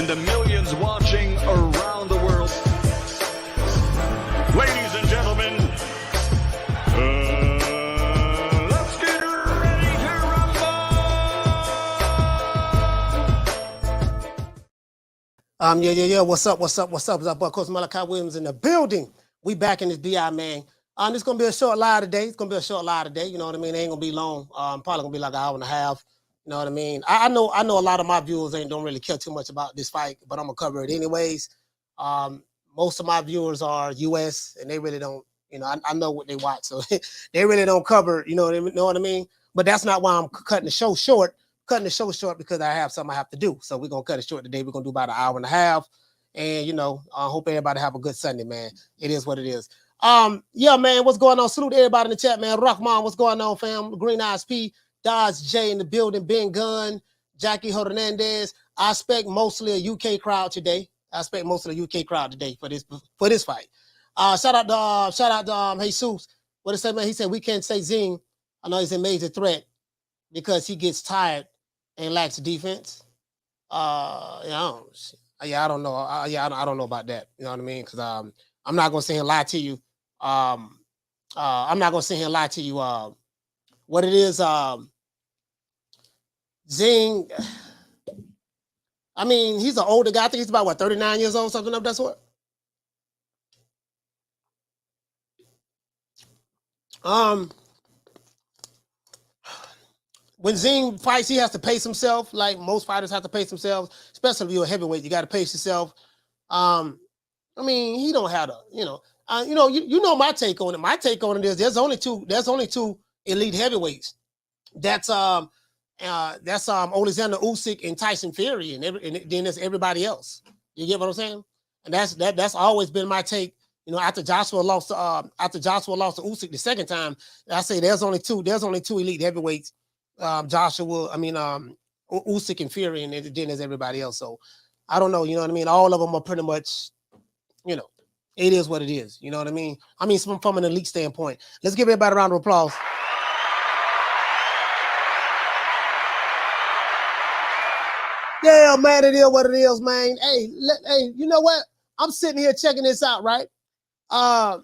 and the millions watching around the world. Ladies and gentlemen, let's get ready to rumble! Yeah. What's up? It's our Coach Malachi Williams in the building. We back in this BI, man. This is gonna be a short live today. You know what I mean? It ain't gonna be long. Probably gonna be like an hour and a half. You know what I mean? I know a lot of my viewers don't really care too much about this fight, but I'm gonna cover it anyways. Most of my viewers are US, and they really don't. You know, I know what they watch, so they really don't cover. You know what I mean? But that's not why I'm cutting the show short. Cutting the show short because I have something I have to do. So we're gonna cut it short today. We're gonna do about an hour and a half. And you know, I hope everybody have a good Sunday, man. It is what it is. Yeah, man, what's going on? Salute everybody in the chat, man. Rahman, what's going on, fam? Green Eyes P, Dodge J in the building, Ben Gunn, Jackie Hernandez. I expect mostly a UK crowd today. For this fight. Shout out to Jesus. What it say, man? He said we can't say Zing. I know he's a major threat because he gets tired and lacks defense. I don't know. I don't know about that. You know what I mean? Because I'm not gonna sit here and lie to you. I'm not gonna sit here and lie to you. What it is, Zing. I mean, he's an older guy. I think he's about 39 years old, something of that sort. When Zing fights, he has to pace himself. Like most fighters have to pace themselves, especially if you're a heavyweight. You got to pace yourself. I mean, he don't have to. You know my take on it. My take on it is there's only two elite heavyweights. That's Alexander Usyk and Tyson Fury, and then there's everybody else. You get what I'm saying? And that's always been my take. You know, after Joshua lost to Usyk the second time, I say there's only two elite heavyweights. Usyk and Fury, and then there's everybody else. So I don't know, you know what I mean? All of them are pretty much, you know, it is what it is. You know what I mean? I mean, from an elite standpoint. Let's give everybody a round of applause. Yeah, man, it is what it is, man. Hey, you know what? I'm sitting here checking this out, right? I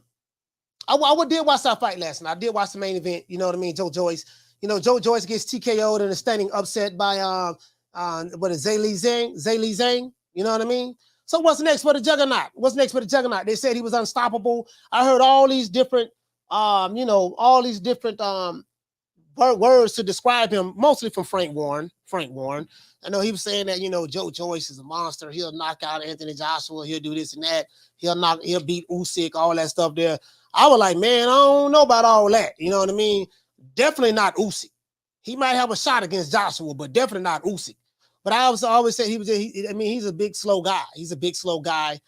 did watch that fight last night. I did watch the main event. You know what I mean? Joyce. You know, Joyce gets TKO'd in a stunning upset by Zhilei Zhang. You know what I mean? So what's next for the Juggernaut? They said he was unstoppable. I heard all these different words to describe him, mostly from Frank Warren. I know he was saying that, you know, Joyce is a monster. He'll knock out Anthony Joshua. He'll do this and that. He'll beat Usyk, all that stuff there. I was like, man, I don't know about all that. You know what I mean? Definitely not Usyk. He might have a shot against Joshua, but definitely not Usyk. But I always say he's a big, slow guy. He's a big, slow guy.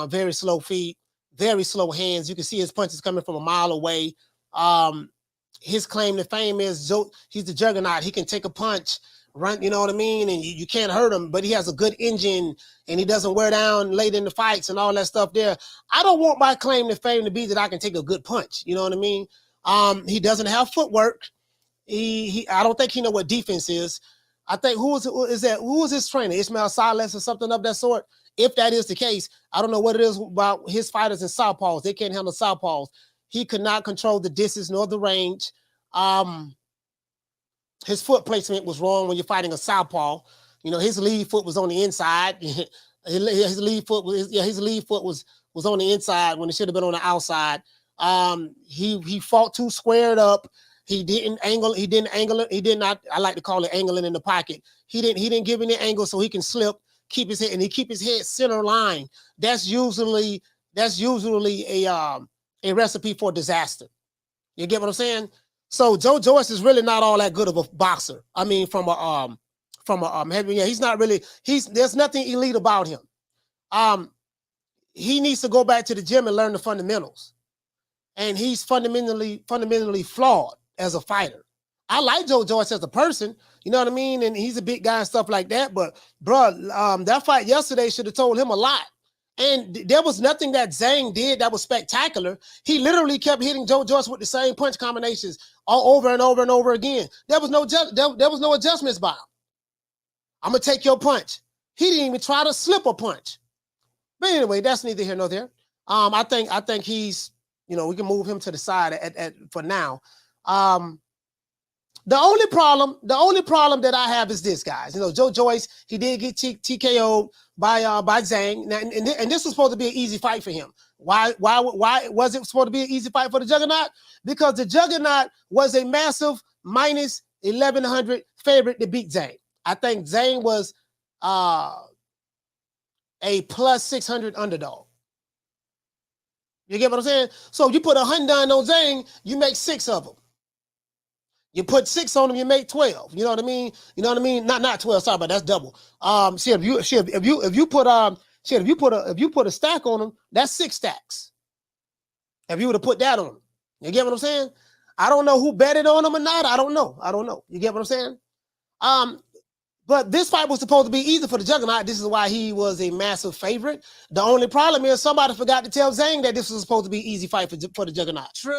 Very slow feet, very slow hands. You can see his punches coming from a mile away. His claim to fame is he's the Juggernaut. He can take a punch, run, you know what I mean? And you can't hurt him, but he has a good engine and he doesn't wear down late in the fights and all that stuff there. I don't want my claim to fame to be that I can take a good punch. You know what I mean? He doesn't have footwork. I don't think he know what defense is. I think who is his trainer? Ismail Silas or something of that sort? If that is the case, I don't know what it is about his fighters and southpaws. They can't handle southpaws. He could not control the distance nor the range. His foot placement was wrong when you're fighting a southpaw. You know, his lead foot was on the inside. His lead foot was on the inside when it should have been on the outside. He fought too squared up. He didn't angle it. I like to call it angling in the pocket. He didn't give any angle so he can slip, keep his head, and he keep his head center line. That's usually a recipe for disaster. You get what I'm saying? So Joyce is really not all that good of a boxer. I mean, from a heavy, he's not really, there's nothing elite about him. He needs to go back to the gym and learn the fundamentals. And he's fundamentally flawed as a fighter. I like Joyce as a person, you know what I mean? And he's a big guy and stuff like that. But, bro, that fight yesterday should have told him a lot. And there was nothing that Zhang did that was spectacular. He literally kept hitting Joyce with the same punch combinations all over and over and over again. There was no adjustments by him. I'm going to take your punch. He didn't even try to slip a punch. But anyway, that's neither here nor there. I think he's, you know, we can move him to the side for now. The only problem that I have is this, guys. You know, Joyce, he did get TKO'd by Zhang, and this was supposed to be an easy fight for him. Why was it supposed to be an easy fight for the Juggernaut? Because the Juggernaut was a massive minus 1,100 favorite to beat Zhang. I think Zhang was a plus 600 underdog. You get what I'm saying? So you put 100 on Zhang, you make 6 of them. You put 6 on them, you make 12. You know what I mean? You know what I mean? Not 12. Sorry, but that's double. If you put a stack on them, that's 6 stacks. If you were to put that on them, you get what I'm saying? I don't know who betted on them or not. I don't know. You get what I'm saying? But this fight was supposed to be easy for the Juggernaut. This is why he was a massive favorite. The only problem is somebody forgot to tell Zhang that this was supposed to be an easy fight for the Juggernaut. True.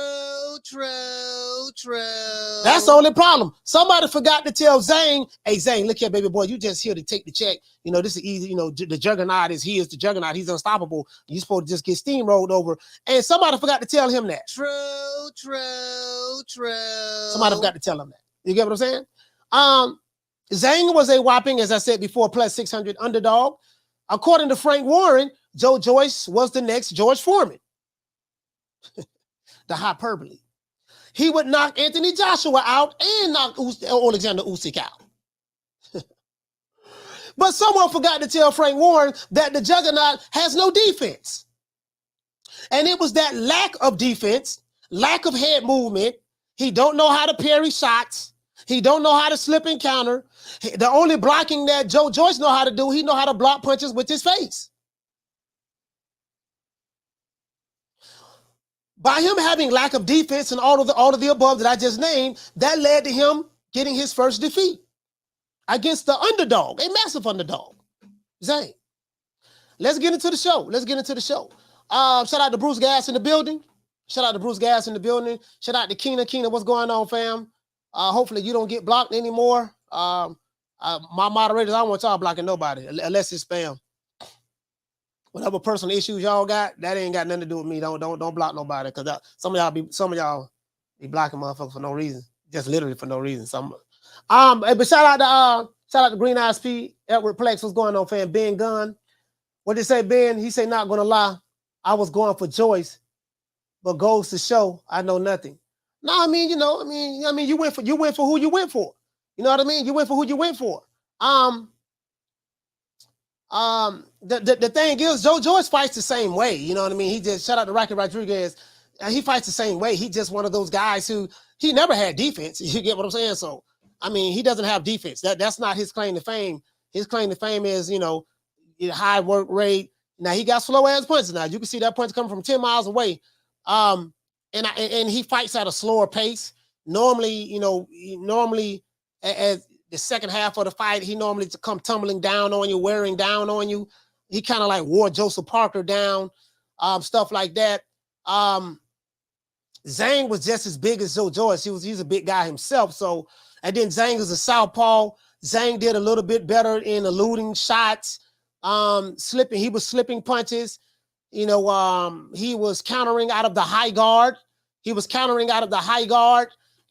That's the only problem. Somebody forgot to tell Zhang, hey, Zhang, look here, baby boy, you just here to take the check. You know, this is easy. You know, the Juggernaut is the Juggernaut. He's unstoppable. You're supposed to just get steamrolled over. And somebody forgot to tell him that. True. Somebody forgot to tell him that. You get what I'm saying? Zhang was a whopping, as I said before, plus 600 underdog. According to Frank Warren, Joyce was the next George Foreman. The hyperbole. He would knock Anthony Joshua out and knock Alexander Usyk out. But someone forgot to tell Frank Warren that the Juggernaut has no defense. And it was that lack of defense, lack of head movement. He don't know how to parry shots. He don't know how to slip and counter. The only blocking that Joyce know how to do, he know how to block punches with his face. By him having lack of defense and all of the above that I just named, that led to him getting his first defeat against the underdog, a massive underdog, Zhang. Let's get into the show. Shout out to Bruce Gas in the building. Shout out to Keena. Keena, what's going on, fam? Hopefully you don't get blocked anymore. My moderators, I don't want y'all blocking nobody unless it's spam. Whatever personal issues y'all got, that ain't got nothing to do with me. Don't block nobody, because some of y'all be blocking motherfuckers for no reason, just literally for no reason. But shout out to Green Eyes P, Edward Plex. What's going on, fam? Ben Gunn. What did they say, Ben? He say, not gonna lie, I was going for Joyce, but goes to show I know nothing. No, I mean, you went for who you went for. You know what I mean? You went for who you went for. The thing is, Joyce fights the same way. You know what I mean? He just, shout out to Rocky Rodriguez. He fights the same way. He just one of those guys who, he never had defense. You get what I'm saying? So, I mean, he doesn't have defense. That's not his claim to fame. His claim to fame is, high work rate. Now, he got slow ass punches. Now, you can see that punch coming from 10 miles away. And he fights at a slower pace. Normally, as the second half of the fight, he normally come tumbling down on you, wearing down on you. He kind of like wore Joseph Parker down, stuff like that. Zhang was just as big as Joyce. He's a big guy himself. So, and then Zhang is a southpaw. Zhang did a little bit better in eluding shots, slipping. He was slipping punches. He was countering out of the high guard. You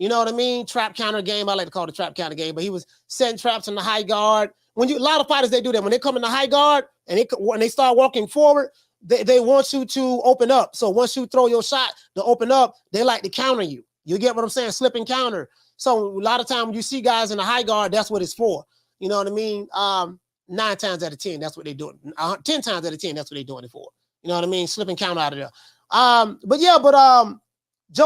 know what I mean? Trap counter game. I like to call it a trap counter game, but he was setting traps in the high guard. A lot of fighters, they do that. When they come in the high guard and when they start walking forward, they want you to open up. So once you throw your shot to open up, they like to counter you. You get what I'm saying? Slip and counter. So a lot of time when you see guys in the high guard, that's what it's for. You know what I mean? 9 times out of 10, that's what they're doing. 10 times out of 10, that's what they're doing it for. You know what I mean? Slip and counter out of there.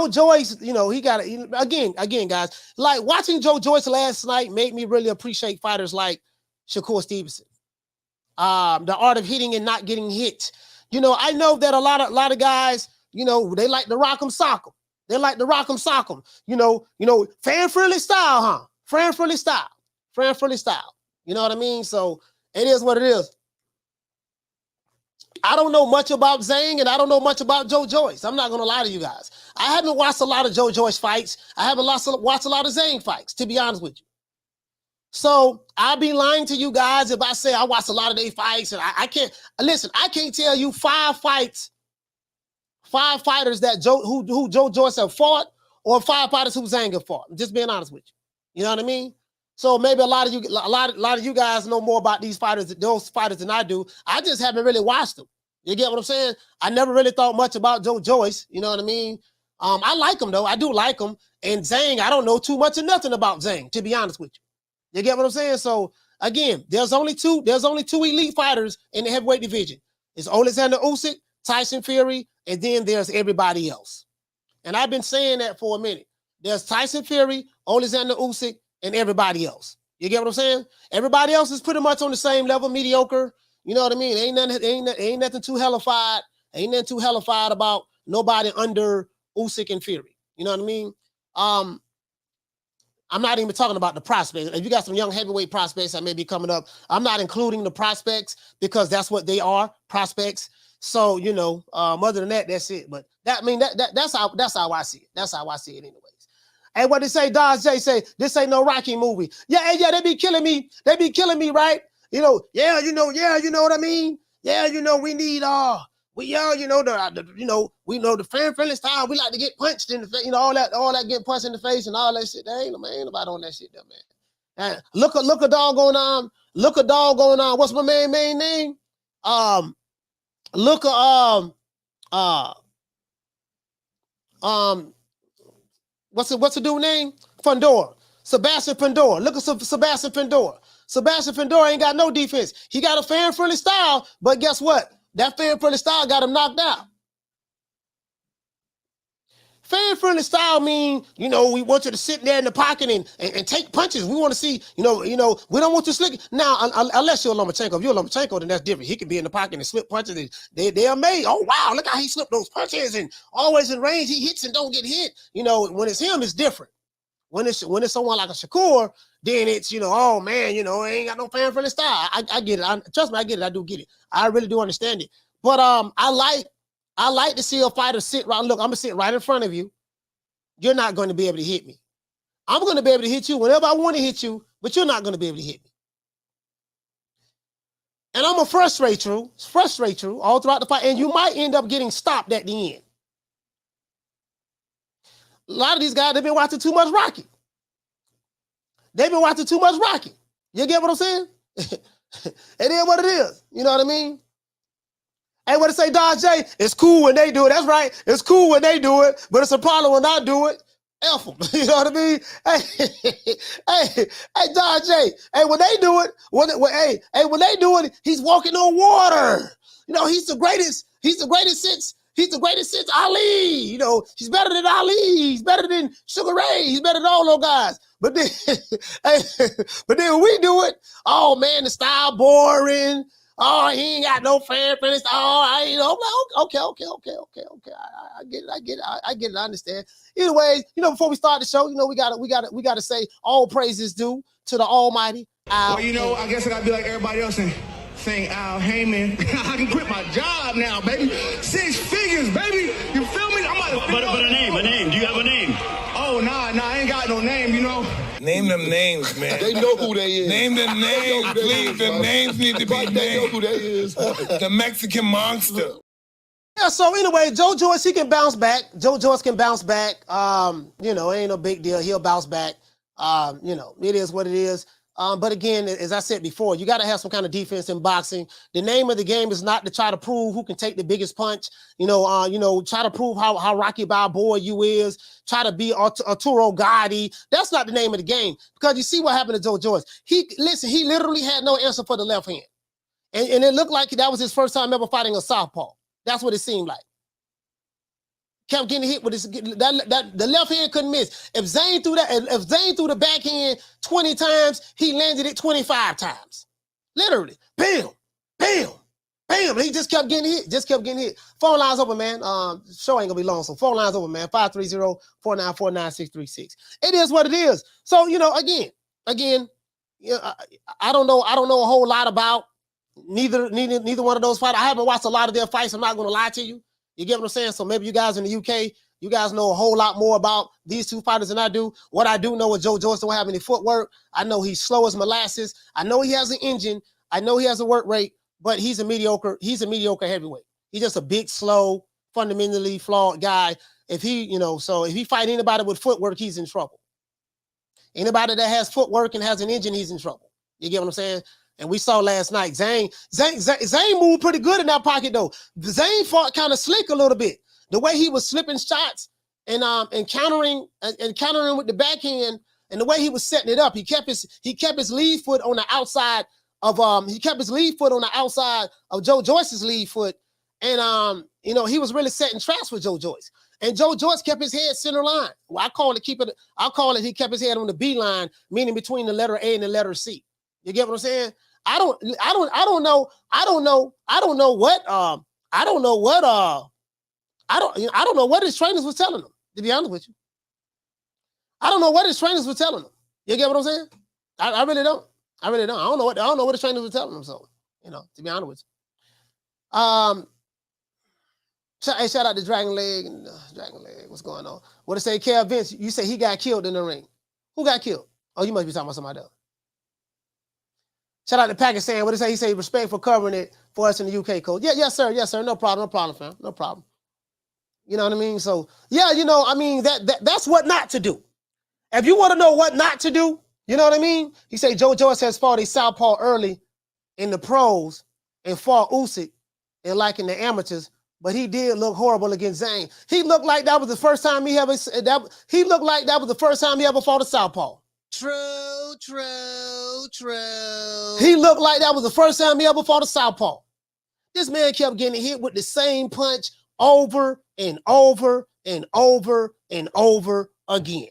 Joyce, he got it again, guys. Like watching Joyce last night made me really appreciate fighters like Shakur Stevenson. The art of hitting and not getting hit. I know that a lot of guys, they like to rock 'em, sock 'em. They like to rock 'em, sock 'em. Fan-friendly style, huh? Fan-friendly style. You know what I mean? So it is what it is. I don't know much about Zhang and I don't know much about Joyce. I'm not going to lie to you guys. I haven't watched a lot of Joyce fights. I haven't watched a lot of Zhang fights, to be honest with you. So I'll be lying to you guys if I say I watched a lot of their fights, and I can't listen. I can't tell you 5 fighters that who Joe Joyce have fought, or 5 fighters who Zhang have fought. I'm just being honest with you. You know what I mean? So maybe a lot of you guys know more about those fighters than I do. I just haven't really watched them. You get what I'm saying? I never really thought much about Joe Joyce. You know what I mean? I like him though. I do like him. And Zhang, I don't know too much or nothing about Zhang, to be honest with you. You get what I'm saying? So again, there's only two elite fighters in the heavyweight division. It's Alexander Usyk, Tyson Fury, and then there's everybody else. And I've been saying that for a minute. There's Tyson Fury, Alexander Usyk, and everybody else. You get what I'm saying? Everybody else is pretty much on the same level, mediocre. You know what I mean? Ain't nothing too hellified. Ain't nothing too hellified about nobody under Usyk and Fury. You know what I mean? I'm not even talking about the prospects. If you got some young heavyweight prospects that may be coming up, I'm not including the prospects because that's what they are, prospects. So, you know, other than that, that's it. But that's how I see it. That's how I see it anyways. And what they say, Dodge J say, this ain't no Rocky movie. Yeah, they be killing me. They be killing me, right? You know what I mean? Yeah, you know, we need we know the fan-friendly style. We like to get punched in the face, you know, all that getting punched in the face and all that shit. There ain't nobody on that shit there, man. Look a doggone what's my main name? What's the dude name? Fundora. Sebastian Fundora. Look at Sebastian Fundora. Sebastian Fundora ain't got no defense. He got a fan-friendly style, but guess what? That fan-friendly style got him knocked out. Fan-friendly style mean, you know, we want you to sit there in the pocket and take punches. We want to see, you know, we don't want you slick. Now, unless you're a Lomachenko. If you're a Lomachenko, then that's different. He can be in the pocket and slip punches. And they're amazed. Oh, wow, look how he slipped those punches. And always in range, he hits and don't get hit. You know, when it's him, it's different. When it's someone like a Shakur, then it's, you know, oh, man, you know, ain't got no fan-friendly style. I get it. Trust me, I get it. I do get it. I really do understand it. But I like to see a fighter sit right. Look, I'm going to sit right in front of you. You're not going to be able to hit me. I'm going to be able to hit you whenever I want to hit you, but you're not going to be able to hit me. And I'm going to frustrate you all throughout the fight, and you might end up getting stopped at the end. A lot of these guys, they've been watching too much Rocky. You get what I'm saying? It is what it is. You know what I mean? Hey, what to say, Dodge J? It's cool when they do it. That's right. It's cool when they do it, but it's a problem when I do it. F them. You know what I mean? Hey, Dodge J. Hey, when they do it, when they do it, he's walking on water. You know, he's the greatest since Ali. You know, he's better than Ali. He's better than Sugar Ray. He's better than all those guys. But then, when we do it, oh man, the style boring. Oh, he ain't got no fan finish. Okay. I get it. I understand. Anyways, you know, before we start the show, you know, we gotta say all praises due to the Almighty. Well, you know, I guess I gotta be like everybody else and saying Al Heyman. I can quit my job now, baby. 6 figures, baby. You feel me? But a name. Do you have a name? Oh, nah, I ain't got no name, you know. Name them names, man. They know who they is. Name them names, please. The names need to be named. They know who they is. The Mexican monster. Yeah, so anyway, Joe Joyce, he can bounce back. Joe Joyce can bounce back. You know, ain't no big deal. He'll bounce back. You know, it is what it is. But again, as I said before, you got to have some kind of defense in boxing. The name of the game is not to try to prove who can take the biggest punch. Try to prove how Rocky Balboa you is. Try to be Arturo Gotti. That's not the name of the game. Because you see what happened to Joe Joyce. He literally had no answer for the left hand. And it looked like that was his first time ever fighting a southpaw. That's what it seemed like. Kept getting hit with this. The left hand couldn't miss. If Zhang threw the backhand 20 times, he landed it 25 times. Literally. Bam, bam, bam. He just kept getting hit. Phone lines open, man. Show ain't gonna be long, so phone lines open, man. 530-494-9636. It is what it is. So, you know, again, you know, I don't know a whole lot about neither one of those fighters. I haven't watched a lot of their fights. I'm not gonna lie to you. You get what I'm saying? So maybe you guys in the UK, You guys know a whole lot more about these two fighters than I do. What I do know is Joyce don't have any footwork. I know he's slow as molasses. I know he has an engine. I know he has a work rate, but he's a mediocre heavyweight. He's just a big, slow, fundamentally flawed guy. If he, so if he fight anybody with footwork, he's in trouble. Anybody that has footwork and has an engine, he's in trouble. You get what I'm saying? And we saw last night, Zhang moved pretty good in that pocket though. Zhang fought kind of slick a little bit. The way he was slipping shots and countering with the backhand, and the way he was setting it up, he kept his lead foot on the outside of Joyce's lead foot, and he was really setting traps for Joyce. And Joyce kept his head center line. Well, I call it he kept his head on the B line, meaning between the letter A and the letter C. You get what I'm saying? I don't know what his trainers was telling him, to be honest with you. I don't know what his trainers were telling him. You get what I'm saying? I really don't. I don't know what his trainers were telling him. So, to be honest with you. Hey, shout out to Dragon Leg. What's going on? What it say, Kev Vince? You say he got killed in the ring. Who got killed? Oh, you must be talking about somebody else. Shout out to Pakistan. What it say? He say respect for covering it for us in the UK, coach. Yeah, yes, sir. No problem, fam. No problem. You know what I mean? So, yeah, that's what not to do. If you want to know what not to do, you know what I mean? He say Joyce has fought a southpaw early in the pros and fought Usyk in the amateurs, but he did look horrible against Zhang. He looked like that was the first time he ever fought a southpaw. True. He looked like that was the first time he ever fought a southpaw. This man kept getting hit with the same punch over and over and over and over again.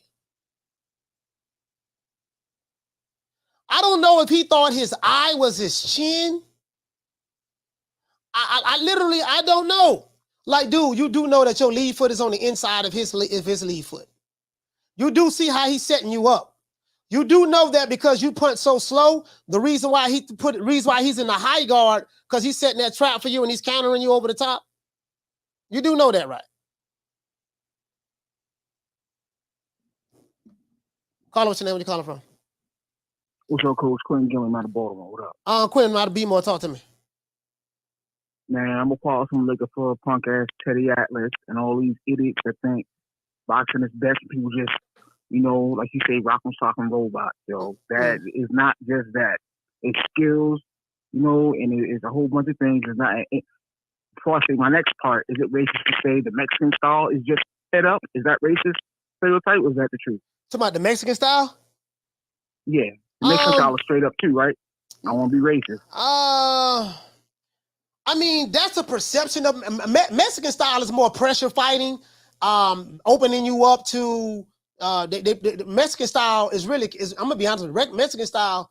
I don't know if he thought his eye was his chin. I don't know. Like, dude, you do know that your lead foot is on the inside of his lead foot. You do see how he's setting you up. You do know that because you punch so slow, the reason why he's in the high guard, because he's setting that trap for you and he's countering you over the top. You do know that, right? Call what's your name? Where you calling from? What's up, Coach? Quinn Gilliam out of Baltimore. What up? Quinn, out of B-more, talk to me. Man, I'm gonna call some liquor for a punk ass Teddy Atlas and all these idiots that think boxing is best. People just, like you say, rock 'em, sock 'em, robot. That is not just that. It's skills, and it's a whole bunch of things. It's not. Before I say my next part, is it racist to say the Mexican style is just fed up? Is that racist stereotype, or is that the truth? Talking about the Mexican style? Yeah, the Mexican style is straight up too, right? I won't be racist. That's a perception of Mexican style is more pressure fighting, opening you up to the Mexican style is I'm gonna be honest with you, Mexican style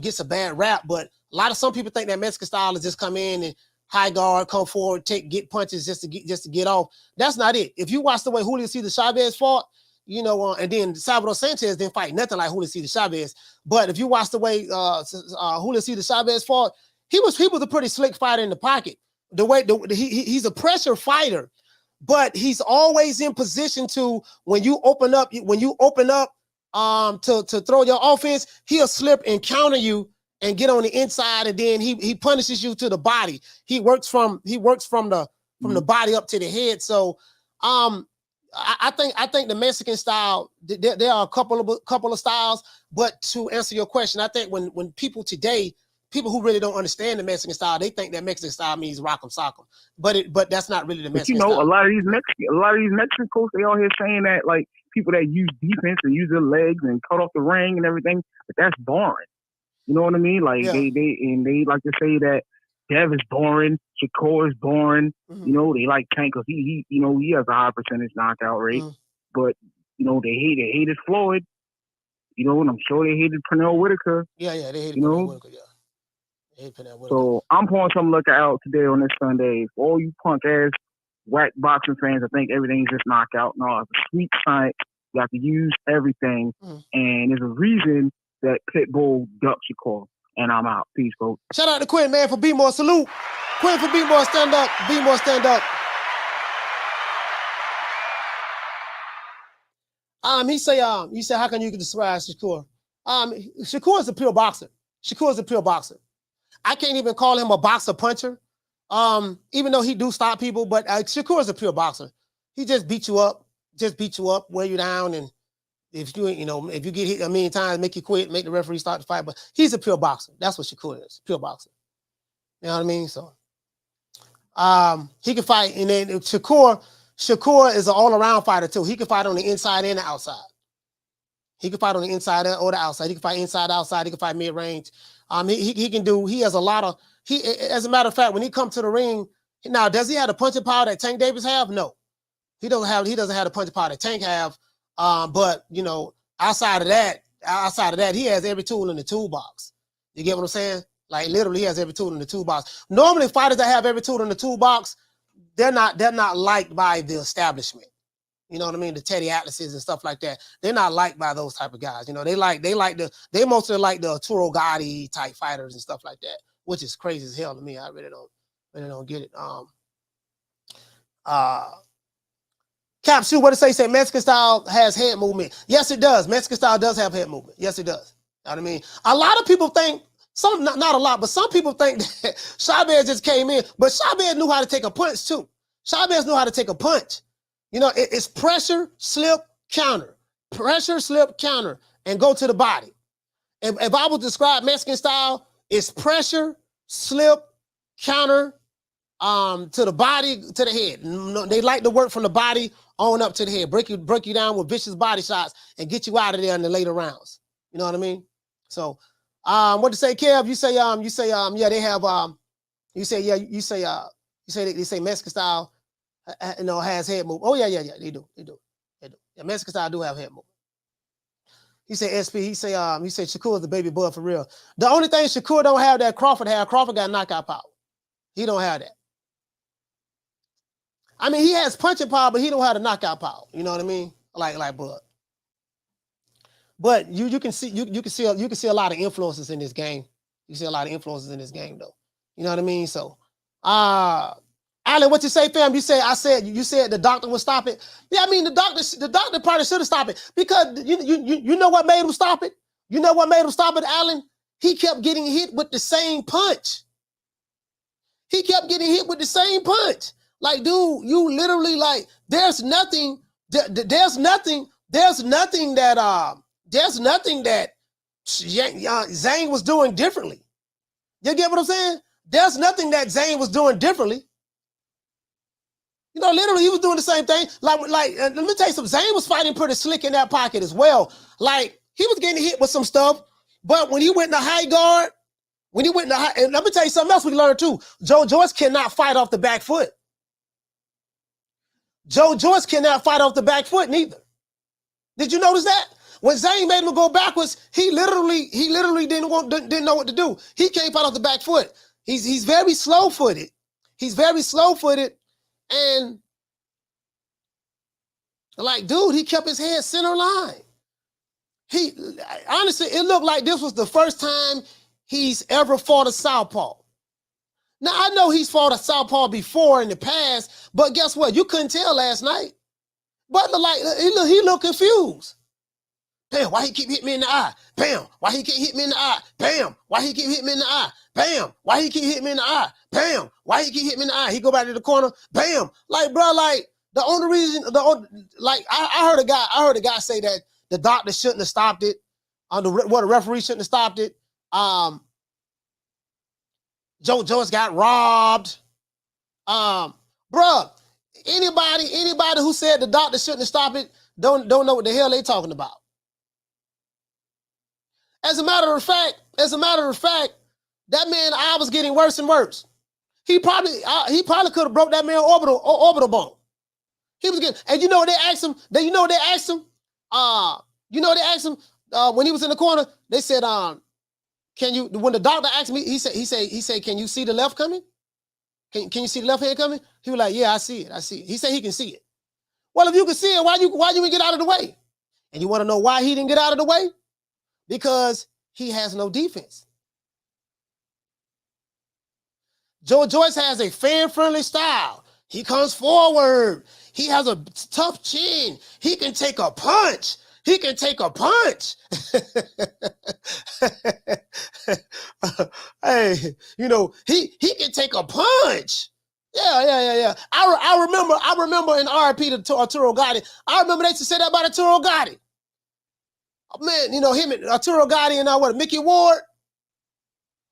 gets a bad rap, but some people think that Mexican style is just come in and high guard, come forward, get punches just to get off. That's not it. If you watch the way Julio Cesar Chavez fought, and then Salvador Sanchez didn't fight nothing like Julio Cesar Chavez. But if you watch the way Julio Cesar Chavez fought, he was a pretty slick fighter in the pocket. He's a pressure fighter, but he's always in position to when you open up to throw your offense, he'll slip and counter you and get on the inside, and then he punishes you to the body. He works from the body up to the head. So I think the Mexican style, there are a couple of styles, but to answer your question, I think when people today, people who really don't understand the Mexican style, they think that Mexican style means rock 'em, sock 'em. But that's not really the Mexican style. A lot of these Mexican coaches, they all here saying that like people that use defense and use their legs and cut off the ring and everything, but that's boring. You know what I mean? Like they like to say that Dev is boring, Shakur is boring. Mm-hmm. They like Tank because he has a high percentage knockout rate. Mm-hmm. But they hated Floyd. And I'm sure they hated Pernell Whitaker. Yeah, they hated Pernell Whitaker. Yeah. So I'm pouring some liquor out today on this Sunday. For all you punk ass whack boxing fans, I think everything's just knockout. No, it's a sweet science. You have to use everything. And there's a reason that Pitbull ducks your call. And I'm out. Peace, coach. Shout out to Quinn, man, for B-more. Salute. Quinn for B-more, stand up. B-more, stand up. He say, you say, how can you describe Shakur? Shakur is a pure boxer. Shakur is a pure boxer. I can't even call him a boxer puncher. Even though he do stop people, but Shakur is a pure boxer. He just beat you up, wear you down, and if you get hit a million times, make you quit, make the referee start the fight. But he's a pure boxer. That's what Shakur is, pure boxer. You know what I mean? So he can fight, and then Shakur is an all-around fighter too. He can fight on the inside and the outside. He can fight on the inside or the outside. He can fight inside, outside. He can fight mid-range. He has a lot of, as a matter of fact, when he comes to the ring, now, does he have the punching power that Tank Davis have? No. He doesn't have the punching power that Tank have. But outside of that, he has every tool in the toolbox. You get what I'm saying? Like literally, he has every tool in the toolbox. Normally, fighters that have every tool in the toolbox, they're not liked by the establishment. You know what I mean? The Teddy Atlases and stuff like that. They're not liked by those type of guys. They mostly like the Arturo Gotti type fighters and stuff like that, which is crazy as hell to me. I really don't get it. Capsule, what it say Mexican style has head movement. Yes, it does. Mexican style does have head movement. Yes, it does. You know what I mean? A lot of people think, not a lot, but some people think that Chavez just came in, but Chavez knew how to take a punch too. Chavez knew how to take a punch. It's pressure, slip, counter. Pressure, slip, counter, and go to the body. If I would describe Mexican style, it's pressure, slip, counter, to the body, to the head. They like to work from the body on up to the head. Break you down with vicious body shots and get you out of there in the later rounds. You know what I mean? So, what to say, Kev? You say, yeah, they have, they say Mexican style, has head movement. Oh, yeah, they do. Yeah, Mexican style do have head movement. He said SP, he say Shakur is the baby boy for real. The only thing Shakur don't have that Crawford got knockout power. He don't have that. I mean, he has punching power, but he don't have the knockout power. You know what I mean? Like Bud. But you can see a lot of influences in this game. You see a lot of influences in this game, though. You know what I mean? So, Alan, what you say, fam? You said the doctor would stop it. Yeah, I mean the doctor probably should have stopped it because you know what made him stop it? You know what made him stop it, Alan? He kept getting hit with the same punch. He kept getting hit with the same punch. Like, dude, you literally there's nothing that Zhang was doing differently. You get what I'm saying? There's nothing that Zhang was doing differently. Literally, he was doing the same thing. Let me tell you something. Zhang was fighting pretty slick in that pocket as well. Like, he was getting hit with some stuff, but when he went in the high guard, and let me tell you something else we learned too. Joyce cannot fight off the back foot. Joyce cannot fight off the back foot neither. Did you notice that? When Zhang made him go backwards, he literally didn't know what to do. He can't fight off the back foot. He's very slow-footed. And dude, he kept his head center line. Honestly, it looked like this was the first time he's ever fought a southpaw. Now, I know he's fought a southpaw before in the past, but guess what? You couldn't tell last night. Butler, he looked confused. Bam, why he keep hitting me in the eye? Bam, why he keep hitting me in the eye? Bam, why he keep hitting me in the eye? Bam, why he keep hitting me in the eye? Bam, why he keep hitting me in the eye? He go back to the corner. Bam, the only reason, I heard a guy say that the doctor shouldn't have stopped it. The referee shouldn't have stopped it. Joyce got robbed. Bruh, anybody who said the doctor shouldn't have stopped it don't know what the hell they talking about. As a matter of fact, that man's eye was getting worse and worse. He probably could have broke that man's orbital bone. He was getting, and they asked him when he was in the corner, they said, when the doctor asked me, he said, can you see the left coming? Can you see the left hand coming? He was like, yeah, I see it. He said he can see it. Well, if you can see it, why you didn't get out of the way? And you want to know why he didn't get out of the way? Because he has no defense. Joyce has a fan-friendly style. He comes forward. He has a tough chin. He can take a punch. He can take a punch. Hey, you know, he can take a punch. Yeah. I remember in RIP to Arturo Gatti. I remember they used to say that about Arturo Gatti. Oh, man, you know, him and Arturo Gatti and Mickey Ward.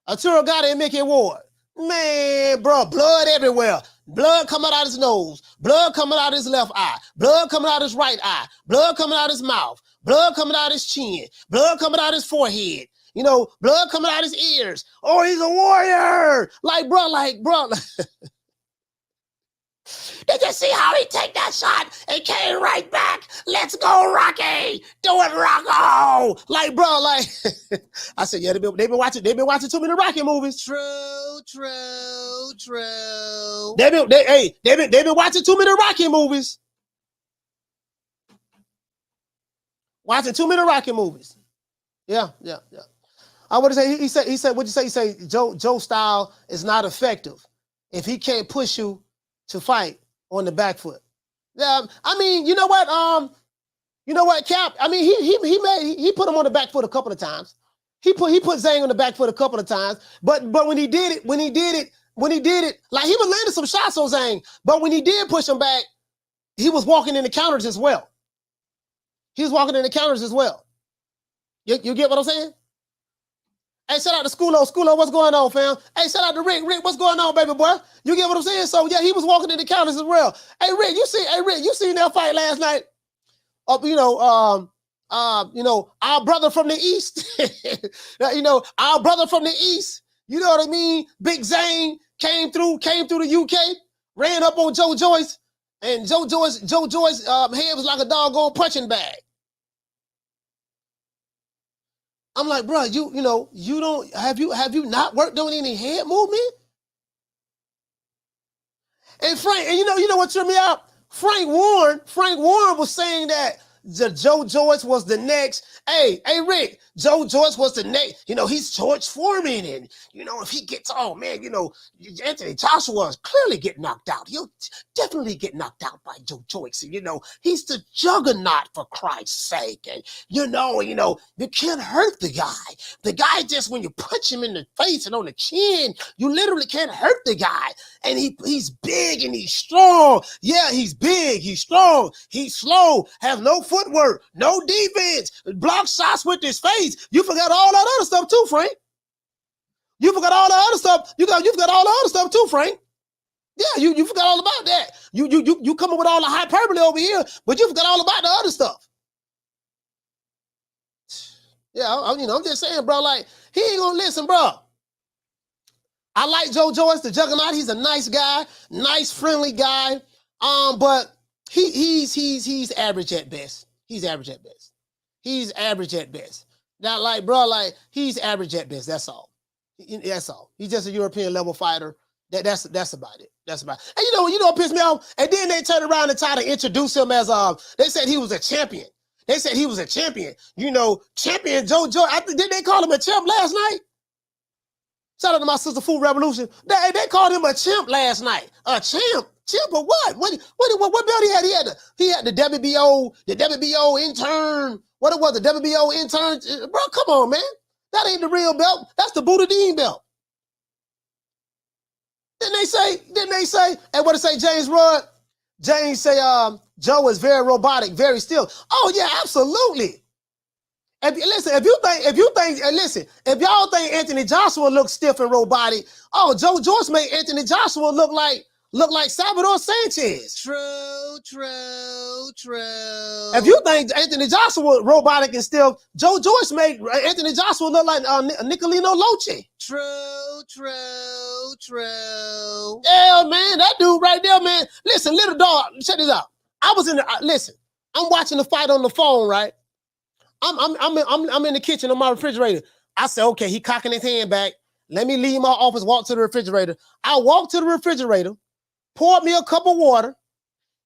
Arturo Gatti and Mickey Ward. Man, bro, blood everywhere. Blood coming out his nose. Blood coming out his left eye. Blood coming out his right eye. Blood coming out his mouth. Blood coming out his chin. Blood coming out his forehead. You know, blood coming out his ears. Oh, he's a warrior. Like, bro. Did you see how he take that shot and came right back? Let's go, Rocky. Do it, Rocco. Like, bro, like I said, yeah, they've been watching too many Rocky movies. True. They've been watching too many Rocky movies. Watching too many Rocky movies. Yeah. I would say he said, what'd you say? He say Joe style is not effective if he can't push you to fight on the back foot. Yeah, I mean, you know what, Cap? I mean, he put him on the back foot a couple of times. He put Zhang on the back foot a couple of times. But when he did it, like he was landing some shots on Zhang. But when he did push him back, he was walking in the counters as well. You get what I'm saying? Hey, shout out to Schoolo, what's going on, fam? Hey, shout out to Rick, what's going on, baby boy? You get what I'm saying? So yeah, he was walking in the counters as well. Hey, Rick, you seen that fight last night? Our brother from the East. Our brother from the East. You know what I mean? Big Zane came through the UK, ran up on Joe Joyce, and Joe Joyce head was like a doggone punching bag. I'm like, bro, you don't have you not worked on any head movement? And Frank, and you know what tripped me out? Frank Warren was saying that Joe Joyce was the next. Hey, Rick, Joe Joyce was the next. You know, he's George Foreman, and if he gets, oh man, Anthony Joshua clearly get knocked out. He'll definitely get knocked out by Joe Joyce. And he's the Juggernaut, for Christ's sake. And you can't hurt the guy. The guy just, when you punch him in the face and on the chin, you literally can't hurt the guy. And he's big and he's strong. Yeah, he's big, he's strong, he's slow, have no footwork, no defense, block shots with his face. You forgot all that other stuff too, Frank. You forgot all the other stuff. You forgot all the other stuff too, Frank. Yeah, you forgot all about that. You come up with all the hyperbole over here, but you forgot all about the other stuff. Yeah, I'm just saying, bro. Like, he ain't gonna listen, bro. I like Joe Joyce, the Juggernaut. He's a nice guy, nice, friendly guy. But he's average at best. He's average at best. Now, like, bro, like, he's average at best. That's all. That's all. He's just a European level fighter. That's about it. And you know what pissed me off? And then they turned around and tried to introduce him as they said he was a champion. Champion Joe Joyce. Did they call him a champ last night? Shout out to my sister Food Revolution. They called him a champ last night. A champ? Champ of what? What belt he had? He had the WBO intern. What it was, the WBO intern? Bro, come on, man. That ain't the real belt. That's the Buddha Dean belt. Didn't they say, and what did it say, James Rudd? James say, Joe is very robotic, very still. Oh yeah, absolutely. If y'all think Anthony Joshua looks stiff and robotic, oh, Joe Joyce made Anthony Joshua look like Salvador Sanchez. True. If you think Anthony Joshua robotic and stiff, Joe Joyce made Anthony Joshua look like Nicolino Loche. True. Yeah, man, that dude right there, man. Listen, little dog, check this out. I'm watching the fight on the phone, right? I'm in the kitchen on my refrigerator. I said, okay, he cocking his hand back. Let me leave my office, walk to the refrigerator. I walked to the refrigerator, poured me a cup of water,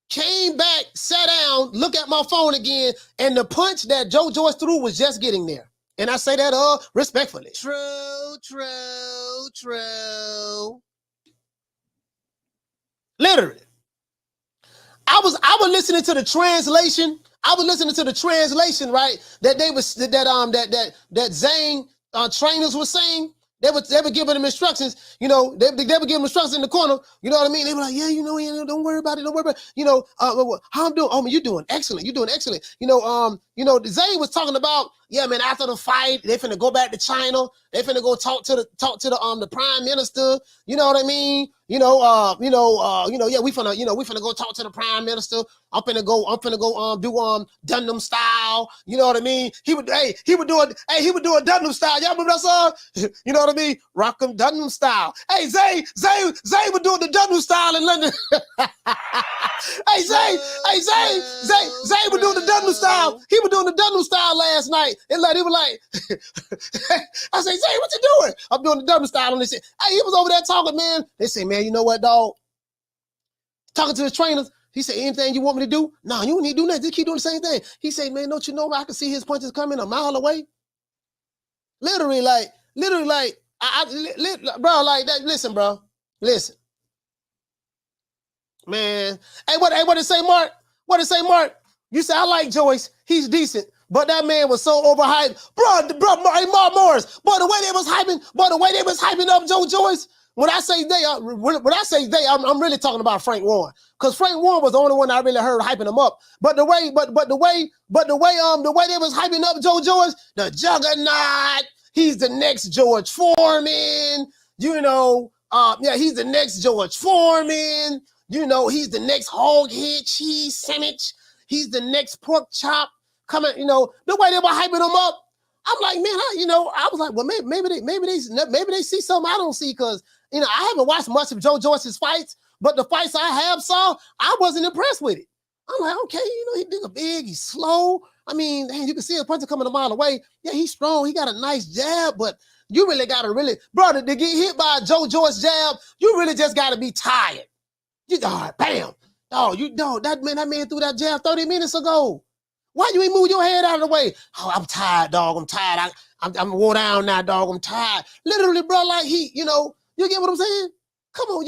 came back, sat down, look at my phone again, and the punch that Joe Joyce threw was just getting there. And I say that respectfully. True. Literally. was listening to the translation. I was listening to the translation, right? That they was that Zhang trainers were saying. They were giving them instructions, you know, they were giving them instructions in the corner, you know what I mean? They were like, yeah, you know, don't worry about it, don't worry about it. You know, how I'm doing, oh man, you're doing excellent, You know, Zane was talking about, yeah, man, after the fight, they finna go back to China, they finna go talk to the prime minister, you know what I mean? Yeah, we finna go talk to the prime minister. I'm finna go do Dundam style, you know what I mean? He would do a Dundam style. Y'all remember that song? You know what I mean? Rock 'em Dundam style. Hey, Zay was doing the Dundam style in London. Hey, Zay was doing the Dundam style. He was doing the Dundam style last night. And like he was like, I say, Zay, what you doing? I'm doing the Dundam style. And they said, hey, he was over there talking, man. They say, man, you know what, dog? Talking to his trainers. He said, anything you want me to do? No, you don't need to do nothing. Just keep doing the same thing. He said, man, don't you know I can see his punches coming a mile away? Literally, bro, like that. Listen, bro. Listen. Man. Hey, what did it say, Mark? What did it say, Mark? You say, I like Joyce. He's decent. But that man was so overhyped. Bro, hey, Mark Morris. But the way they was hyping up Joe Joyce. When I say they, I'm really talking about Frank Warren, because Frank Warren was the only one I really heard hyping him up. But the way they was hyping up Joe Joyce, the Juggernaut, he's the next George Foreman. You know, he's the next George Foreman. You know, he's the next hog head cheese sandwich. He's the next pork chop coming. You know, the way they were hyping him up, I'm like, man, I was like, well, maybe they see something I don't see, because you know I haven't watched much of Joe Joyce's fights, but the fights I have saw, I wasn't impressed with it. I'm like, okay, you know, he big, he's slow. I mean, hey, you can see a puncher coming a mile away. Yeah, he's strong. He got a nice jab, but you really got to brother, to get hit by a Joe Joyce jab, you really just got to be tired. Bam. That man threw that jab 30 minutes ago. Why you ain't move your head out of the way? Oh, I'm tired, dog. I'm tired. I'm wore down now, dog. I'm tired. Literally, bro, like you get what I'm saying? Come on,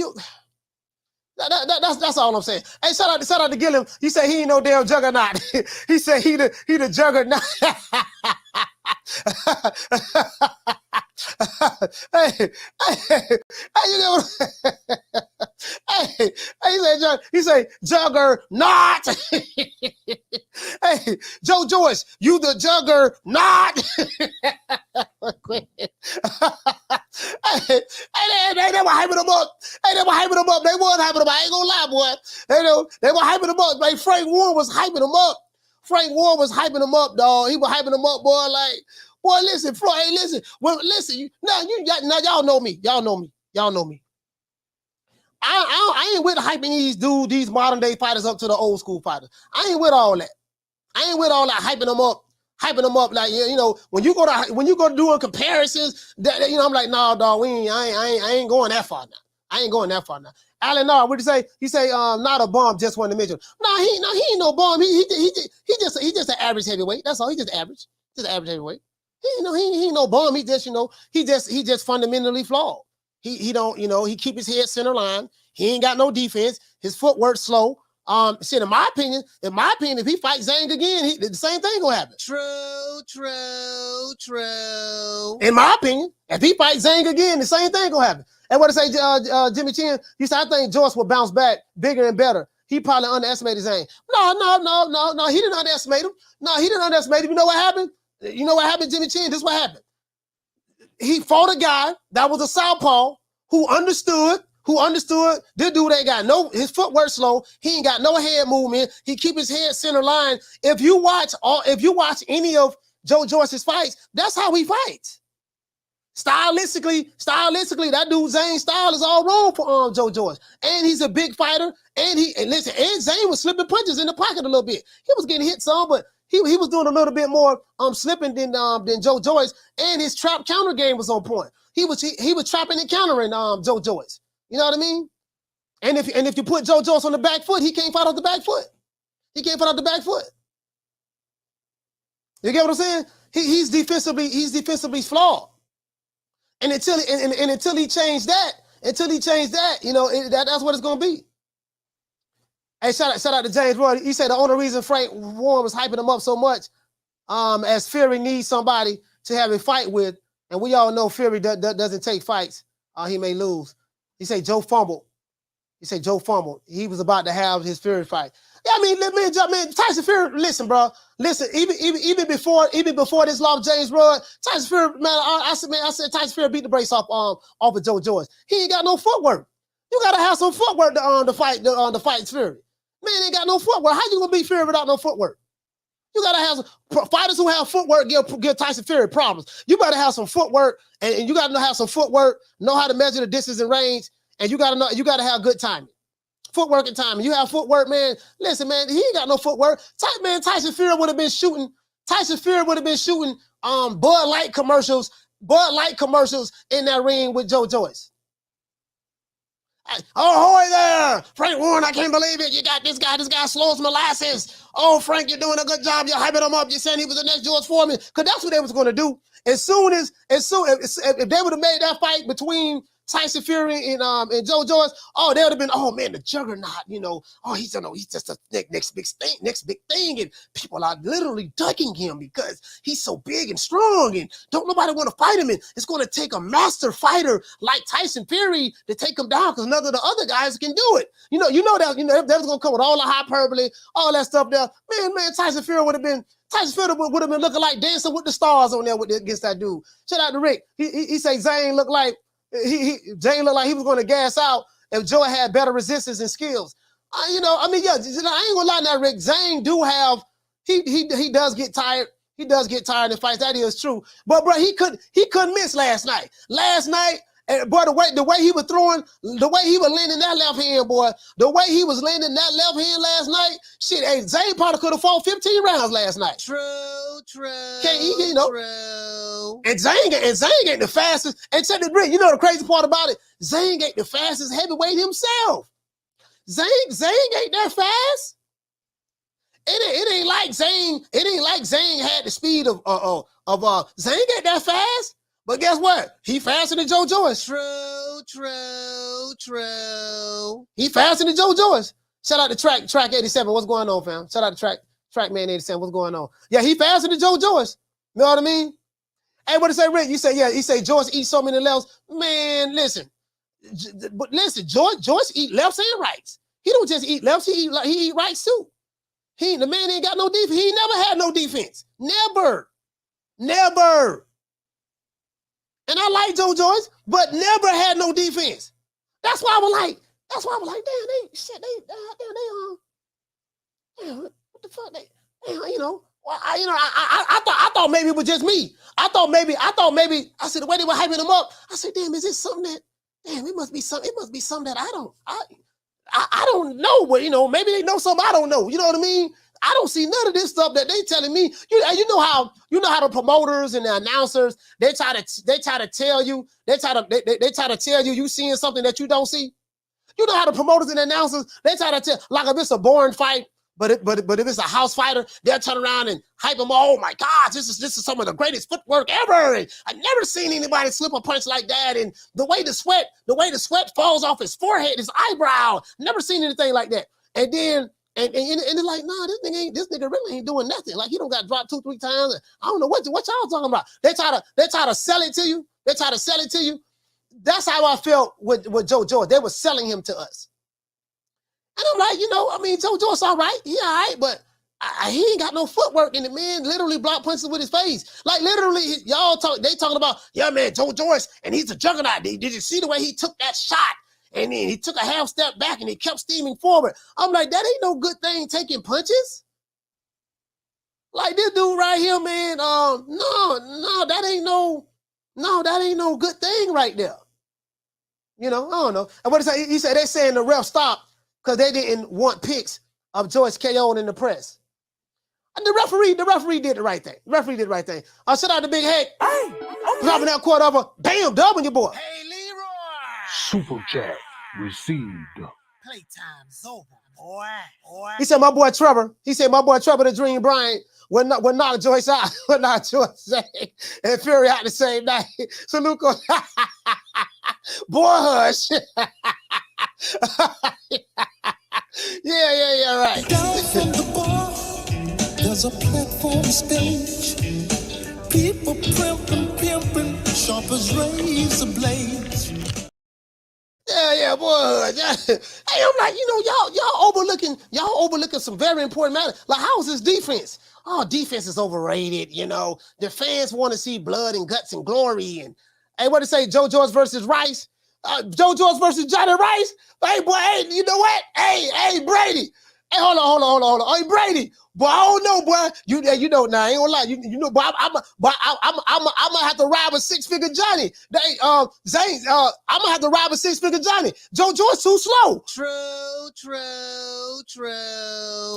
that's all I'm saying. Hey, shout out to Gilliam. He said he ain't no damn Juggernaut. He said he the Juggernaut. Hey, you know what? He said Juggernaut. Hey, Joe Joyce, you the Juggernaut. They were hyping him up. They was hyping him up. I ain't gonna lie, boy. They were hyping him up. Like Frank Warren was hyping him up. Frank Warren was hyping him up, dog. He was hyping him up, boy. Like, boy, listen, Floyd. Hey, listen. Well, listen. Now y'all know me. Y'all know me. I ain't with hyping these modern day fighters up to the old school fighters. I ain't with all that. Hyping them up like, you know, when you go to doing comparisons, I'm like, nah, dog, I ain't going that far now. Alan, no, what did he say? He say, not a bum, just wanted to mention. No, he ain't no bum. He just an average heavyweight. That's all. He just average heavyweight. He ain't no bum. He just fundamentally flawed. He don't, he keep his head center line. He ain't got no defense. His footwork slow. Shit, in my opinion, if he fights Zhang again, the same thing gonna happen. True. In my opinion, if he fights Zhang again, the same thing gonna happen. And what I say, Jimmy Chin, he said, I think Joyce will bounce back bigger and better. He probably underestimated Zhang. No, he didn't underestimate him. You know what happened? Jimmy Chin? This is what happened. He fought a guy that was a southpaw who understood. This dude ain't got his footwork slow. He ain't got no head movement. He keep his head center line. If you watch any of Joe Joyce's fights, that's how he fights. Stylistically, that dude Zane style is all wrong for Joe Joyce. And he's a big fighter. And Zane was slipping punches in the pocket a little bit. He was getting hit some, but he was doing a little bit more slipping than Joe Joyce. And his trap counter game was on point. He was trapping and countering Joe Joyce. You know what I mean? And if you put Joe Joyce on the back foot, he can't fight off the back foot. You get what I'm saying? He's defensively flawed. And until he changed that, that's what it's gonna be. Hey, shout out to James Roy. He said the only reason Frank Warren was hyping him up so much, as Fury needs somebody to have a fight with, and we all know Fury doesn't take fights. He may lose. He said Joe fumbled. He said Joe fumbled. He was about to have his Fury fight. Yeah, I mean, man, Tyson Fury. Listen, bro. Listen, even before this loss, James Roy, Tyson Fury, man. I said Tyson Fury beat the brakes off of Joe Joyce. He ain't got no footwork. You gotta have some footwork to fight Fury. Man, ain't got no footwork. How you gonna beat Fury without no footwork? You gotta have some fighters who have footwork give Tyson Fury problems. You better have some footwork, and you gotta have some footwork, know how to measure the distance and range, and you gotta have good timing. Footwork and timing. You have footwork, man. Listen, man, he ain't got no footwork. Tyson Fury would have been shooting. Tyson Fury would have been shooting Bud Light commercials in that ring with Joe Joyce. Oh, hoy there, Frank Warren, I can't believe it. You got this guy slow as molasses. Oh, Frank, you're doing a good job. You're hyping him up. You're saying he was the next George Foreman. Because that's what they was going to do. If they would have made that fight between Tyson Fury and Joe Joyce, oh, they would have been, oh man, the Juggernaut, he's just a next big thing, and people are literally ducking him because he's so big and strong, and don't nobody want to fight him, and it's going to take a master fighter like Tyson Fury to take him down because none of the other guys can do it. That was going to come with all the hyperbole, all that stuff there. Man, Tyson Fury would have been looking like Dancing with the Stars on there against that dude. Shout out to Rick. He say Zane looked like Jay looked like he was going to gas out if Joe had better resistance and skills. I ain't gonna lie now, Rick. Zane he does get tired. He does get tired in fights. That is true. But bro, he couldn't miss last night. Boy, the way he was throwing, the way he was landing that left hand, boy, the way he was landing that left hand last night, shit, hey, Zane probably could have fought 15 rounds last night. True. Can't he, True. And Zane ain't the fastest. And check the Rick, the crazy part about it, Zane ain't the fastest heavyweight himself. Zane ain't that fast. It ain't like Zane had the speed of Zane ain't that fast. But guess what? He faster than Joe Joyce. True. He faster than Joe Joyce. Shout out to Track 87. What's going on, fam? Shout out to Trackman 87. What's going on? Yeah, he faster than Joe Joyce. You know what I mean? Hey, what to say, Rick? You say, yeah, he say Joyce eats so many lefts. Man, listen. But listen, Joyce eat lefts and rights. He don't just eat lefts, he eat rights too. The man ain't got no defense. He never had no defense. Never. And I like Joe Joyce, but never had no defense. That's why I was like, damn, what the fuck? I thought maybe it was just me. I thought maybe, I said, the way they were hyping him up, I said, damn, is this something it must be something that I don't know, but maybe they know something I don't know. You know what I mean? I don't see none of this stuff that they telling me. You know how the promoters and the announcers they try to tell you you seeing something that you don't see. You know how the promoters and the announcers they try to tell, like if it's a boring fight, but if it's a house fighter, they'll turn around and hype them. Oh my God, this is some of the greatest footwork ever. And I've never seen anybody slip a punch like that. And the way the sweat falls off his forehead, his eyebrow, never seen anything like that. And then and it's like, nah, this nigga really ain't doing nothing. Like he don't got dropped 2-3 times. I don't know what y'all talking about. They try to sell it to you. That's how I felt with Joe Joyce. They were selling him to us. And I'm like, Joe Joyce all right. He all right, but he ain't got no footwork, and the man literally block punches with his face. Like literally, they talking about, yeah, man, Joe Joyce, and he's a juggernaut. Did you see the way he took that shot? And then he took a half step back and he kept steaming forward. I'm like, that ain't no good thing taking punches. Like this dude right here, man. No, that ain't no good thing right there. I don't know. And what is that? He said they saying the ref stopped because they didn't want pics of Joyce KO'd in the press. And the referee did the right thing. Shout out to Big Heck. Hey, dropping that quarter over. Bam, dubbing your boy. Hey, Leroy. Super chat received. Playtime's over, boy. He said my boy Trevor the Dream Bryant would knock Joyce out. Would knock Joyce and Fury out the same night. So Luke goes, boy, hush. Yeah. Yeah, right. Down from the bar, there's a platform stage. People pimping, sharp as razor blades. Yeah, boy. Yeah. Hey, I'm like, y'all overlooking some very important matters. Like, how's this defense? Oh, defense is overrated. The fans want to see blood and guts and glory. And hey, what to say? Joe George versus Rice. Joe George versus Johnny Rice. Hey, boy. Hey, you know what? Hey, Brady. Hey, hold on. Hey, Brady. Boy, I don't know, boy. Now I ain't gonna lie. Boy, I'm gonna have to ride with six-figure Johnny. Zane, I'm gonna have to ride with six-figure Johnny. Joe George too slow. True.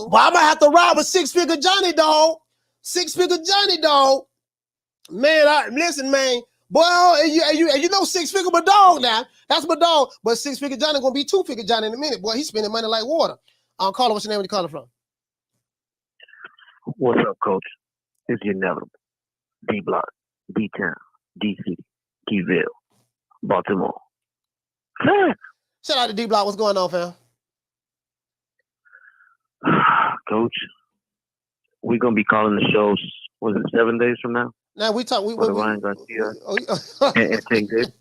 Boy, I'm gonna have to ride with six-figure Johnny, dog. Six-figure Johnny, dog. Man, listen, man. Boy, you know six-figure my dog now. That's my dog. But six-figure Johnny gonna be two-figure Johnny in a minute. Boy, he's spending money like water. Caller, what's your name? Where you calling from? What's up, Coach? It's your inevitable. D-Block, D-Town, D-City, Keyville, Baltimore. Shout out to D-Block. What's going on, fam? Coach, we're going to be calling the shows, was it 7 days from now? Now, we talk. For the Ryan Garcia and Tank Davis.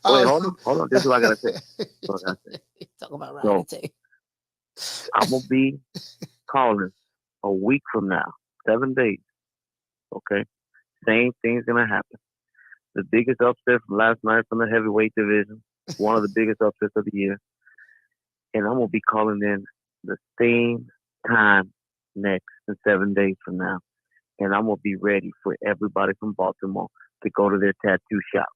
Wait, hold on. This is what I got to say. Talk about Ryan and Tank. I'm going to be calling a week from now, 7 days. Okay? Same thing's going to happen. The biggest upset from last night from the heavyweight division, one of the biggest upsets of the year. And I'm going to be calling in the same time next in 7 days from now. And I'm going to be ready for everybody from Baltimore to go to their tattoo shop.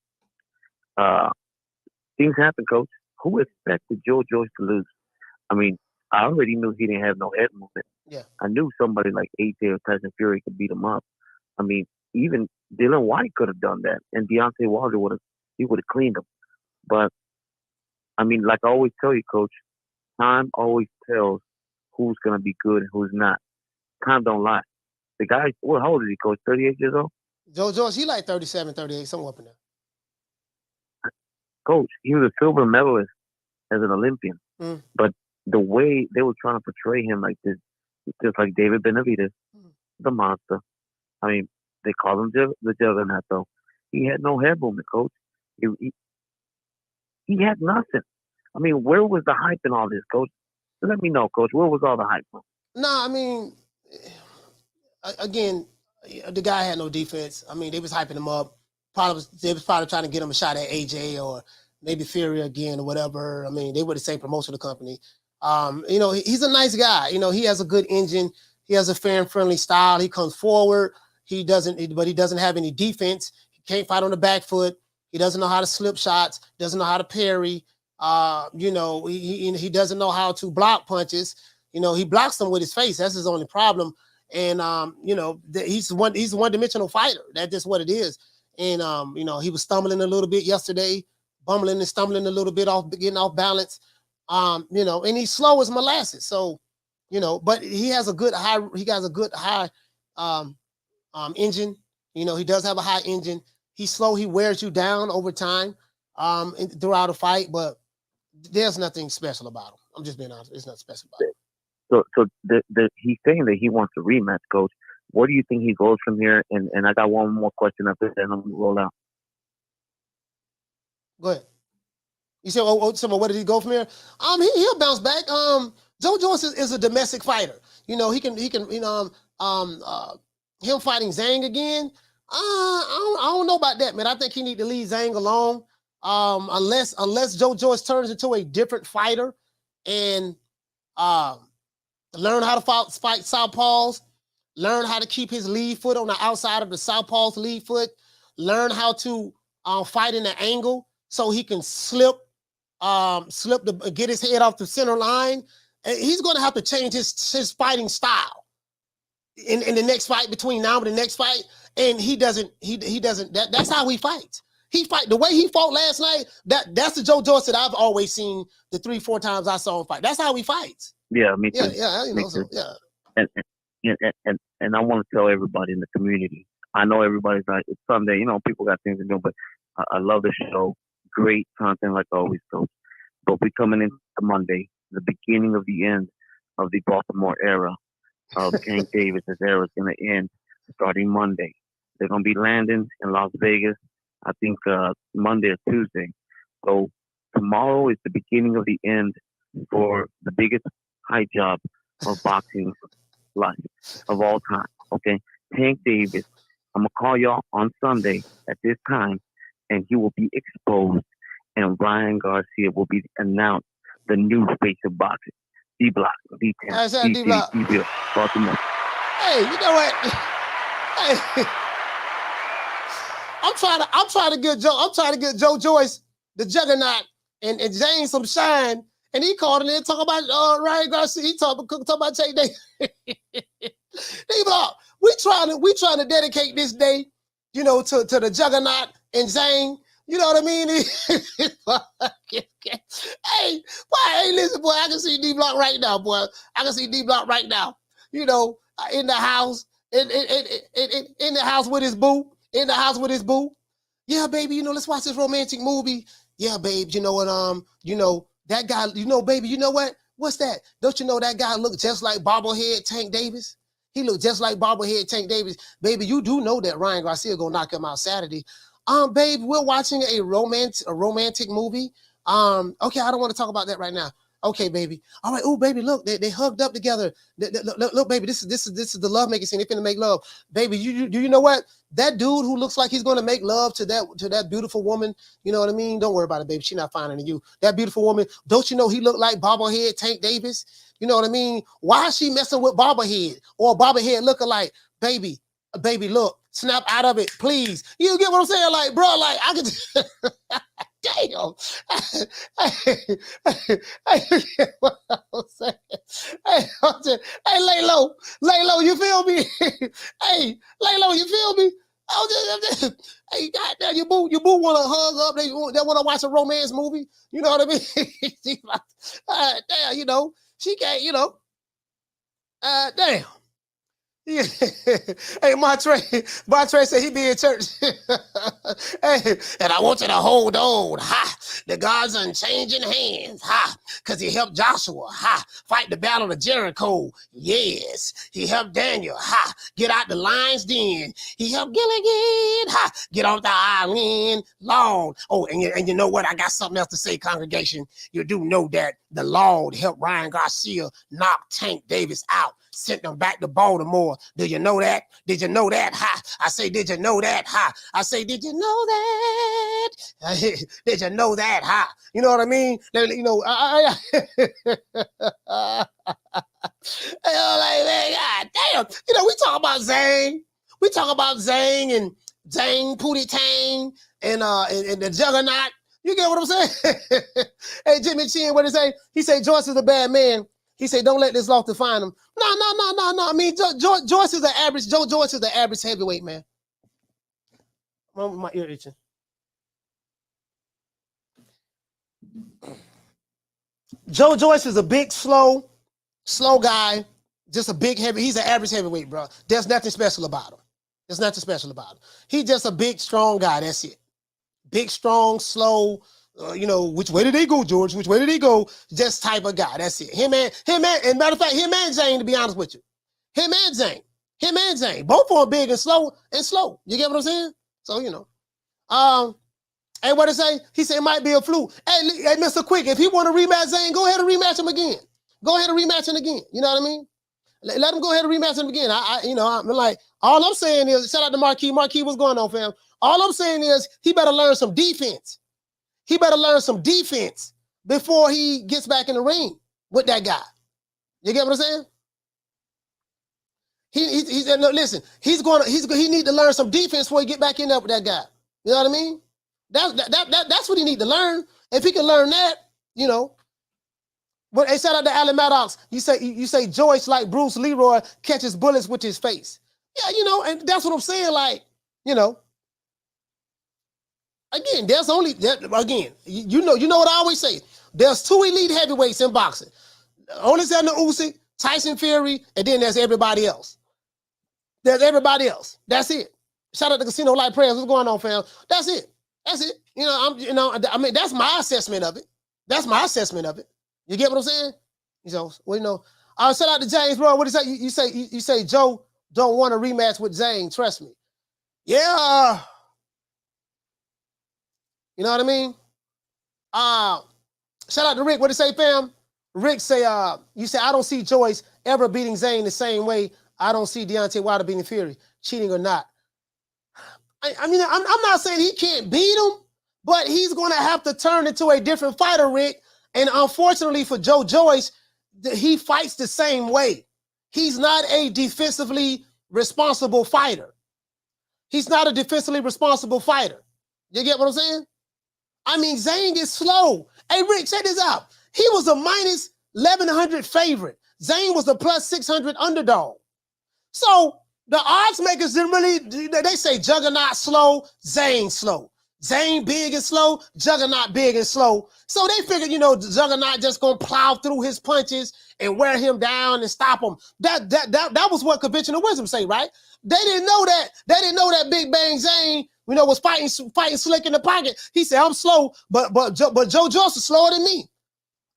Things happen, Coach. Who expected Joyce to lose? I mean, I already knew he didn't have no head movement. Yeah. I knew somebody like AJ or Tyson Fury could beat him up. I mean, even Dylan White could have done that, and Deontay Wilder would have cleaned him. But I mean, like I always tell you, Coach, time always tells who's gonna be good and who's not. Time don't lie. The guy, how old is he, Coach? 38 years old. Joe George, he like 37, 38, somewhere up in there. Coach, he was a silver medalist as an Olympian, but the way they were trying to portray him like this, just like David Benavidez, the monster. I mean, they call him the Juggernaut, though. He had no head movement, Coach. He had nothing. I mean, where was the hype in all this, Coach? Let me know, Coach. Where was all the hype from? No, I mean, again, the guy had no defense. I mean, they was hyping him up. They was probably trying to get him a shot at AJ or maybe Fury again or whatever. I mean, they were the same promotional company. He's a nice guy. He has a good engine. He has a fair and friendly style. He comes forward. But he doesn't have any defense. He can't fight on the back foot. He doesn't know how to slip shots. Doesn't know how to parry. He doesn't know how to block punches. He blocks them with his face. That's his only problem. And he's a one-dimensional fighter. That's just what it is. And he was stumbling a little bit yesterday, bumbling and stumbling a little bit getting off balance. And he's slow as molasses. So, but he has a good high engine. He does have a high engine. He's slow. He wears you down over time throughout a fight, but there's nothing special about him. I'm just being honest. It's nothing special about him. So he's saying that he wants a rematch, Coach. Where do you think he goes from here? And I got one more question after that, and I'm going to roll out. Go ahead. You said, where did he go from here? He'll bounce back. Joe Joyce is a domestic fighter. He can him fighting Zhang again. I don't know about that, man. I think he need to leave Zhang alone. Unless Joe Joyce turns into a different fighter and learn how to fight southpaws, learn how to keep his lead foot on the outside of the southpaw's lead foot, learn how to fight in the angle so he can get his head off the center line. And he's going to have to change his fighting style in the next fight, between now and the next fight. And he doesn't. That's how he fights. He fight the way he fought last night. That's the Joe Joyce that I've always seen the 3-4 times I saw him fight. That's how he fights. Yeah, me too. Yeah. And I want to tell everybody in the community. I know everybody's like, it's Sunday. People got things to do, but I love the show. Great content like always, Coach. But we're coming into Monday, the beginning of the end of the Baltimore era of Tank Davis' era is going to end starting Monday. They're going to be landing in Las Vegas, I think Monday or Tuesday. So tomorrow is the beginning of the end for the biggest high job of boxing life of all time. Okay, Tank Davis. I'm gonna call y'all on Sunday at this time, and he will be exposed, and Ryan Garcia will be announced the new face of boxing. D-Block, D-10, D-Block. D-Bill, Baltimore. Hey, you know what? Hey, I'm trying to get Joe Joyce, the Juggernaut, and James some shine, and he called in and talk about Ryan Garcia. He talk about Tank Davis. D-Block, we trying to dedicate this day, you know, to the Juggernaut and Zhang. You know what I mean? Hey, listen, boy, I can see D-Block right now, boy. I can see D-Block right now. You know, in the house, in the house with his boo. In the house with his boo. Yeah, baby, you know, let's watch this romantic movie. Yeah, babe, you know what, you know, that guy, you know, baby, you know what? What's that? Don't you know that guy look just like bobblehead Tank Davis? He looked just like bobblehead Tank Davis. Baby, you do know that Ryan Garcia gonna knock him out Saturday. Babe, we're watching a romantic movie. Okay, I don't want to talk about that right now. Okay, baby. All right. Oh, baby, look, they hugged up together. Look, baby, this is the love making scene. They're finna make love. Baby, do you know what? That dude who looks like he's gonna make love to that beautiful woman, you know what I mean? Don't worry about it, baby. She's not finer than you. That beautiful woman, don't you know he looked like bobblehead Tank Davis? You know what I mean? Why is she messing with bobblehead or bobblehead lookalike? Baby, look, snap out of it, please. You get what I'm saying? Like, bro, like I could. Damn. Hey, what I'm saying. Hey, lay low, you feel me? Hey, lay low, you feel me? Hey, goddamn, your boo want to hug up. They want to watch a romance movie. You know what I mean? Damn, you know, she can't, you know. Damn. Yeah. Hey, Montre said he be in church. Hey, and I want you to hold on, ha. The God's unchanging hands, ha. Because he helped Joshua, ha. Fight the battle of Jericho. Yes. He helped Daniel, ha. Get out the lion's den. He helped Gilligan, ha. Get off the island long. Oh, and you know what? I got something else to say, congregation. You do know that the Lord helped Ryan Garcia knock Tank Davis out. Sent them back to Baltimore. Did you know that? Did you know that? Ha! I say, did you know that? Ha! I say, did you know that? Did you know that? Ha! You know what I mean? You know, like, man, God damn. You know, we talk about Zhang. We talk about Zhang and Zhang, Pootie Tang, and the Juggernaut. You get what I'm saying? Hey, Jimmy Chin, what did he say? He said, Joyce is a bad man. He said, don't let this loss define him. No. I mean, Joyce is the average. Joyce is the average heavyweight, man. My ear itching. Joe Joyce is a big, slow guy. Just a big heavy. He's an average heavyweight, bro. There's nothing special about him. There's nothing special about him. He's just a big, strong guy. That's it. Big, strong, slow. You know, which way did he go, George? Which way did he go? Just type of guy. That's it. Him and matter of fact, him and Zhang, to be honest with you. Him and Zhang. Both are big and slow. You get what I'm saying? So, you know. Hey, what to say? He said it might be a fluke. Hey, Mr. Quick, if he want to rematch Zhang, go ahead and rematch him again. Go ahead and rematch him again. You know what I mean? Let him go ahead and rematch him again. I'm like, all I'm saying is, shout out to Marquis. Marquis, what's going on, fam? All I'm saying is he better learn some defense. He better learn some defense before he gets back in the ring with that guy. You get what I'm saying? He said, no, listen, he need to learn some defense before he get back in there with that guy. You know what I mean? That's what he need to learn. If he can learn that, you know. But hey, shout out to Alan Maddox. You say Joyce like Bruce Leroy catches bullets with his face. Yeah, you know, and that's what I'm saying. Like, you know. Again, you know what I always say. There's two elite heavyweights in boxing. Only Anthony Usyk, Tyson Fury, and then there's everybody else. There's everybody else. That's it. Shout out to Casino Light Prayers. What's going on, fam? That's it. You know, I mean, that's my assessment of it. You get what I'm saying? So, well, you know, Shout out to James, bro. What do you say? You say Joe don't want a rematch with Zhang. Trust me. Yeah. You know what I mean? Shout out to Rick. What do you say, fam? Rick say, you say, I don't see Joyce ever beating Zhang the same way I don't see Deontay Wilder beating Fury, cheating or not. I mean, I'm not saying he can't beat him, but he's going to have to turn into a different fighter, Rick. And unfortunately for Joe Joyce, he fights the same way. He's not a defensively responsible fighter. He's not a defensively responsible fighter. You get what I'm saying? I mean, Zhang is slow. Hey, Rick, check this out. He was a minus 1,100 favorite. Zhang was a plus 600 underdog. So the odds makers didn't really, they say Juggernaut slow, Zhang slow. Zhang big and slow, Juggernaut big and slow. So they figured, Juggernaut just gonna plow through his punches and wear him down and stop him. That was what conventional wisdom say, right? They didn't know that. They didn't know that Big Bang Zhang, was fighting slick in the pocket. He said, I'm slow, but Joe Joyce is slower than me.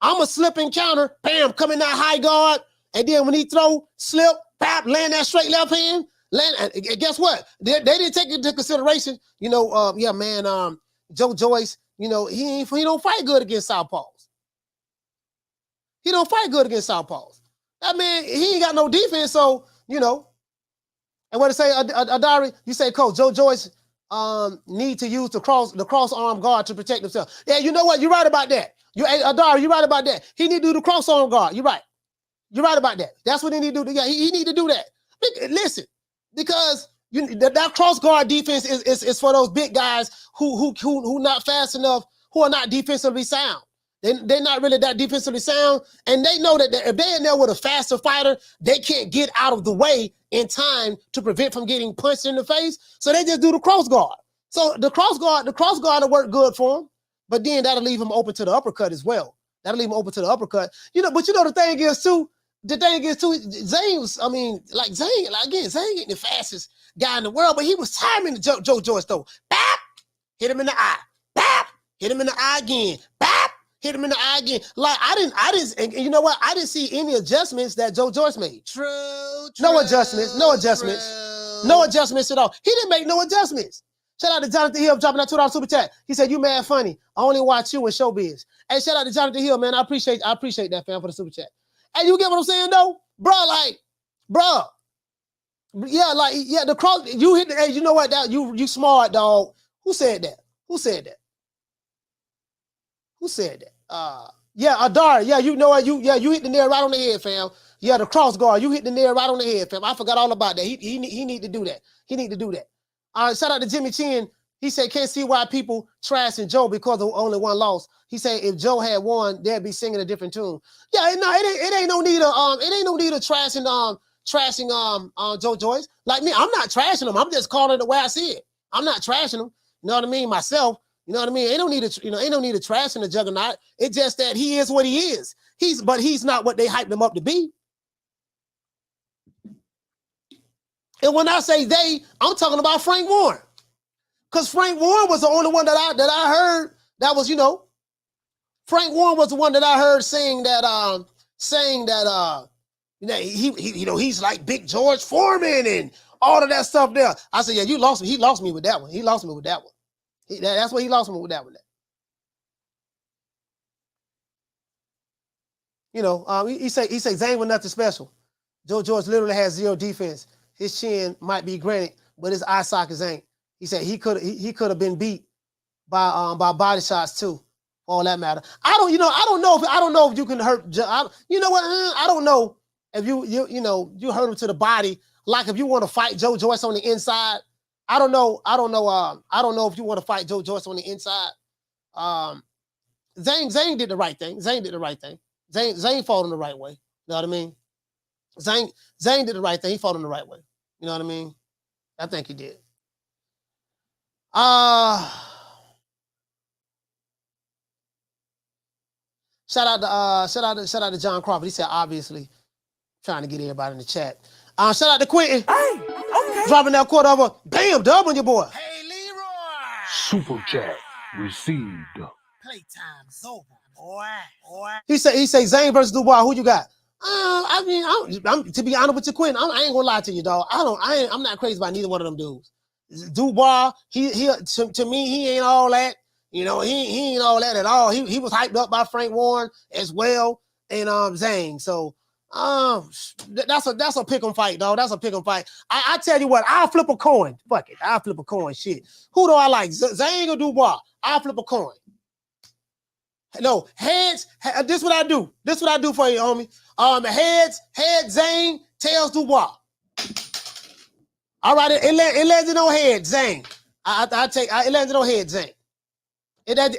I'm a slip and counter, bam, coming that high guard, and then when he throw, slip, pap, land that straight left hand, and guess what? They didn't take it into consideration. Joe Joyce, he don't fight good against southpaws. He don't fight good against southpaws. That man, he ain't got no defense, so, And what to say, Adari, you say, Coach, Joe Joyce need to use the cross arm guard to protect himself. Yeah, you know what? You're right about that. Adari, you're right about that. He need to do the cross arm guard. You're right. You're right about that. That's what he need to do. Yeah, he need to do that. Listen, because that cross guard defense is for those big guys who not fast enough, who are not defensively sound. They're not really that defensively sound, and they know that if they're in there with a faster fighter, they can't get out of the way in time to prevent from getting punched in the face. So they just do the cross guard. So the cross guard will work good for him, but then that'll leave him open to the uppercut as well. That'll leave him open to the uppercut. But the thing is too, Zhang ain't the fastest guy in the world, but he was timing Joe Joyce though. Bap, hit him in the eye. Bap, hit him in the eye again. Bap, hit him in the eye again. Like I didn't, and you know what? I didn't see any adjustments that Joe Joyce made. No adjustments at all. He didn't make no adjustments. Shout out to Jonathan Hill dropping that $2 super chat. He said, "You mad funny. I only watch you in showbiz." Hey, shout out to Jonathan Hill, man. I appreciate that, fam, for the super chat. And you get what I'm saying, though? The cross, you hit the, hey, you know what, you smart, dog. Who said that? Adar, yeah, you know what, you hit the nail right on the head, fam. Yeah, the cross guard, you hit the nail right on the head, fam. I forgot all about that. He need to do that. He need to do that. Shout out to Jimmy Chin. He said, can't see why people trashing Joe because of only one loss. He said if Joe had won, they'd be singing a different tune. Yeah, no, it ain't no need of trashing Joe Joyce. Like me, I'm not trashing him. I'm just calling it the way I see it. I'm not trashing him. You know what I mean? Myself. You know what I mean? Ain't no need to trash in the Juggernaut. It's just that he is what he is. He's not what they hyped him up to be. And when I say they, I'm talking about Frank Warren. Because Frank Warren was the only one that I heard that was, Frank Warren was the one that I heard saying that he's like big George Foreman and all of that stuff there. I said, yeah, you lost me. He lost me with that one. That's what he lost me with that one. He say Zhang was nothing special. Joe George literally has zero defense. His chin might be granite, but his eye sockets ain't. He said he could have been beat by body shots too, for all that matter. I don't know if you can hurt. You know what? I don't know if you hurt him to the body. Like if you want to fight Joe Joyce on the inside, I don't know if you want to fight Joe Joyce on the inside. Zhang did the right thing. Zhang fought him the right way. You know what I mean? Zhang did the right thing. He fought him the right way. You know what I mean? I think he did. Shout out to John Crawford. He said, obviously, trying to get everybody in the chat. Shout out to Quentin. Hey, okay. Dropping that quarter over. Bam, dub on your boy. Hey, Leroy. Super chat received. Playtime's over, boy. He say Zhang versus Dubois. Who you got? I mean, I'm to be honest with you, Quinn. I ain't gonna lie to you, dog. I'm not crazy about neither one of them dudes. Dubois, to me, he ain't all that. You know, he ain't all that at all. He was hyped up by Frank Warren as well, and Zhang. So that's a pick 'em fight, dog. That's a pick 'em fight. I tell you what, I'll flip a coin. Fuck it, I'll flip a coin. Shit, who do I like, Zhang or Dubois? I'll flip a coin. No, heads. This what I do. This what I do for you, homie. Heads Zhang, tails Dubois. All right, it lands on head, Zhang. It lands on head, Zhang. That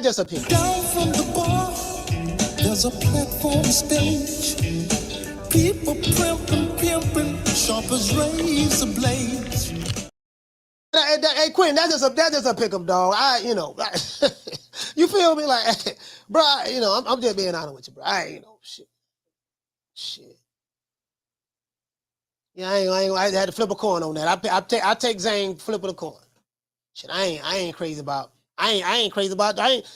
just a pick. Down from the bar, there's a platform stage. People pimping, sharp as razor blades. Hey, Quinn, that's just a pick 'em, dog. You feel me? Like, bro, I'm just being honest with you, bro. Shit. Yeah, I had to flip a coin on that. I take Zhang flipping a coin. Shit, I ain't crazy about. I ain't crazy about. Bro. It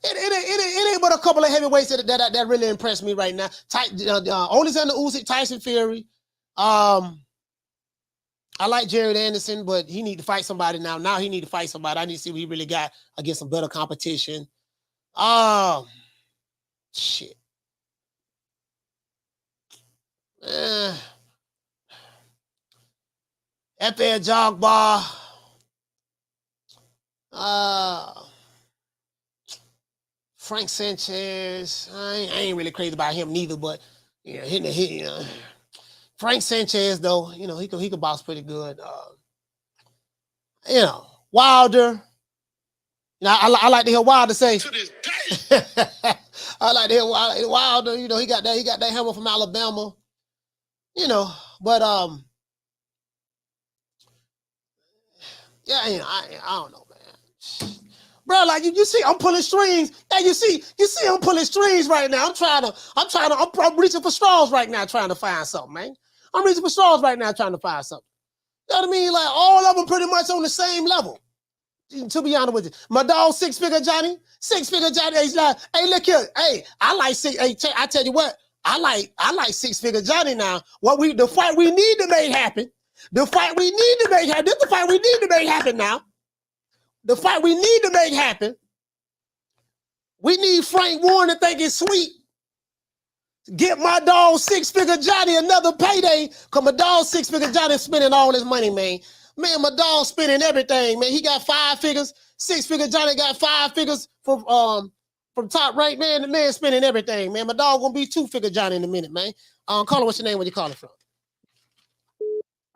ain't but a couple of heavyweights that really impressed me right now. Alexander Usyk, Tyson Fury. I like Jared Anderson, but he need to fight somebody now. Now he need to fight somebody. I need to see what he really got against some better competition. Shit. FL Jogbar. Frank Sanchez. I ain't really crazy about him neither, but hitting the hit, Frank Sanchez, though, he could box pretty good. Wilder. I like to hear Wilder say. To this day. I like to hear Wilder. He got that hammer from Alabama. But I don't know, man. Bro, like you see, I'm pulling strings. Hey, you see, I'm pulling strings right now. I'm reaching for straws right now, trying to find something, man. I'm reaching for straws right now, trying to find something. You know what I mean? Like all of them pretty much on the same level. To be honest with you, my dog, Six Figure Johnny. He's like, hey, look here, hey, I like six. Hey, I tell you what, I like 6 Figure Johnny now. The fight we need to make happen. The fight we need to make happen. This is the fight we need to make happen now. The fight we need to make happen. We need Frank Warren to think it's sweet. Get my dog 6 Figure Johnny another payday. Cause my dog 6 Figure Johnny spending all his money, man. Man, my dog spending everything, man. He got 5 figures. 6 Figure Johnny got 5 figures from Top Rank, man. The man spending everything, man. My dog gonna be 2 Figure Johnny in a minute, man. Call her, what's your name? Where you calling from?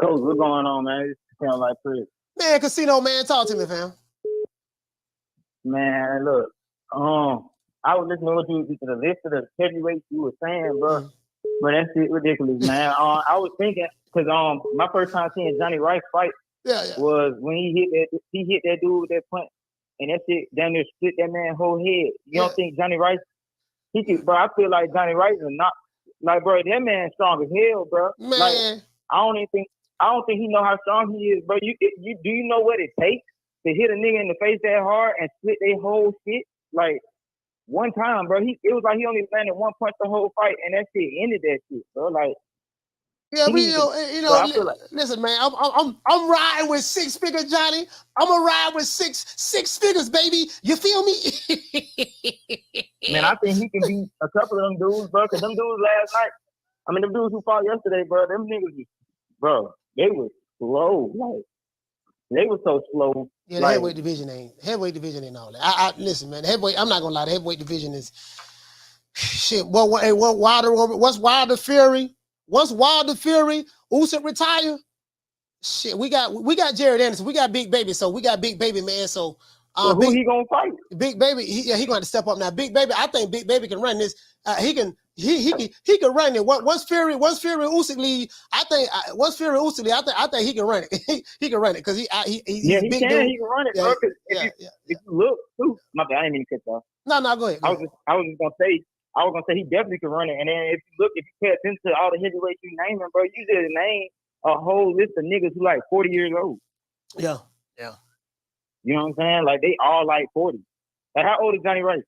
Coach, what's going on, man? It sounds like Chris. Man, Casino, man, talk to me, fam. Man, look, I was listening to the list of the heavyweights you were saying, bro. But that shit ridiculous, man. I was thinking because my first time seeing Johnny Rice fight was when he hit that dude with that punch, and that shit down there split that man's whole head. You don't think Johnny Rice? Bro. I feel like Johnny Rice is not like, bro. That man's strong as hell, bro. Man, like, I don't think he know how strong he is, bro. Do you know what it takes to hit a nigga in the face that hard and split their whole shit? Like, one time, bro, it was like he only landed one punch the whole fight, and that shit ended that shit, bro. Like, yeah, but listen, man, I'm riding with 6 Figure Johnny. I'm gonna ride with six figures, baby. You feel me? Man, I think he can beat a couple of them dudes, bro. Cause them dudes last night, them dudes who fought yesterday, bro, them niggas, bro, they were slow, like. They were so slow. Yeah, the heavyweight division ain't all that. Listen, man, heavyweight. I'm not gonna lie, the heavyweight division is shit. What's Wilder Fury? Once Wilder Fury, Usyk retire, shit. We got Jared Anderson. We got Big Baby. So we got Big Baby, man. So who he gonna fight? Big Baby. He gonna have to step up now. Big Baby. I think Big Baby can run this. He can run it. Once Fury Usyk leave, I think once Fury Usyk leave, I think he can run it. He can run it because he can run it, bro. If you look too, my bad, I didn't mean to cut off. No, go ahead. I was gonna say he definitely can run it. And then if you pay attention to all the heavyweights you naming, bro, you just name a whole list of niggas who like 40 years old. Yeah. You know what I'm saying? Like they all like 40. Like how old is Johnny Rice?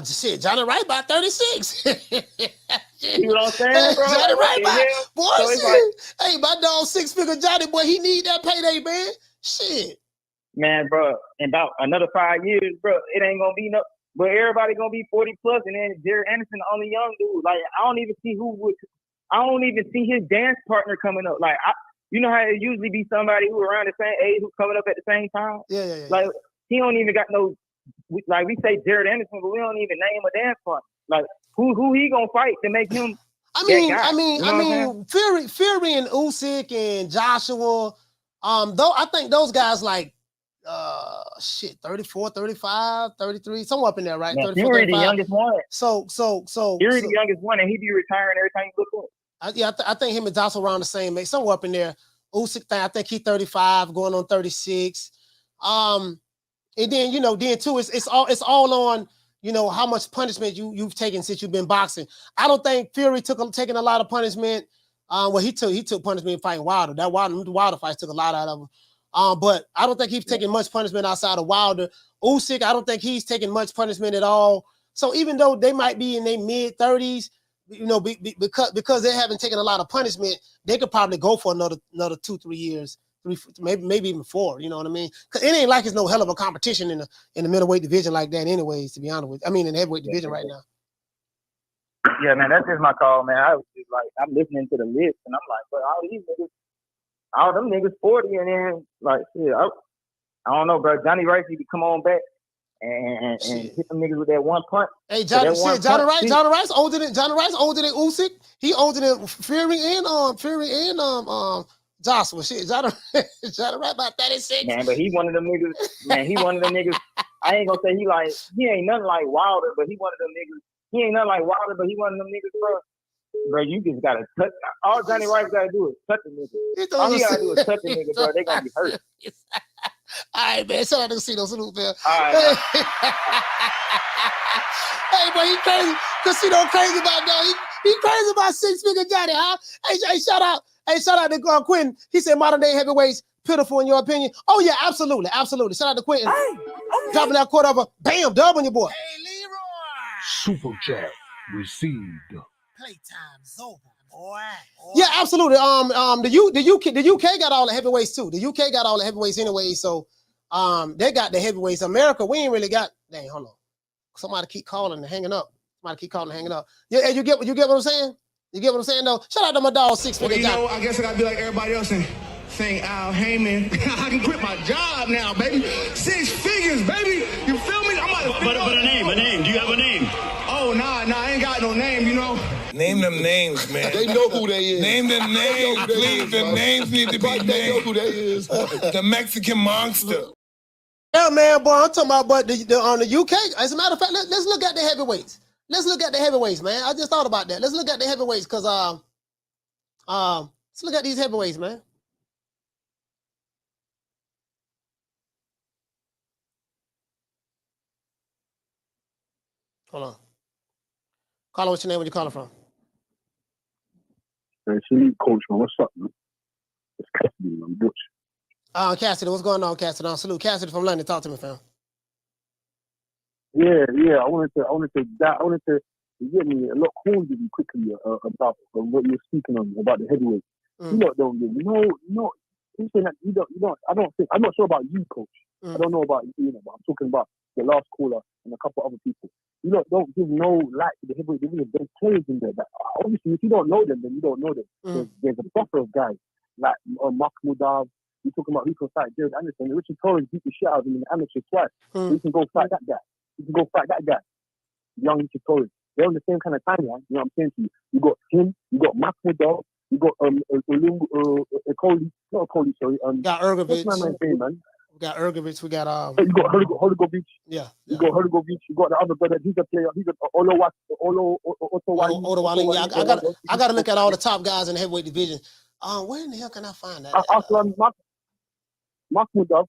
Shit, Johnny Wright by 36. You know what I'm saying, bro? Johnny Wright by, boy, So it's shit. like, Hey, my dog 6-figure Johnny, boy, he need that payday, man. Shit. man, bro, in about another 5 years, bro, it ain't gonna be no. But everybody gonna be 40 plus, and then Jared Anderson, the only young dude. Like, I don't even see his dance partner coming up. Like, you know how it usually be somebody who around the same age who coming up at the same time. Yeah. Like, he don't even got no. Like, we say Jared Anderson, but we don't even name a dance partner. Like, who he gonna fight to make him? I mean, Fury and Usyk and Joshua. Though I think those guys like 34, 35, 33, somewhere up in there, right? Yeah, 34, Fury 35. the youngest one. So Fury the youngest one, and he be retiring every time you look up. I think him and Joshua around the same age, somewhere up in there. Usyk, I think he's 35, going on 36. And then then too, it's all on how much punishment you've taken since you've been boxing. I don't think Fury taking a lot of punishment. Well, he took punishment fighting Wilder. That Wilder fights took a lot out of him. But I don't think he's taking much punishment outside of Wilder. Usyk, I don't think he's taking much punishment at all. So even though they might be in their mid-30s, because they haven't taken a lot of punishment, they could probably go for another 2-3 years, maybe even 4. You know what I mean? Because it ain't like it's no hell of a competition in the middleweight division like that, anyways. To be honest with you, I mean in the heavyweight division right now. Yeah, man, that's just my call, man. I was just like, I'm listening to the list, and I'm like, but all them niggas 40, and then like, shit, I don't know, bro. Johnny Wright need to come on back and hit them niggas with that one punch. Hey, Johnny Wright's older than Usyk. He older than Fury and Joshua. Shit, Johnny Wright about 36. Man, but he one of them niggas. Man, he one of them niggas. I ain't gonna say he ain't nothing like Wilder, but he one of them niggas. He ain't nothing like Wilder, but he one of them niggas, bro. Bro, you just gotta touch. All Johnny Wright's gotta do is touch a nigga. All he gotta do is touch a nigga, bro. They gonna be hurt. All right, man. Shout out to Casino. Salute, man. All right. Hey, boy, he crazy. Casino crazy about that. He crazy about 6-figure Johnny, huh? Hey, shout out. Hey, shout out to Quentin. He said modern day heavyweights pitiful in your opinion. Oh yeah, absolutely. Shout out to Quentin. Dropping that quarter over. Bam, dub on your boy. Hey, Leroy. Super chat received. Playtime's over, boy. Yeah, absolutely. The UK got all the heavyweights too. The UK got all the heavyweights anyway, so they got the heavyweights. America, we ain't really got. Dang, hold on. Somebody keep calling and hanging up. Yeah, you get what I'm saying? You get what I'm saying though? Shout out to my dog 6-figure. Well, I guess I gotta be like everybody else and think Al Heyman. I can quit my job now, baby. 6 figures, baby. You feel me? But a name. Do you have a name? Oh, nah, I ain't got no name, Name them names, man. They know who they is. Name them names, please. Them names need to be named. They know who they is. The Mexican monster. Yeah, man, boy, I'm talking about on the UK. As a matter of fact, let's look at the heavyweights. Let's look at the heavyweights, man. I just thought about that. Let's look at the heavyweights because let's look at these heavyweights, man. Hold on. Caller, what's your name? Where you calling from? Coach, man. What's up, man? It's Cassidy, man. Butch. Cassidy, what's going on, Cassidy? Salute. Cassidy from London. Talk to me, fam. Yeah. I wanted to get me a lot call with you quickly about what you're speaking on about the heavyweight. You lot don't give no. You saying that you don't. I'm not sure about you, Coach. I don't know about you, but I'm talking about the last caller and a couple other people. You lot don't give no light to the heavyweight division. There's players in there that obviously if you don't know them, then you don't know them. There's a buffer of guys like Mahmoudov. You're talking about who can fight Jared Anderson. Richard Torres beat the shit out of him in the amateur twice. So you can go fight that guy. Young Richard Torres. They're on the same kind of timeline. You know what I'm saying to you? You got him. You got Mahmoudov. You got Okoli. Not Okoli, sorry. Got Ergovich. What's my man's name, man? We got Ergovich. We got You got Holigovic. Yeah. You got Holigovic. You got the other brother. He's a player. He's a Otowale. Yeah, I got to look at all the top guys in the heavyweight division. Where in the hell can I find that? Mahmoudov,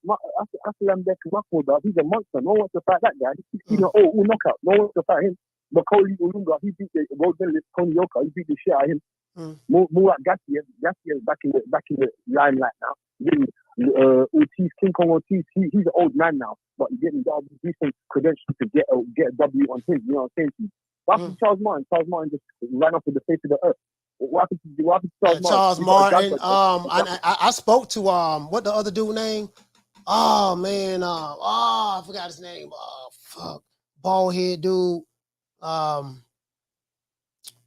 Aslam Mahmoudov, he's a monster. No one wants to fight that guy. He's an all knockout. No one wants to fight him. Makoli Ulunga, he beat the gold medalist Tony Yoka. He beat the shit out of him. Murat Gassier back in the limelight now. Ortiz, King Kong Ortiz, he's an old man now, but you get me, got decent credentials to get a W on him. You know what I'm saying to you? What happened to Charles Martin? Charles Martin just ran off with the face of the earth. What happened to Charles Martin? I spoke to what the other dude name? Oh man, I forgot his name. Oh fuck, bald head dude.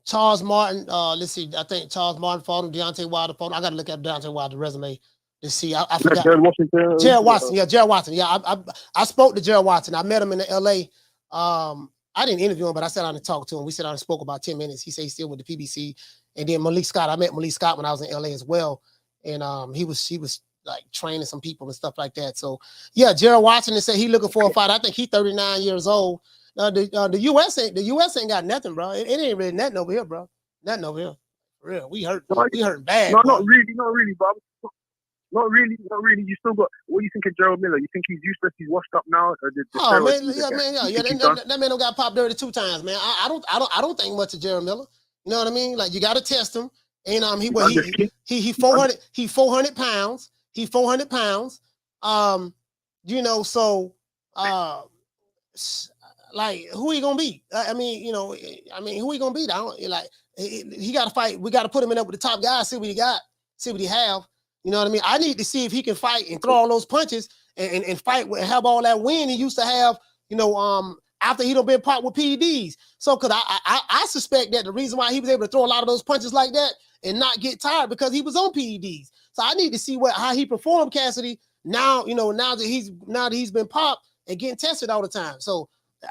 Charles Martin. Let's see. I think Charles Martin fought him. Deontay Wilder fought him. I got to look at Deontay Wilder's resume to see. I forgot. Jared Washington. Jared Watson. Yeah, Jared Watson. Yeah, I spoke to Jared Watson. I met him in the L.A. I didn't interview him, but I sat down and talked to him. We sat down and spoke about 10 minutes. He said he's still with the PBC. And then Malik Scott. I met Malik Scott when I was in L.A. as well, and he was like training some people and stuff like that. So yeah, Jared Watson said he looking for a fight. I think he's 39 years old. The US ain't got nothing, bro. It ain't really nothing over here, bro. Nothing over here. For real. We hurt bad. No, bro. not really, bro. Not really. You still got. What do you think of Gerald Miller? You think he's useless? He's washed up now. That man don't got popped dirty 2 times, man. I don't think much of Gerald Miller. You know what I mean? Like you got to test him. And he 400 pounds. He's 400 pounds. You know, so like who he gonna beat? I mean, who he gonna beat? He got to fight. We got to put him in up with the top guys. See what he got. See what he have. You know what I mean? I need to see if he can fight and throw all those punches and fight and have all that wind he used to have. You know, after he done been popped with PEDs. So, cause I suspect that the reason why he was able to throw a lot of those punches like that and not get tired because he was on PEDs. So I need to see how he performed, Cassidy. Now, now that he's been popped and getting tested all the time. So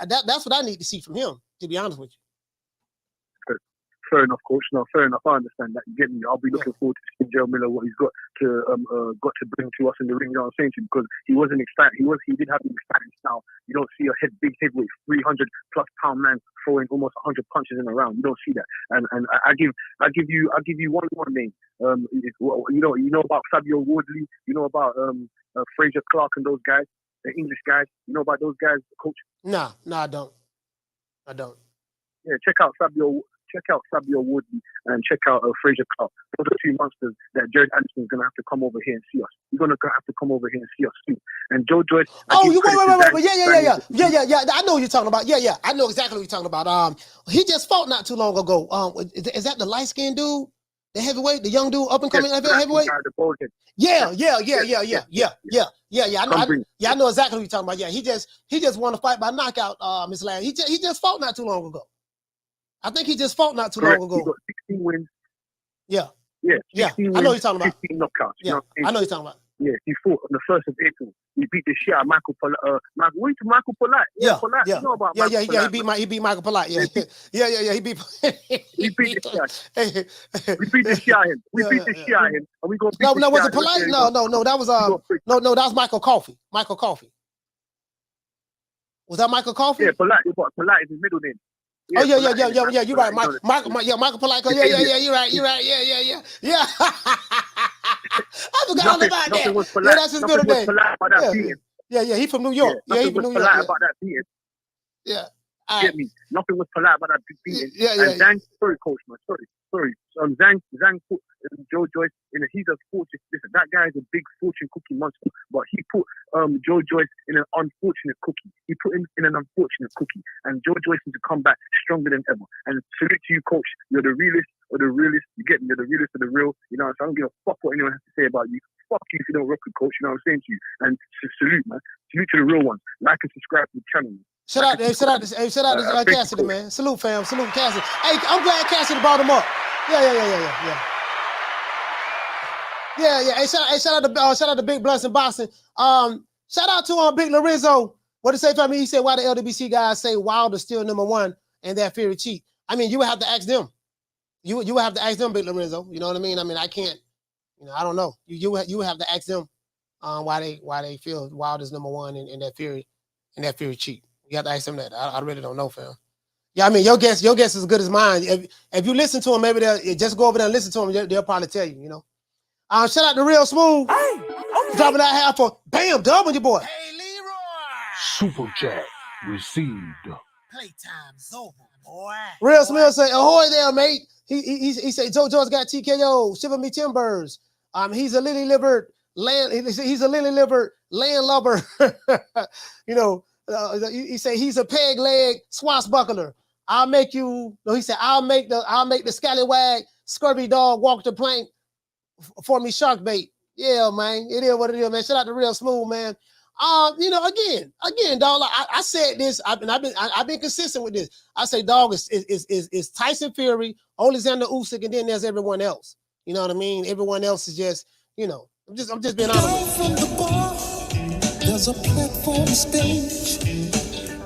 that's what I need to see from him, to be honest with you. Fair enough, coach. No, fair enough. I understand that. You get me. I'll be looking forward to seeing Gerald Miller, what he's got to bring to us in the ring. You know what I'm saying to you? Because he wasn't excited. He did have an exciting style. You don't see a big heavyweight, 300+ pound man throwing almost 100 punches in a round. You don't see that. And I give you one more name. You know about Fabio Wardley. You know about Fraser Clark and those guys, the English guys. You know about those guys, coach? No, I don't. Yeah, check out Fabio Wardley and check out Fraser Clark. Those are 2 monsters that Jared Anderson is going to have to come over here and see us. He's going to have to come over here and see us soon. And Joe Joyce. Wait. Yeah. I know what you're talking about. Yeah. I know exactly what you're talking about. He just fought not too long ago. Is that the light-skinned dude? The heavyweight, the young dude, up and coming heavyweight? Yeah. I know exactly what you're talking about. Yeah, he just won a fight by knockout, Miss Land. He just fought not too long ago. I think he just fought not too long ago. He got 16 wins. Yeah. 16 wins, I know you're talking about. 15 knockouts. Yeah, I know you're talking about. Yeah, he fought on the 1st of April. He beat the shit out of Michael Polite. Michael Polite. Polite. You know about Michael Polite, he beat Michael Polite. Yeah. He beat the shit out of him. We beat the shit out of him. And we gonna beat No, was it Polite? No, that was no, that was Michael Coffey. Michael Coffey. Was that Michael Coffey? Yeah, Polite is his middle name. Yeah, you're right. Michael Polite. Yeah, you're right. Yeah. I forgot all about that. That's his middle name. Yeah, he from New York. Yeah, he from New York. About that beating. Yeah. Get me. Nothing was polite about that beating. Yeah. Zhang, sorry, coach, man. Sorry. Zhang put Joe Joyce in he's a fortune. Listen, that guy is a big fortune cookie monster, but he put Joe Joyce in an unfortunate cookie. He put him in an unfortunate cookie, and Joe Joyce needs to come back stronger than ever. And salute to you, coach. You're the realist of the realist. You get me? You're the realist of the real. You know, so I don't give a fuck what anyone has to say about you. Fuck you if you don't rock with, coach. You know what I'm saying to you? And salute, man. Salute to the real ones. Like and subscribe to the channel. Shout out to Cassidy, man. Salute, fam. Salute, Cassidy. Hey, I'm glad Cassidy brought him up. Yeah. Hey, shout out to Big Blunts and Boxing. Shout out to Big Lorenzo. What to say for me? He said, why the LWBC guys say Wilder's still #1 and that Fury cheat? I mean, you would have to ask them. You would have to ask them, Big Lorenzo. You know what I mean? I mean, I can't. I don't know. You would have to ask them why they feel Wilder's #1 and that Fury cheat. You have to ask them that. I really don't know, fam. Yeah, I mean, your guess is as good as mine. If you listen to them, maybe they'll just go over there and listen to them. They'll probably tell you, Shout out to Real Smooth. Dropping that half for bam, dub on your boy. Hey, Leroy. Super chat received. Playtime's over, boy. Real Smooth say, ahoy there, mate. He said, Joe George got TKO, shiver me timbers. He's a lily-livered he's a lily livered landlubber. You know, he said he's a peg leg swashbuckler. I'll make you. No, he said I'll make the scallywag scurvy dog walk the plank for me shark bait. Yeah, man, it is what it is, man. Shout out to Real Smooth, man. You know, again, dog. Like I said this. I've been consistent with this. I say, dog, is Tyson Fury, Alexander Usyk, and then there's everyone else. You know what I mean? Everyone else is just, you know, I'm just being honest. From the bar, there's a platform stage.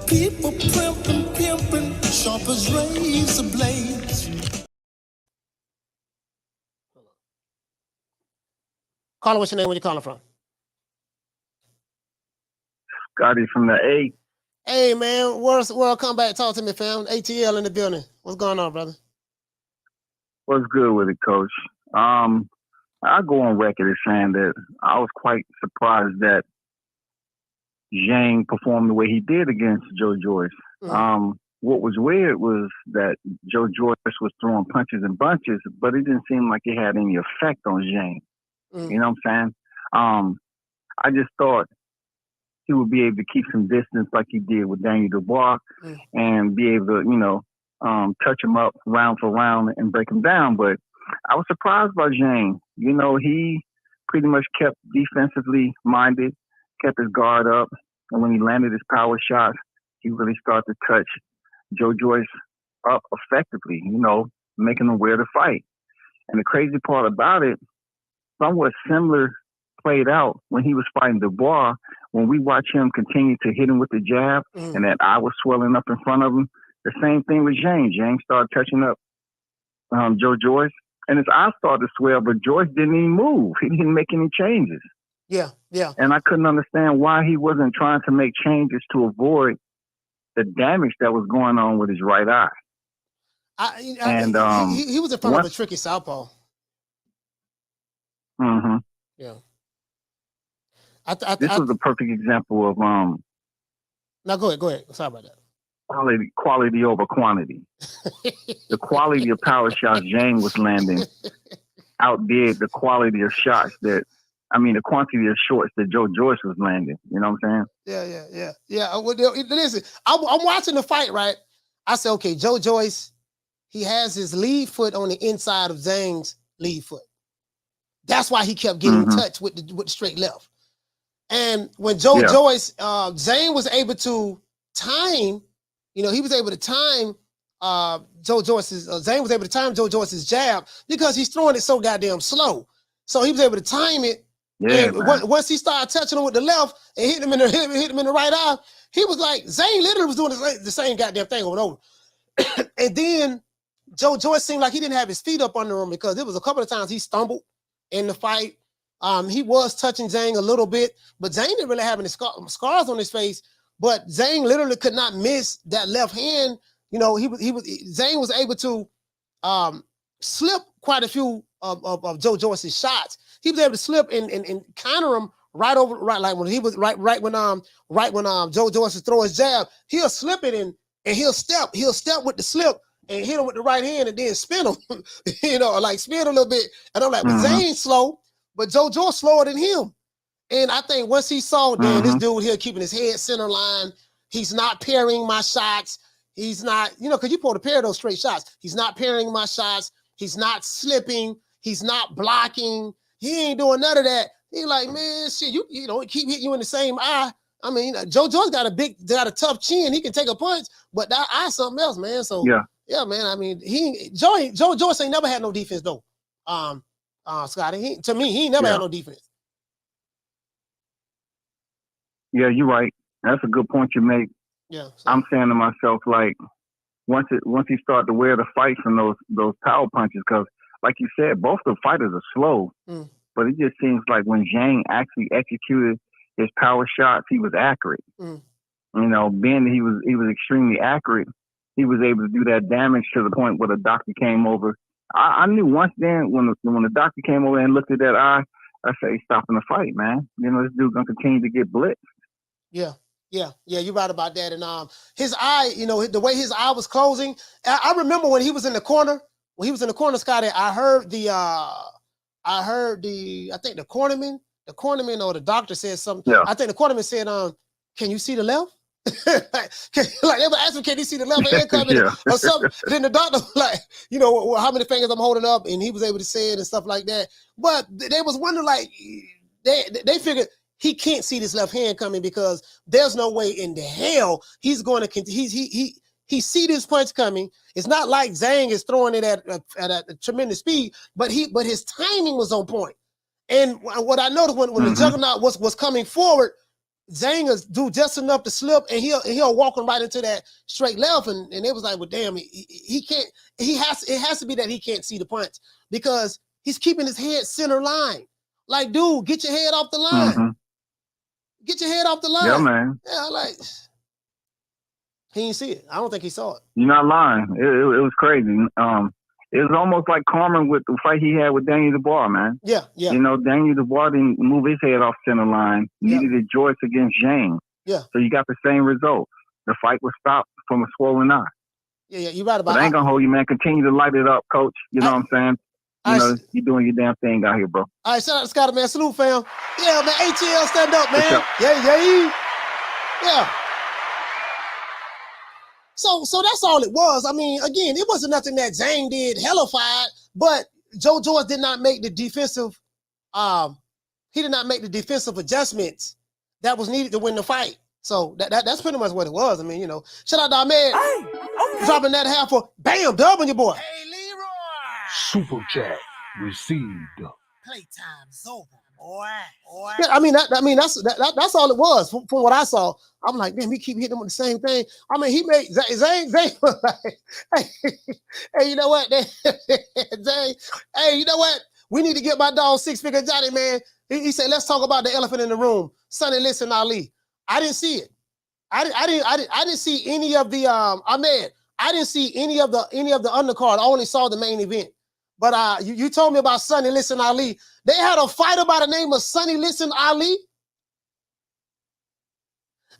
People pimping, sharp as razor blades. Caller, what's your name? Where you calling from? Scotty from the A. Hey, man, world, come back, talk to me, fam. ATL in the building. What's going on, brother? What's good with it, Coach? I go on record as saying that I was quite surprised that Zhang performed the way he did against Joe Joyce. Mm. What was weird was that Joe Joyce was throwing punches and bunches, but it didn't seem like it had any effect on Zhang. Mm. You know what I'm saying? I just thought he would be able to keep some distance like he did with Daniel Dubois and be able to, you know, touch him up round for round and break him down. But I was surprised by Zhang. You know, he pretty much kept defensively minded, kept his guard up. And when he landed his power shots, he really started to touch Joe Joyce up effectively, you know, making him wear the fight. And the crazy part about it, somewhat similar played out when he was fighting Dubois. When we watch him continue to hit him with the jab and that eye was swelling up in front of him, the same thing with Zhang. Zhang started touching up Joe Joyce, and his eye started to swell, but Joyce didn't even move. He didn't make any changes. Yeah. And I couldn't understand why he wasn't trying to make changes to avoid the damage that was going on with his right eye. He was in front of a tricky southpaw. Mm-hmm. Yeah. This was a perfect example of Now go ahead. Sorry about that. Quality over quantity. The quality of power shots Zhang was landing outdid the quality of shots the quantity of shorts that Joe Joyce was landing. You know what I'm saying? Yeah. Listen, I'm watching the fight, right? I said, okay, Joe Joyce, he has his lead foot on the inside of Zhang's lead foot. That's why he kept getting in touch with the straight left. And when Joe Joyce, Zhang was able to time, you know, he was able to time Joe Joyce's, Zhang was able to time Joe Joyce's jab because he's throwing it so goddamn slow. So he was able to time it. Yeah, and once he started touching him with the left and hit him in the right eye, he was like, Zhang literally was doing the same goddamn thing over and over. And then Joe Joyce seemed like he didn't have his feet up under him because there was a couple of times he stumbled in the fight. He was touching Zhang a little bit, but Zhang didn't really have any scars on his face. But Zhang literally could not miss that left hand. You know, Zhang was able to slip quite a few of Joe Joyce's shots. He was able to slip and counter him right like when he was right when Joe Joyce was throwing his jab, he'll slip it and he'll step with the slip and hit him with the right hand and then spin him, you know, like spin a little bit. And I'm like, but Zane's slow, but Joe Joyce slower than him. And I think once he saw, damn, this dude here keeping his head center line, he's not parrying my shots. He's not, you know, because you pull a pair of those straight shots. He's not parrying my shots. He's not slipping. He's not blocking. He ain't doing none of that. He like, man, shit, you know, keep hitting you in the same eye. I mean, Joe Joyce got a tough chin. He can take a punch, but that eye something else, man. So yeah, man. I mean, Joe Joyce ain't never had no defense though. Scotty, to me, he ain't never had no defense. Yeah, you're right. That's a good point you make. Yeah, I'm saying to myself, like, once he started to wear the fight from those power punches, because like you said, both the fighters are slow, but it just seems like when Zhang actually executed his power shots, he was accurate. You know, being that he was extremely accurate, he was able to do that damage to the point where the doctor came over. I knew once then when the doctor came over and looked at that eye, I said, he's stopping the fight, man. You know, this dude's gonna continue to get blitzed. Yeah, you're right about that. And his eye, you know, the way his eye was closing. I remember when he was in the corner. When he was in the corner, Scotty, I heard the I think the cornerman the cornerman or the doctor said something. Yeah. I think the cornerman said, can you see the left? Like they were asking, can you see the left hand coming Yeah. or something? Then the doctor was like, you know, how many fingers I'm holding up, and he was able to say it and stuff like that. But they was wondering, like, they figured he can't see this left hand coming because there's no way in the hell he's going to he see this punch coming. It's not like Zhang is throwing it at a tremendous speed, but his timing was on point. And what I noticed when the Juggernaut was coming forward, Zhang is do just enough to slip, and he'll walk him right into that straight left, and it was like, well, damn, he can't. It has to be that he can't see the punch because he's keeping his head center line. Like, dude, get your head off the line. Get your head off the line. Yeah, man. Yeah, like he didn't see it. I don't think he saw it. You're not lying. It was crazy. It was almost like Carmen with the fight he had with Daniel Dubois, man. Yeah, yeah. You know, Daniel Dubois didn't move his head off center line. Neither did Joyce against Zhang. Yeah. So you got the same result. The fight was stopped from a swollen eye. Yeah, you're right about that. But I ain't gonna hold you, man. Continue to light it up, coach. You know what I'm saying? You know, you're doing your damn thing out here, bro. All right, shout out to Scotty, man. Salute, fam. Yeah, man. ATL, stand up, man. Yeah. So that's all it was. I mean, again, it wasn't nothing that Zhang did hellified, but Joe George did not make the defensive, he did not make the defensive adjustments that was needed to win the fight. So that's pretty much what it was. I mean, you know, shout out to Ahmed, dropping that half for bam, dub on your boy. Hey, Leroy. Super chat received. Playtime's over, boy. Yeah, I mean that's all it was from what I saw. I'm like, damn, he keep hitting him with the same thing. I mean, he made Zhang hey, you know what? Zhang, hey, you know what? We need to get my dog 6-figure Johnny, man. He said, let's talk about the elephant in the room. Sonny Liston Ali. I didn't see it. I didn't see any of the Ahmed. I didn't see any of the undercard. I only saw the main event. But you told me about Sonny Liston Ali. They had a fighter by the name of Sonny Liston Ali.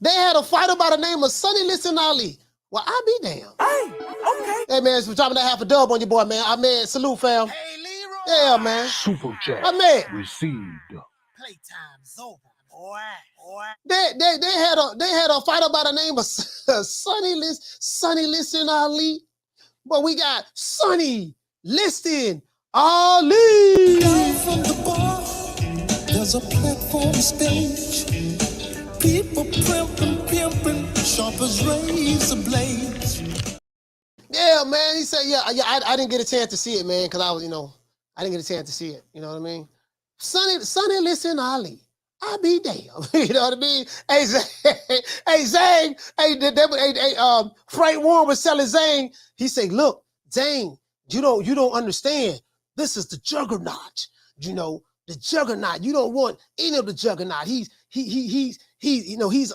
They had a fighter by the name of Sonny Liston Ali. Well, I be damn. Hey, okay. Hey, man, for dropping that half a dub on your boy, man. Ahmed, salute, fam. Hey, Leroy. Yeah, man. Super chat Ahmed. received. Playtime's over, boy. They had a fighter by the name of Sonny Liston Ali. But we got Sonny Liston Ali. Down from the bar, there's a platform stage. People pimping, sharp as razor blades. Yeah, man. He said, yeah. I didn't get a chance to see it, man, because I was, I didn't get a chance to see it. You know what I mean? Sonny Liston Ali. I be damn. You know what I mean? Hey, Zhang. Hey, Frank Warren was selling Zhang. He said, look, Zhang, you don't understand. This is the Juggernaut. You know, the Juggernaut. You don't want any of the Juggernaut. He's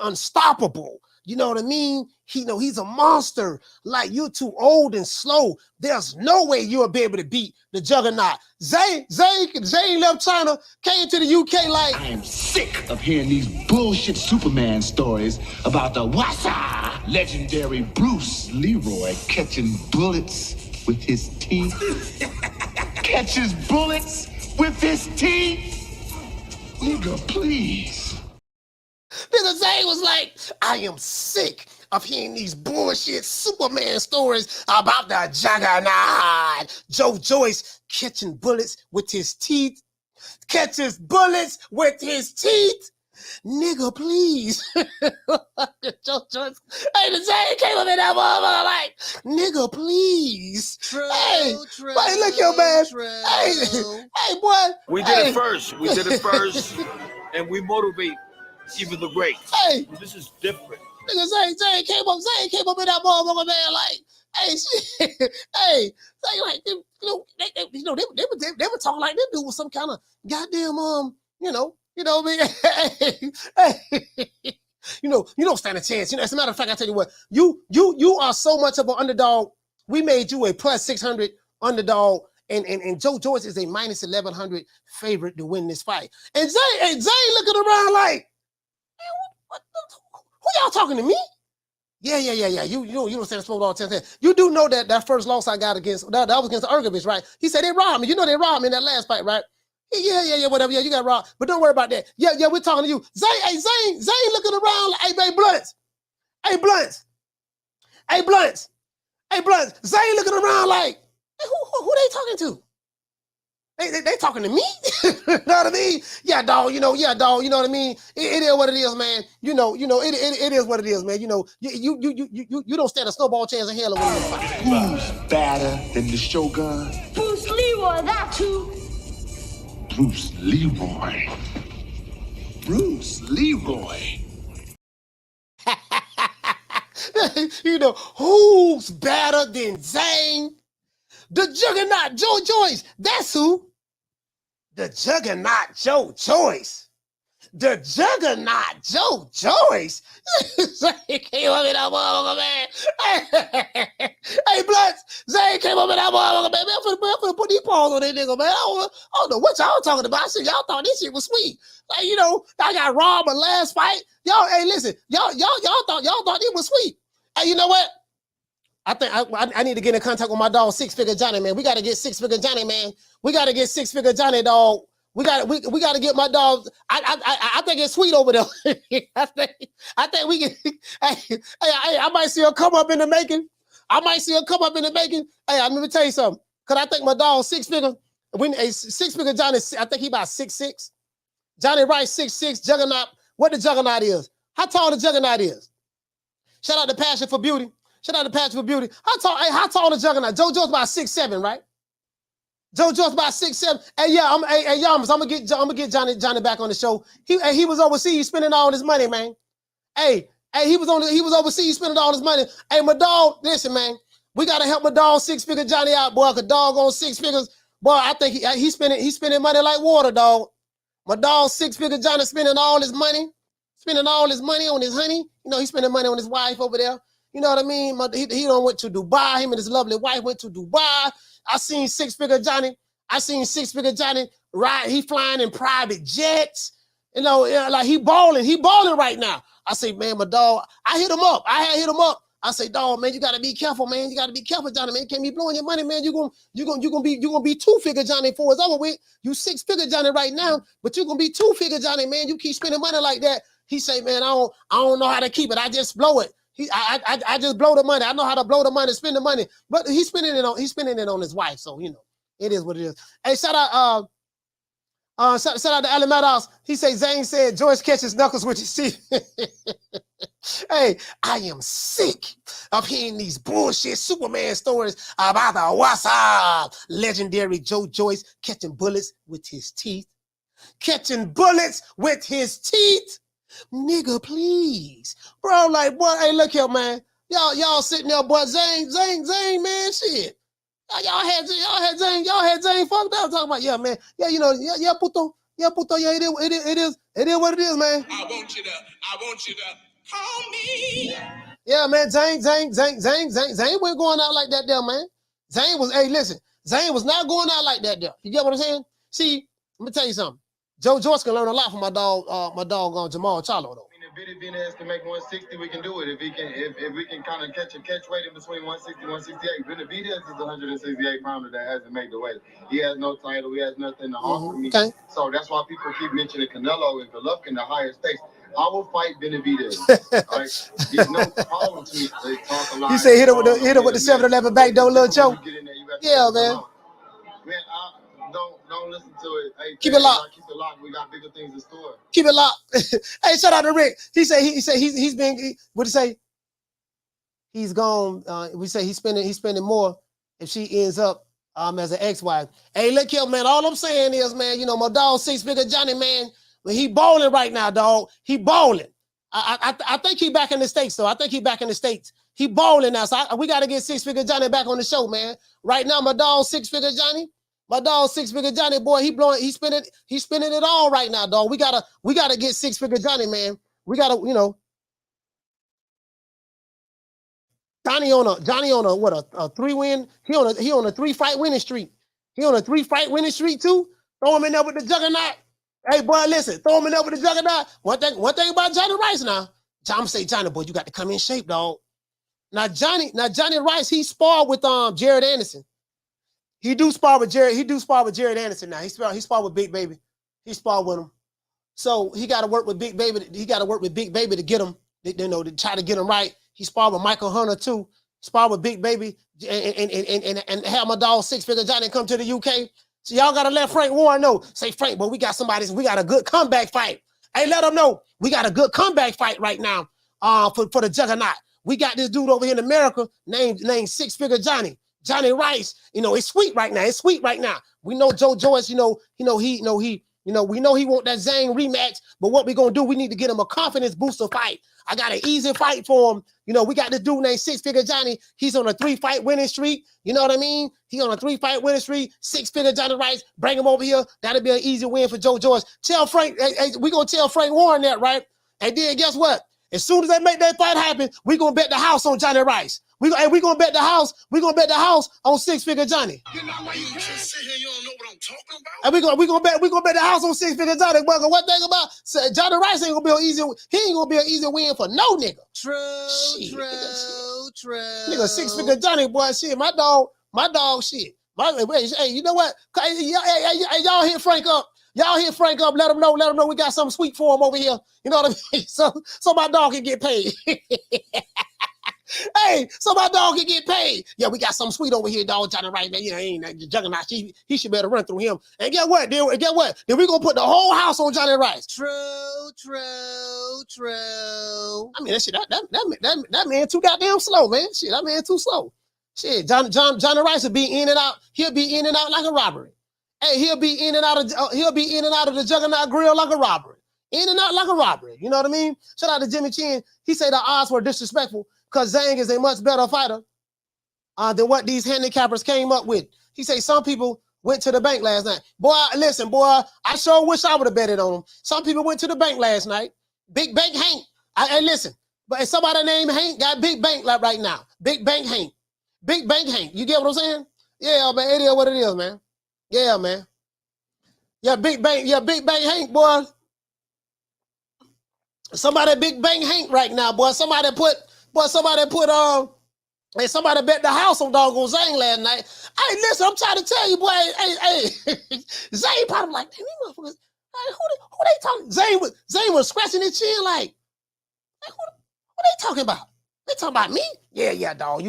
unstoppable. You know what I mean? He's a monster. Like, you're too old and slow. There's no way you'll be able to beat the Juggernaut. Zhang left China, came to the UK like, I am sick of hearing these bullshit Superman stories about the Wassa legendary Bruce Leroy catching bullets with his teeth. Catches bullets with his teeth? Nigga, please. Nigga Zhang was like, I am sick of hearing these bullshit Superman stories about the Juggernaut. Joe Joyce catching bullets with his teeth. Catches bullets with his teeth. Nigga, please. Joe Joyce. Hey, the Zhang came up in that motherfucker like, nigga, please. True, hey, look here, man. Hey, boy. We did it first. We did it first. And we motivate even the great. Hey. This is different. Nigga, Zhang came up in that motherfucker, man, like, hey, shit. Hey, like, they were talking like this dude was some kind of goddamn, what I mean? Hey, you don't stand a chance. As a matter of fact, I tell you what, you are so much of an underdog. We made you a plus 600 underdog, and Joe Joyce is a minus 1100 favorite to win this fight. And Zhang looking around like, who y'all talking to me? Yeah. You don't stand smoke all 10. You do know that first loss I got against that was against Ergovich, right? He said they robbed me. You know they robbed me in that last fight, right? Yeah, whatever. Yeah, you got robbed. But don't worry about that. Yeah, we're talking to you. Zane looking around like, hey, Blunts. Hey, Blunts. Zane looking around like, hey, who they talking to? They talking to me? You know what I mean? Yeah, dog, you know what I mean? It is what it is, man. It is what it is, man. You don't stand a snowball chance in hell of winning this fight. Who's badder than the Shogun? Bruce Leroy, that's who. Bruce Leroy. Bruce Leroy. Who's better than Zane? The Juggernaut, Joyce. That's who. The Juggernaut, Joyce. The Juggernaut, Joyce. Zane came up in that motherfucker, man. Hey, Blunts. Zane came up in that motherfucker, man. I'm finna put these paws on that nigga, man. I don't know what y'all talking about. I said, y'all thought this shit was sweet. Like, I got robbed my last fight. Y'all, hey, listen. Y'all thought it was sweet. Hey, you know what? I think I need to get in contact with my dog, Six Figure Johnny, man. We got to get Six Figure Johnny, man. We got to get Six Figure Johnny, dog. We got to get my dog. I think it's sweet over there. I think we can. Hey, I might see her come up in the making. Hey, let me tell you something. Cause I think my dog Six Figure. Six Figure Johnny, I think he about 6'6". Johnny Rice 6'6". Juggernaut. What the Juggernaut is? How tall the Juggernaut is? Shout out to Passion for Beauty. How tall the Juggernaut? Joe Joyce about 6'7", right? Joe Joyce about 6'7". Hey, yeah, I'm gonna get Johnny back on the show. He was overseas spending all his money, man. Hey, he was overseas spending all his money. Hey, my dog, listen, man. We gotta help my dog Six Figure Johnny out, boy. Cause dog on 6 figures, boy. I think he's spending money like water, dog. My dog Six Figure Johnny spending all his money on his honey. He's spending money on his wife over there. You know what I mean? He went to Dubai. Him and his lovely wife went to Dubai. I seen Six Figure Johnny ride. He flying in private jets. Like he balling right now. I say, man, my dog. I hit him up. I say, dog, man, you gotta be careful, man. You gotta be careful, Johnny, man. You can't be blowing your money, man. You gonna be 2 figure Johnny before it's over with. You 6 figure Johnny right now, but you gonna be 2 figure Johnny, man. You keep spending money like that. He say, man, I don't know how to keep it. I just blow it. I just blow the money. I know how to blow the money, spend the money. But he's spending it on his wife. So it is what it is. Hey, shout out to Alan Maddox. He say Zane said Joyce catches knuckles with his teeth. Hey, I am sick of hearing these bullshit Superman stories about the WhatsApp legendary Joyce catching bullets with his teeth. Nigga, please. Bro, like, boy, hey, look here, man. Y'all sitting there, boy. Zane, man, shit. Y'all had Zane fucked up. Talking about, yeah, man. Yeah, puto, yeah, it is what it is, man. I want you to call me. Yeah, man, Zane wasn't going out like that there, man. Zane was not going out like that there. You get what I'm saying? See, let me tell you something. Joyce can learn a lot from my dog Jamal Charlo, though. If Benavidez can make 160, we can do it. If we can kind of catch weight in between 160 and 168. Benavidez is the 168 pounder that hasn't made the weight. He has no title. He has nothing to offer me. Okay. So that's why people keep mentioning Canelo and Golovkin, the higher stakes. I will fight Benavidez. Right? There's no problem to me. They talk a lot. He said hit him with the 7-11 back door, little Joe. Yeah, man. Man, don't listen to it. Hey, keep it locked. Keep it locked. We got bigger things in store. Keep it locked. Hey, shout out to Rick. He said he's been. What did he say? He's gone. We say he's spending more if she ends up as an ex-wife. Hey, look here, man. All I'm saying is, man, my dog 6 figure Johnny, man. He balling right now, dog. He balling. I think he back in the States, though. He balling now. So we got to get 6 figure Johnny back on the show, man. Right now, my dog 6 figure Johnny. Boy, he's spinning it all right now, dog. We gotta get 6 figure Johnny, man. We gotta, Johnny on a what a 3-win. He on a 3-fight winning streak. He on a 3-fight winning streak too. Throw him in there with the Juggernaut. Hey, boy, listen. Throw him in there with the Juggernaut. One thing about Johnny Rice now. I'm say, Johnny, boy, you got to come in shape, dog. Now Johnny Rice, he sparred with Jared Anderson. He do spar with Jared. He do spar with Jared Anderson now. He spar with Big Baby. He spar with him. So he got to work with Big Baby. He got to work with Big Baby to get him. To try to get him right. He sparred with Michael Hunter too. Sparred with Big Baby and have my dog 6 Figure Johnny come to the UK. So y'all gotta let Frank Warren know. Say, Frank, but we got a good comeback fight. Hey, let him know we got a good comeback fight right now. For the Juggernaut. We got this dude over here in America named 6 Figure Johnny. Johnny Rice. It's sweet right now. It's sweet right now. We know Joyce. We know he want that Zhang rematch. But what we gonna do? We need to get him a confidence booster fight. I got an easy fight for him. We got this dude named 6 Figure Johnny. He's on a 3-fight winning streak. You know what I mean? He on a 3-fight winning streak. 6 Figure Johnny Rice. Bring him over here. That'll be an easy win for Joyce. Tell Frank. Hey, we gonna tell Frank Warren that, right? And then guess what? As soon as they make that fight happen, we gonna bet the house on Johnny Rice. We gonna bet the house. We gonna bet the house on 6 Figure Johnny. You know why you just sit here? You don't know what I'm talking about. And we gonna bet the house on 6 Figure Johnny. But one thing about Johnny Rice ain't gonna be an easy. He ain't gonna be an easy win for no nigga. True. Nigga, 6 Figure Johnny, boy, shit. My dog, shit. Hey, you know what? Hey, y'all hit Frank up. Y'all hit Frank up. Let him know we got something sweet for him over here. You know what I mean? So my dog can get paid. Hey, so my dog can get paid. Yeah, we got something sweet over here, dog. Johnny Rice, man. Ain't the Juggernaut. He should better run through him. And get what? Then we gonna put the whole house on Johnny Rice. True. I mean, that shit. That man too goddamn slow, man. Shit, that man too slow. Shit, Johnny Rice will be in and out. He'll be in and out like a robbery. Hey, he'll be in and out of the Juggernaut grill like a robbery. In and out like a robbery. You know what I mean? Shout out to Jimmy Chin. He said the odds were disrespectful because Zhang is a much better fighter than what these handicappers came up with. He said some people went to the bank last night. Boy, listen, boy, I sure wish I would have betted on them. Some people went to the bank last night. Big Bank Hank. Hey, listen, but somebody named Hank got Big Bank right now. Big Bank Hank. Big Bank Hank. You get what I'm saying? Yeah, man, it is what it is, man. Yeah, man. Yeah, Big Bank Hank, boy. Somebody Big Bank Hank right now, boy. Somebody bet the house on doggone Zhang last night. Hey, listen, I'm trying to tell you, boy. Hey, Zhang probably like, damn, these motherfuckers. Hey, who they talking? Zhang was scratching his chin like, hey, who they talking about? They talking about me? Yeah, dog.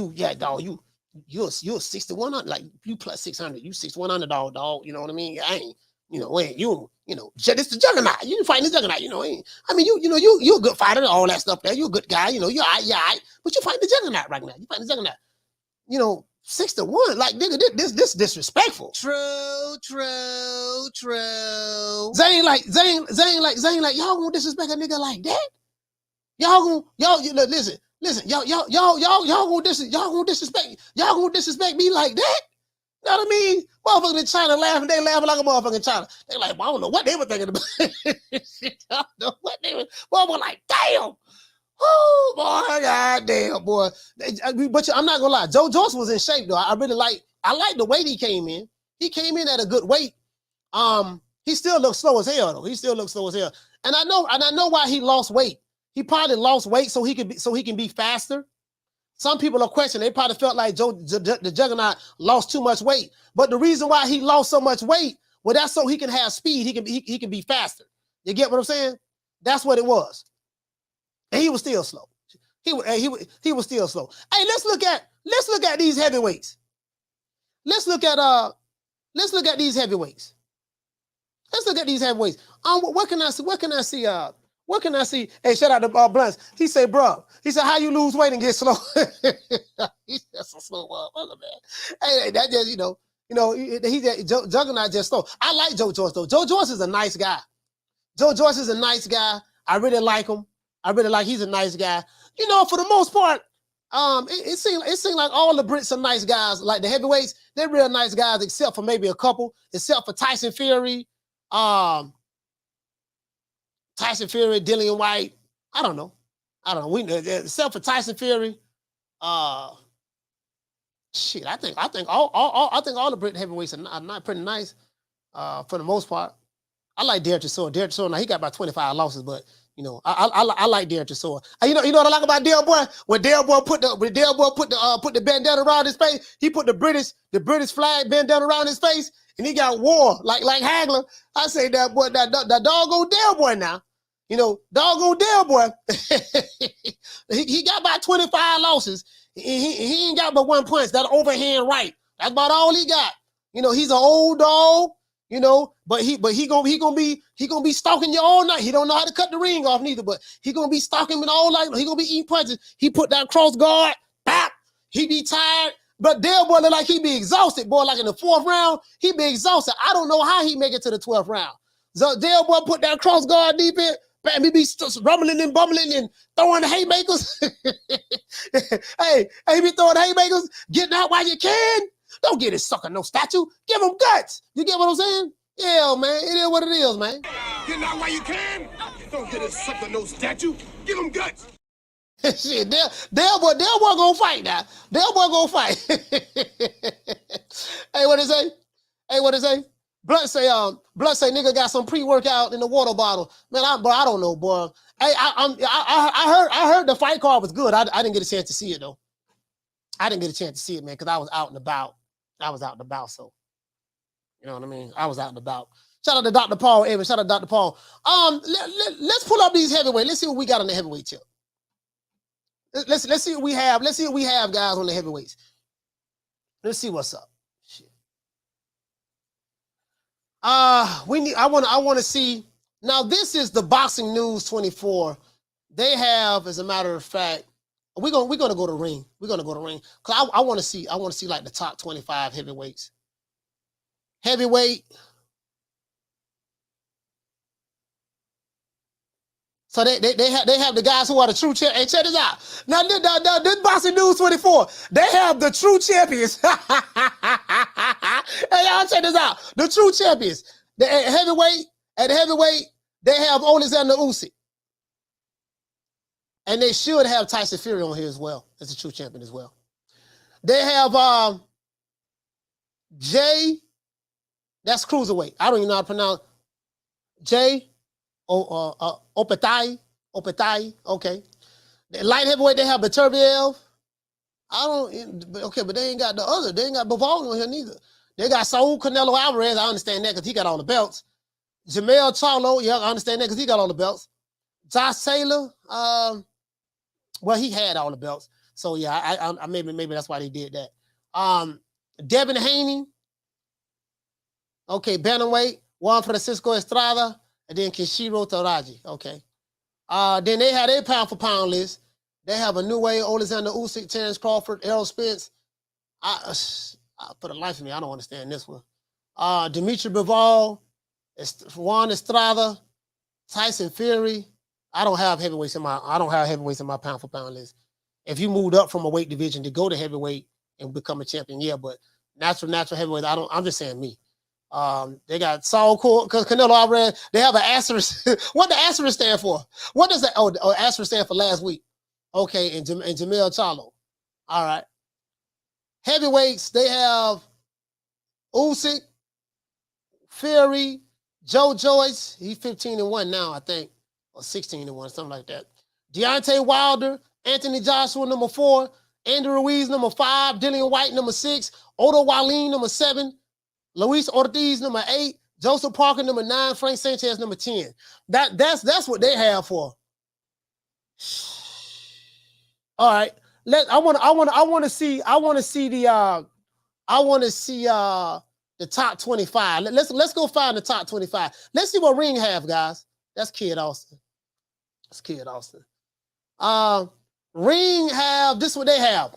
You're 61 like you plus 600. You 600 dog. You know what I mean? I ain't, this the Juggernaut. You fighting the Juggernaut. You a good fighter and all that stuff there. You a good guy. You're all right. But you fighting the Juggernaut right now. You fighting the Juggernaut. 6-1. Like nigga, this disrespectful. True. Zhang like y'all gonna disrespect a nigga like that? Listen, y'all gonna disrespect me like that? You know what I mean? Motherfuckers in China laughing, they laughing like a motherfucker in China. They like, well, I don't know what they were thinking about. I don't know what they were. Motherfucker like, damn. Oh boy, goddamn boy. But I'm not gonna lie, Joyce was in shape though. I like the weight he came in. He came in at a good weight. He still looks slow as hell though. And I know why he lost weight. He probably lost weight so he can be faster. Some people are questioning. They probably felt like the Juggernaut lost too much weight. But the reason why he lost so much weight, well, that's so he can have speed. He can be faster. You get what I'm saying? That's what it was. And he was still slow. He was still slow. Hey, let's look at these heavyweights. Let's look at these heavyweights. What can I see? Hey, shout out to Blunts. He said, how you lose weight and get slow? He's just a slow motherfucker, man. Hey, that just, Juggernaut just slow. I like Joe Joyce, though. Joe Joyce is a nice guy. I really like him. He's a nice guy. For the most part, it seemed like all the Brits are nice guys. Like the heavyweights, they're real nice guys, except for maybe a couple, except for Tyson Fury, Dillian White. I don't know. Except for Tyson Fury, I think all the Brit heavyweights are not pretty nice, for the most part. I like Derek Chisora. Now he got about 25 losses, but You know, I like Darren Chisora. You know what I like about Dale Boy? When Dale Boy put the bandana around his face, he put the British flag bandana around his face, and he got war like Hagler. I say that boy, that doggone Dale Boy now. You know, doggone Dale Boy. he got about 25 losses. He ain't got but 1 punch. That overhand right. That's about all he got. You know, he's an old dog. You know, but he gonna be stalking you all night. He don't know how to cut the ring off neither, but he gonna be stalking him all night. He gonna be eating punches. He put that cross guard, bap. He be tired, but Dale Boy look like he be exhausted, boy. Like in the 4th round, he be exhausted. I don't know how he make it to the 12th round. So Dale Boy put that cross guard deep in, bam, he be rumbling and bumbling and throwing haymakers. hey, he be throwing haymakers, getting out while you can. Don't get his sucker no statue. Give him guts. You get what I'm saying? Yeah, man. It is what it is, man. Get out while you can. Don't get his sucker no statue. Give him guts. Shit, Dale Boy gonna fight now. Dale Boy gonna fight. Hey, what it say? Blood say nigga got some pre-workout in the water bottle. Man, I don't know, boy. Hey, I heard the fight card was good. I didn't get a chance to see it though. I didn't get a chance to see it, man, because I was out and about. So you know what I mean? I was out and about. Shout out to Dr. Paul Evans. Shout out to Dr. Paul. Let's pull up these heavyweight. Let's see what we got on the heavyweight tip. Let's see what we have. Let's see what we have, guys, on the heavyweights. Let's see what's up. Shit. I want to see. Now, this is the Boxing News 24. They have, as a matter of fact, we're gonna go to ring. We're gonna go to ring. Cause I want to see like the top 25 heavyweights. Heavyweight. So they have the guys who are the true champions. Hey, check this out. Now this Boxing News 24, they have the true champions. Hey, y'all check this out. The true champions. At heavyweight, they have Alexander Usyk. And they should have Tyson Fury on here as well as the true champion as well. They have Jay, that's cruiserweight. I don't even know how to pronounce Jay Opetai, okay. The light heavyweight, they have Beterbiev. But they ain't got the other. They ain't got Bivol on here neither. They got Saul Canelo Alvarez. I understand that because he got all the belts. Jamel Charlo, yeah, I understand that because he got all the belts. Josh Taylor, well, he had all the belts. So yeah, I maybe that's why they did that. Devin Haney, okay, bantamweight, Juan Francisco Estrada, and then Kishiro Taraji. Okay. Then they have their pound for pound list. They have a new way, Alexander Usyk, Terrence Crawford, Errol Spence. For the life of me, I don't understand this one. Dimitri Bivol, Juan Estrada, Tyson Fury. I don't have heavyweights in my pound for pound list. If you moved up from a weight division to go to heavyweight and become a champion, yeah, but natural heavyweight, I'm just saying me. They got Saul because Canelo Alvarez, they have an asterisk. What the asterisk stand for? What does that? Oh, asterisk stand for last week. Okay, and Jamel Charlo. All right. Heavyweights, they have Usyk, Fury, Joyce. He's 15-1 now, I think, or 16-1, something like that. Deontay Wilder, Anthony Joshua, number 4, Andrew Ruiz, number 5, Dillian White, number 6, Otto Wallin, number 7, Luis Ortiz, number 8, Joseph Parker, number 9, Frank Sanchez, number 10. That's what they have for. All right. I want to see the top 25. Let's go find the top 25. Let's see what Ring have, guys. That's Kid Austin. Ring have, this is what they have.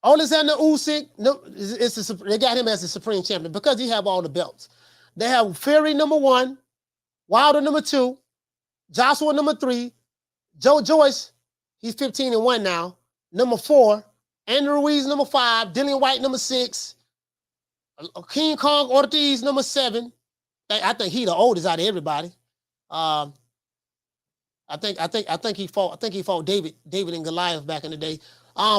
Alexander Usyk, they got him as the supreme champion because he have all the belts. They have Fury number 1, Wilder number 2, Joshua number 3, Joyce, he's 15-1 now, number 4, Andrew Ruiz number 5, Dillian White number 6, King Kong Ortiz number 7. I think he the oldest out of everybody. I think he fought David and Goliath back in the day.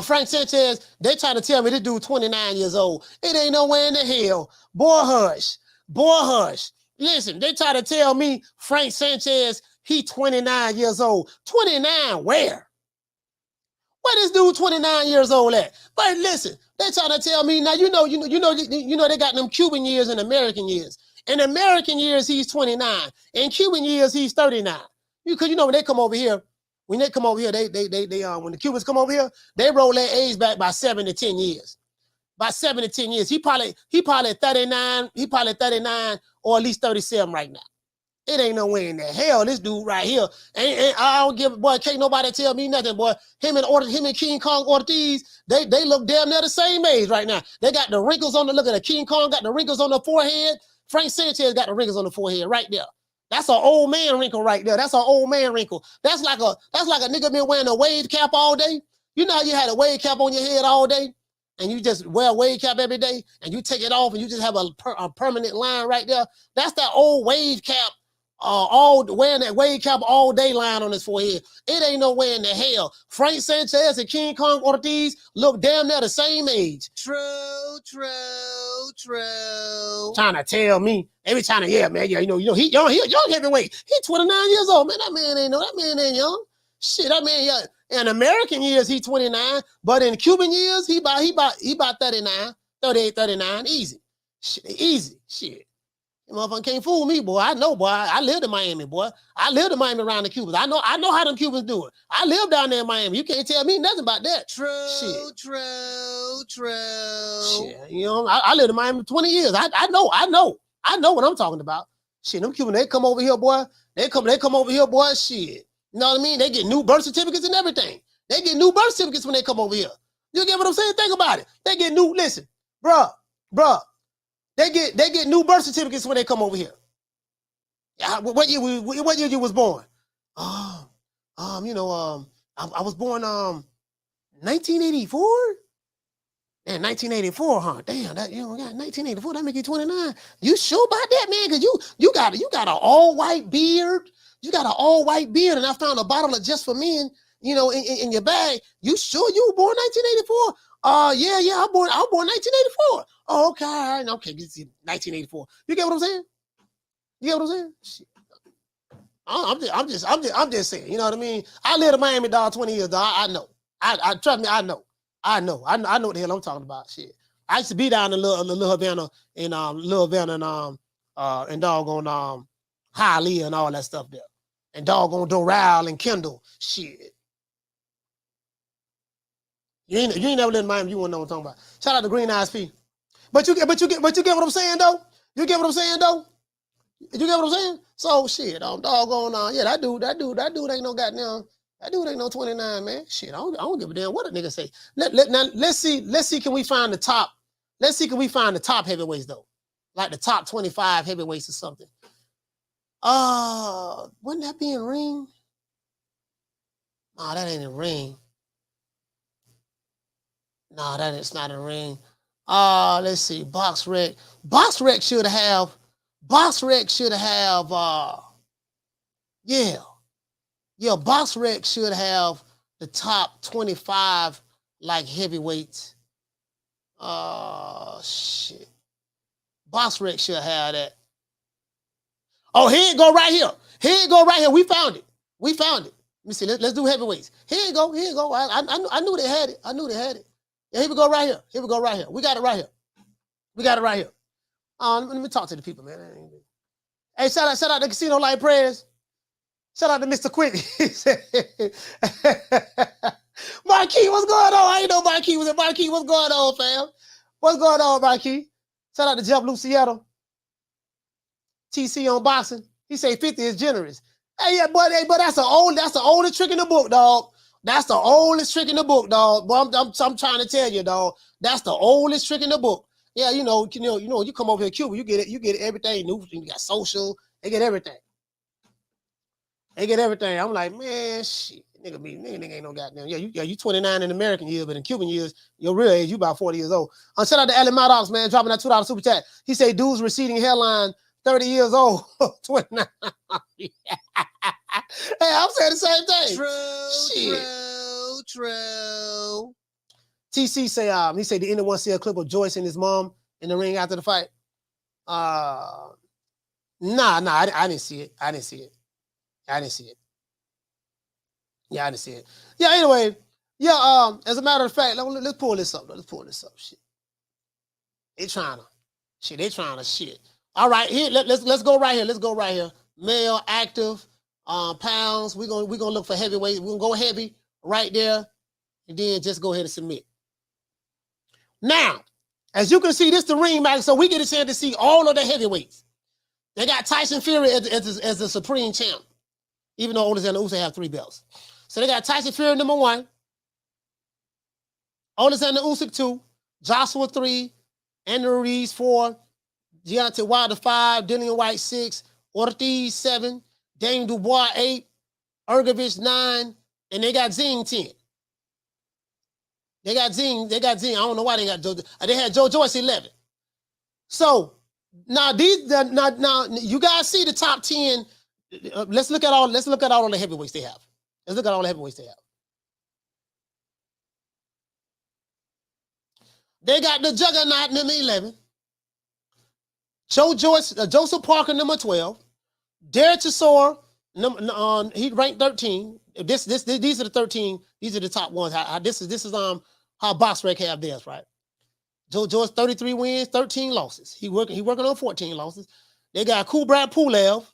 Frank Sanchez, they try to tell me this dude 29 years old. It ain't nowhere in the hell. Boy, hush. Listen, they try to tell me Frank Sanchez, He 29 years old. 29 where? Where this dude 29 years old at? But listen, they trying to tell me now, you know, they got them Cuban years and American years. In American years, he's 29. In Cuban years, he's 39. Because when they come over here, when the Cubans come over here, they roll their age back by 7 to 10 years. By 7 to 10 years. He probably 39, he probably 39 or at least 37 right now. It ain't no way in the hell this dude right here. And I don't give, boy, can't nobody tell me nothing, boy. Him and King Kong Ortiz, they look damn near the same age right now. They got the wrinkles on the, look at the King Kong got the wrinkles on the forehead. Frank Sanchez got the wrinkles on the forehead right there. That's an old man wrinkle right there. That's an old man wrinkle. That's like a nigga been wearing a wave cap all day. You know how you had a wave cap on your head all day? And you just wear a wave cap every day, and you take it off, and you just have a permanent line right there. That's that old wave cap, wearing that wave cap all day line on his forehead. It ain't no way in the hell. Frank Sanchez and King Kong Ortiz look damn near the same age. True. Trying to tell me, every time, yeah, man, yeah, he young heavyweight. He 29 years old, man. That man ain't young. Shit, that man, yeah. In American years, he 29, but in Cuban years, he about 39, 38, 39, easy. Shit. You motherfucker can't fool me, boy. I know, boy. I lived in Miami, boy. I lived in Miami around the Cubans. I know how them Cubans do it. I lived down there in Miami. You can't tell me nothing about that. True. Shit, I lived in Miami 20 years. I know what I'm talking about. Shit, them Cubans, they come over here, boy. They come over here, boy. Shit. You know what I mean? They get new birth certificates and everything. They get new birth certificates when they come over here. You get what I'm saying? Think about it. They get new, listen, bruh. They get new birth certificates when they come over here. What year you was born? I was born 1984. Man, 1984, huh? Damn, that got 1984. That make you 29. You sure about that, man? Cause you got an all white beard. You got an all white beard, and I found a bottle of Just for Men, in your bag. You sure you were born 1984? Yeah, I was born 1984. Oh, okay, all right, okay, 1984. You get what I'm saying? Shit. I'm just saying. You know what I mean? I lived in Miami, dog, 20 years, dog. I know. I trust me. I know what the hell I'm talking about. Shit. I used to be down in Little Havana and doggone Hialeah and all that stuff there. And doggone Doral and Kendall. Shit. You ain't never lived in Miami, you won't know what I'm talking about. Shout out to Green Eyes P. But you get what I'm saying though? You get what I'm saying? So shit, doggone that dude ain't no goddamn, that dude ain't no 29, man. Shit, I don't give a damn what a nigga say. Let's see, can we find the top? Let's see, can we find the top heavyweights though? Like the top 25 heavyweights or something. Wouldn't that be in ring? Nah, that ain't in ring. Nah, it's not in ring. Let's see. BoxRec. BoxRec should have. BoxRec should have. BoxRec should have the top 25 like heavyweights. Shit. BoxRec should have that. Oh, here it go right here. We found it. Let me see. Let's do heavyweights. Here you go. I knew they had it. Yeah, here we go right here. We got it right here. Let me talk to the people, man. Hey, shout out to Casino Light Prayers. Shout out to Mr. Quick. Marquis, what's going on? I ain't know Marquis was in. Marquis, what's going on, fam? What's going on, Marquis? Shout out to Jeff Luciano. TC on boxing. He say 50 is generous. Hey, but that's the oldest trick in the book, dog. That's the oldest trick in the book, dog. But I'm trying to tell you, dog. That's the oldest trick in the book. Yeah, you come over here to Cuba, you get everything new. You got social, they get everything. I'm like, man, shit, nigga ain't no goddamn. Yeah, you 29 in American years, but in Cuban years, your real age, you about 40 years old. Shout out to Allen Maddox, man, dropping that $2 super chat. He say dude's receding hairline, 30 years old, 29. Hey, I'm saying the same thing. True. TC say, he said, did anyone see a clip of Joyce and his mom in the ring after the fight? Nah, I didn't see it. I didn't see it. Yeah, I didn't see it. Yeah, anyway. Yeah, as a matter of fact, let's pull this up. Let's pull this up. Shit. They trying to shit. All right, here, let's go right here. Let's go right here. Male, active, pounds. We're gonna look for heavyweight. We're gonna go heavy right there, and then just go ahead and submit. Now, as you can see, this the ring match, so we get a chance to see all of the heavyweights. They got Tyson Fury as the supreme champ, even though Otis and Usyk have 3 belts. So they got Tyson Fury number 1, Otis and Usyk 2, Joshua 3, Andrew Ruiz 4, Deontay Wilder 5, Dillian White 6, Ortiz 7, Dame Dubois 8, Ergovich 9, and they got Zing 10. They got Zing. I don't know why they got Joe. They had Joyce 11. So now now you guys see the top 10. Let's look at all the heavyweights they have. Let's look at all the heavyweights they have. They got the Juggernaut number 11. Joseph Parker number 12. Derek Chisora he ranked 13. These are the 13. These are the top ones. This is how BoxRec have theirs, right? George 33 wins, 13 losses. He working on 14 losses. They got Kubrat Pulev.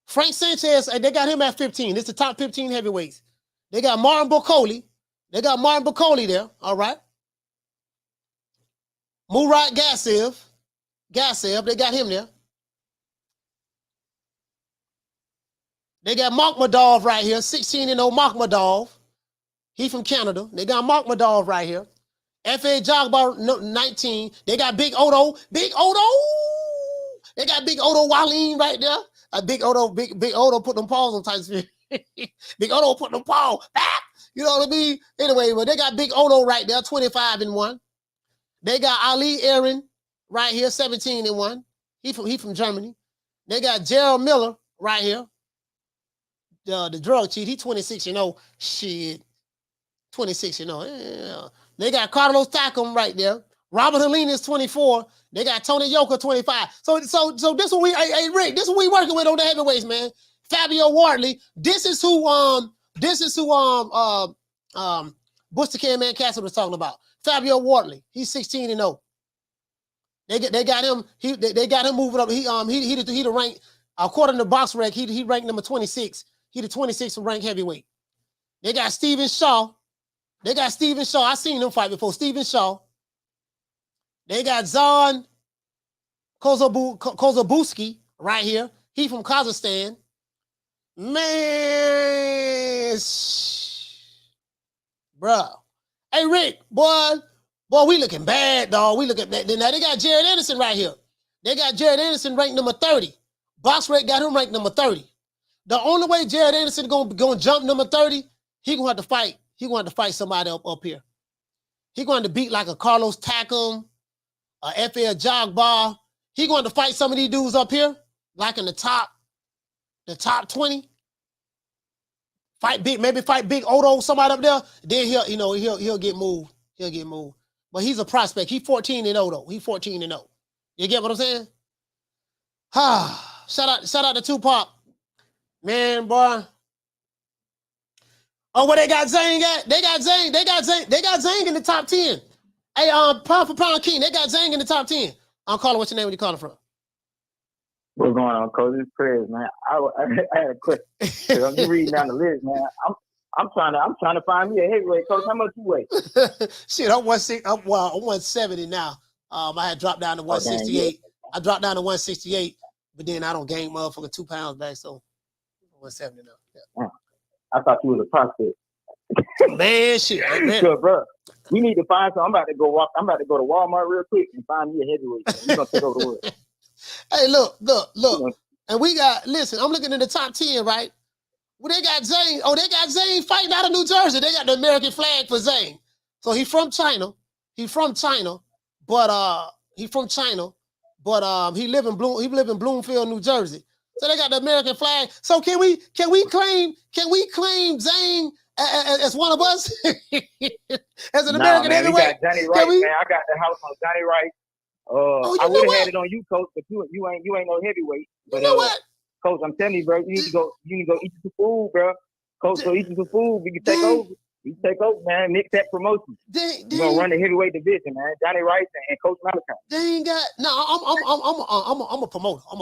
Frank Sanchez, they got him at 15. This is the top 15 heavyweights. They got Martin Bocoli. There, all right. Murat Gassev, they got him there. They got Mark Madov right here, 16-0 Mark Madov. He from Canada. They got Mark Madov right here. F.A. Jogbar, 19. They got Big Odo. They got Big Odo Wallin right there. Big Odo put them paws on Tyson Fury. Big Odo put them paws back. You know what I mean? Anyway, but they got Big Odo right there, 25-1. They got Ali Aaron right here, 17-1. He from Germany. They got Gerald Miller right here. The drug cheat. He 26-0. Shit. 26-0. Yeah. They got Carlos Takam right there. Robert Helena is 24. They got Tony Yoka 25. So this what we Rick, this is what we working with on the heavyweights, man. Fabio Wardley. This is who Buster Can Man Castle was talking about. Fabio Wardley. He's 16-0. They got him. They got him moving up. He the rank, according to BoxRec, he ranked number 26. He the 26th ranked heavyweight. They got Steven Shaw. I seen him fight before. Steven Shaw. They got Zan Kozabuski right here. He from Kazakhstan. Man, bro. Hey, Rick, boy, we looking bad, dog. We looking bad. Now, they got Jared Anderson right here. They got Jared Anderson ranked number 30. BoxRec got him ranked number 30. The only way Jared Anderson gonna jump number 30, he gonna have to fight. He gonna have to fight somebody up here. He going to beat like a Carlos Takam, a F.A. Jogbar. He going to fight some of these dudes up here, like in the top 20. Maybe fight Big Odo, somebody up there. Then he'll get moved. He'll get moved. But he's a prospect. He's 14-0 though. He's 14-0. You get what I'm saying? Shout out to Tupac. Man, boy. Oh, where they got Zhang at? They got Zhang in the top 10. Hey, pound for pound king, they got Zhang in the top 10. I'm calling, what's your name? Where you calling from? What's going on, Coach? It's prayers, man. I had a question. I'm just reading down the list, man. I'm trying to find me a heavyweight, Coach. How much you weigh? Shit, I'm 170 now. I had dropped down to 168. I dropped down to 168, but then I don't gain motherfucking 2 pounds back, so 170 now. Yeah. I thought you was a prospect. Man, shit. So, bro, we need to find something. I'm about to go to Walmart real quick and find me a heavyweight. We're gonna take over the world. Hey, look. And we got, listen, I'm looking at the top 10, right? Well, they got Zhang. Oh, they got Zhang fighting out of New Jersey. They got the American flag for Zhang. So he's from China, but he live in Bloomfield, New Jersey. So they got the American flag. So can we claim Zhang as one of us? As an American man, heavyweight? We got Johnny Wright, man. I got the house on Johnny Wright. I would have had it on you, Coach, but you ain't no heavyweight. But, you know what? Coach, I'm telling you, bro, you need to go eat you some food, bro. Coach, go eat you some food. We can take over. You can take over, man. Mix that promotion. You're gonna run the heavyweight division, man. Johnny Rice and Coach Malachi. They ain't got I'm a promoter. I'm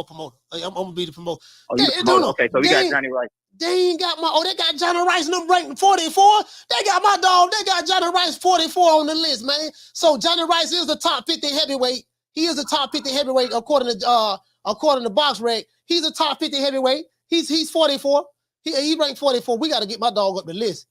gonna be the promoter. Oh, you the promoter? Okay, so we got Johnny Rice. They ain't got they got Johnny Rice number ranked 44. They got my dog. They got Johnny Rice 44 on the list, man. So Johnny Rice is the top 50 heavyweight. He is the top 50 heavyweight according to Box Rec. He's a top 50 heavyweight. He's 44. He ranked 44. We got to get my dog up the list.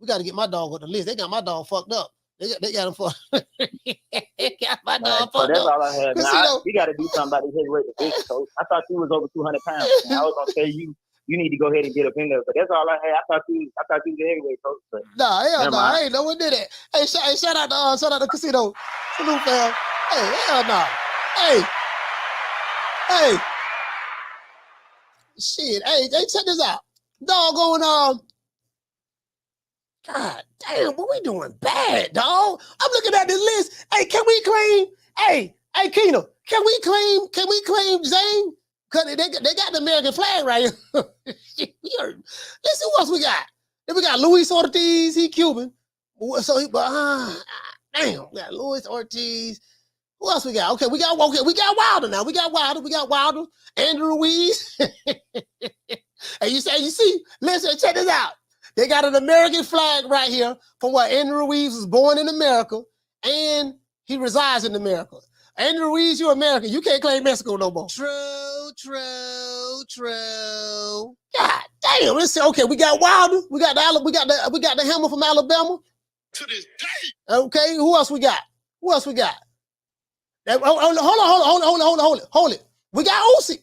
We got to get my dog up the list. They got my dog fucked up. They got him for. They got my dog fucked up. That's all I had. Now, we got to do something about this heavyweight division, Coach. I thought you was over 200 pounds. Man. I was gonna say you need to go ahead and get up in there. But that's all I had. I thought you was the heavyweight, Coach. But nah, hell no. I ain't no one did it. Hey, shout out to Casino. Salute, fam. Hey, hell no. Hey. Shit. Hey, check this out. Doggone, God damn, what we doing bad, dog? I'm looking at this list. Hey, can we claim? Hey, Keno, can we claim Zhang? Cause they got the American flag right here. Let's see what else we got. Then we got Luis Ortiz. He Cuban. So damn, we got Luis Ortiz. Who else we got? Okay, we got Wilder now. We got Wilder. Andrew Ruiz. And you see, listen, check this out. They got an American flag right here from what Andrew Ruiz was born in America and he resides in America. Andrew Ruiz, you're American. You can't claim Mexico no more. True. God damn. Let's see. Okay, we got Wilder. We got the Hammer from Alabama. To this day. Okay, who else we got? Hold it. We got Usyk.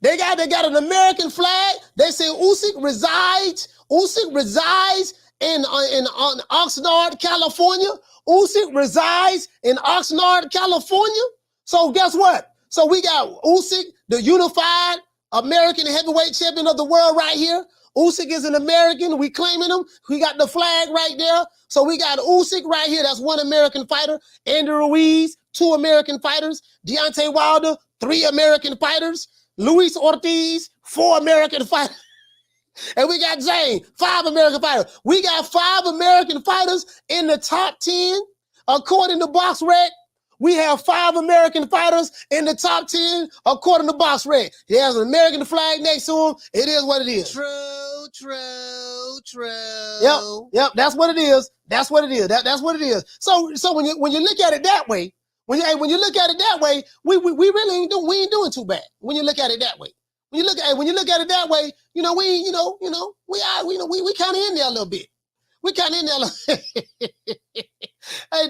They got an American flag. They say Usyk resides in Oxnard, California. Usyk resides in Oxnard, California. So guess what? So we got Usyk, the unified American heavyweight champion of the world right here. Usyk is an American. We claiming him. We got the flag right there. So we got Usyk right here. That's one American fighter. Andrew Ruiz, 2 American fighters. Deontay Wilder, 3 American fighters. Luis Ortiz, 4 American fighters. And we got Zhang, 5 American fighters. We got 5 American fighters in the top 10. According to Box Rec, we have 5 American fighters in the top 10 according to Box Rec. He has an American flag next to him. It is what it is. True. Yep, that's what it is. That's what it is. So when you look at it that way, when you look at it that way, we really ain't doing too bad. When you look at it that way. When you look at it that way, we kind of in there a little bit. We kind of in there. Hey,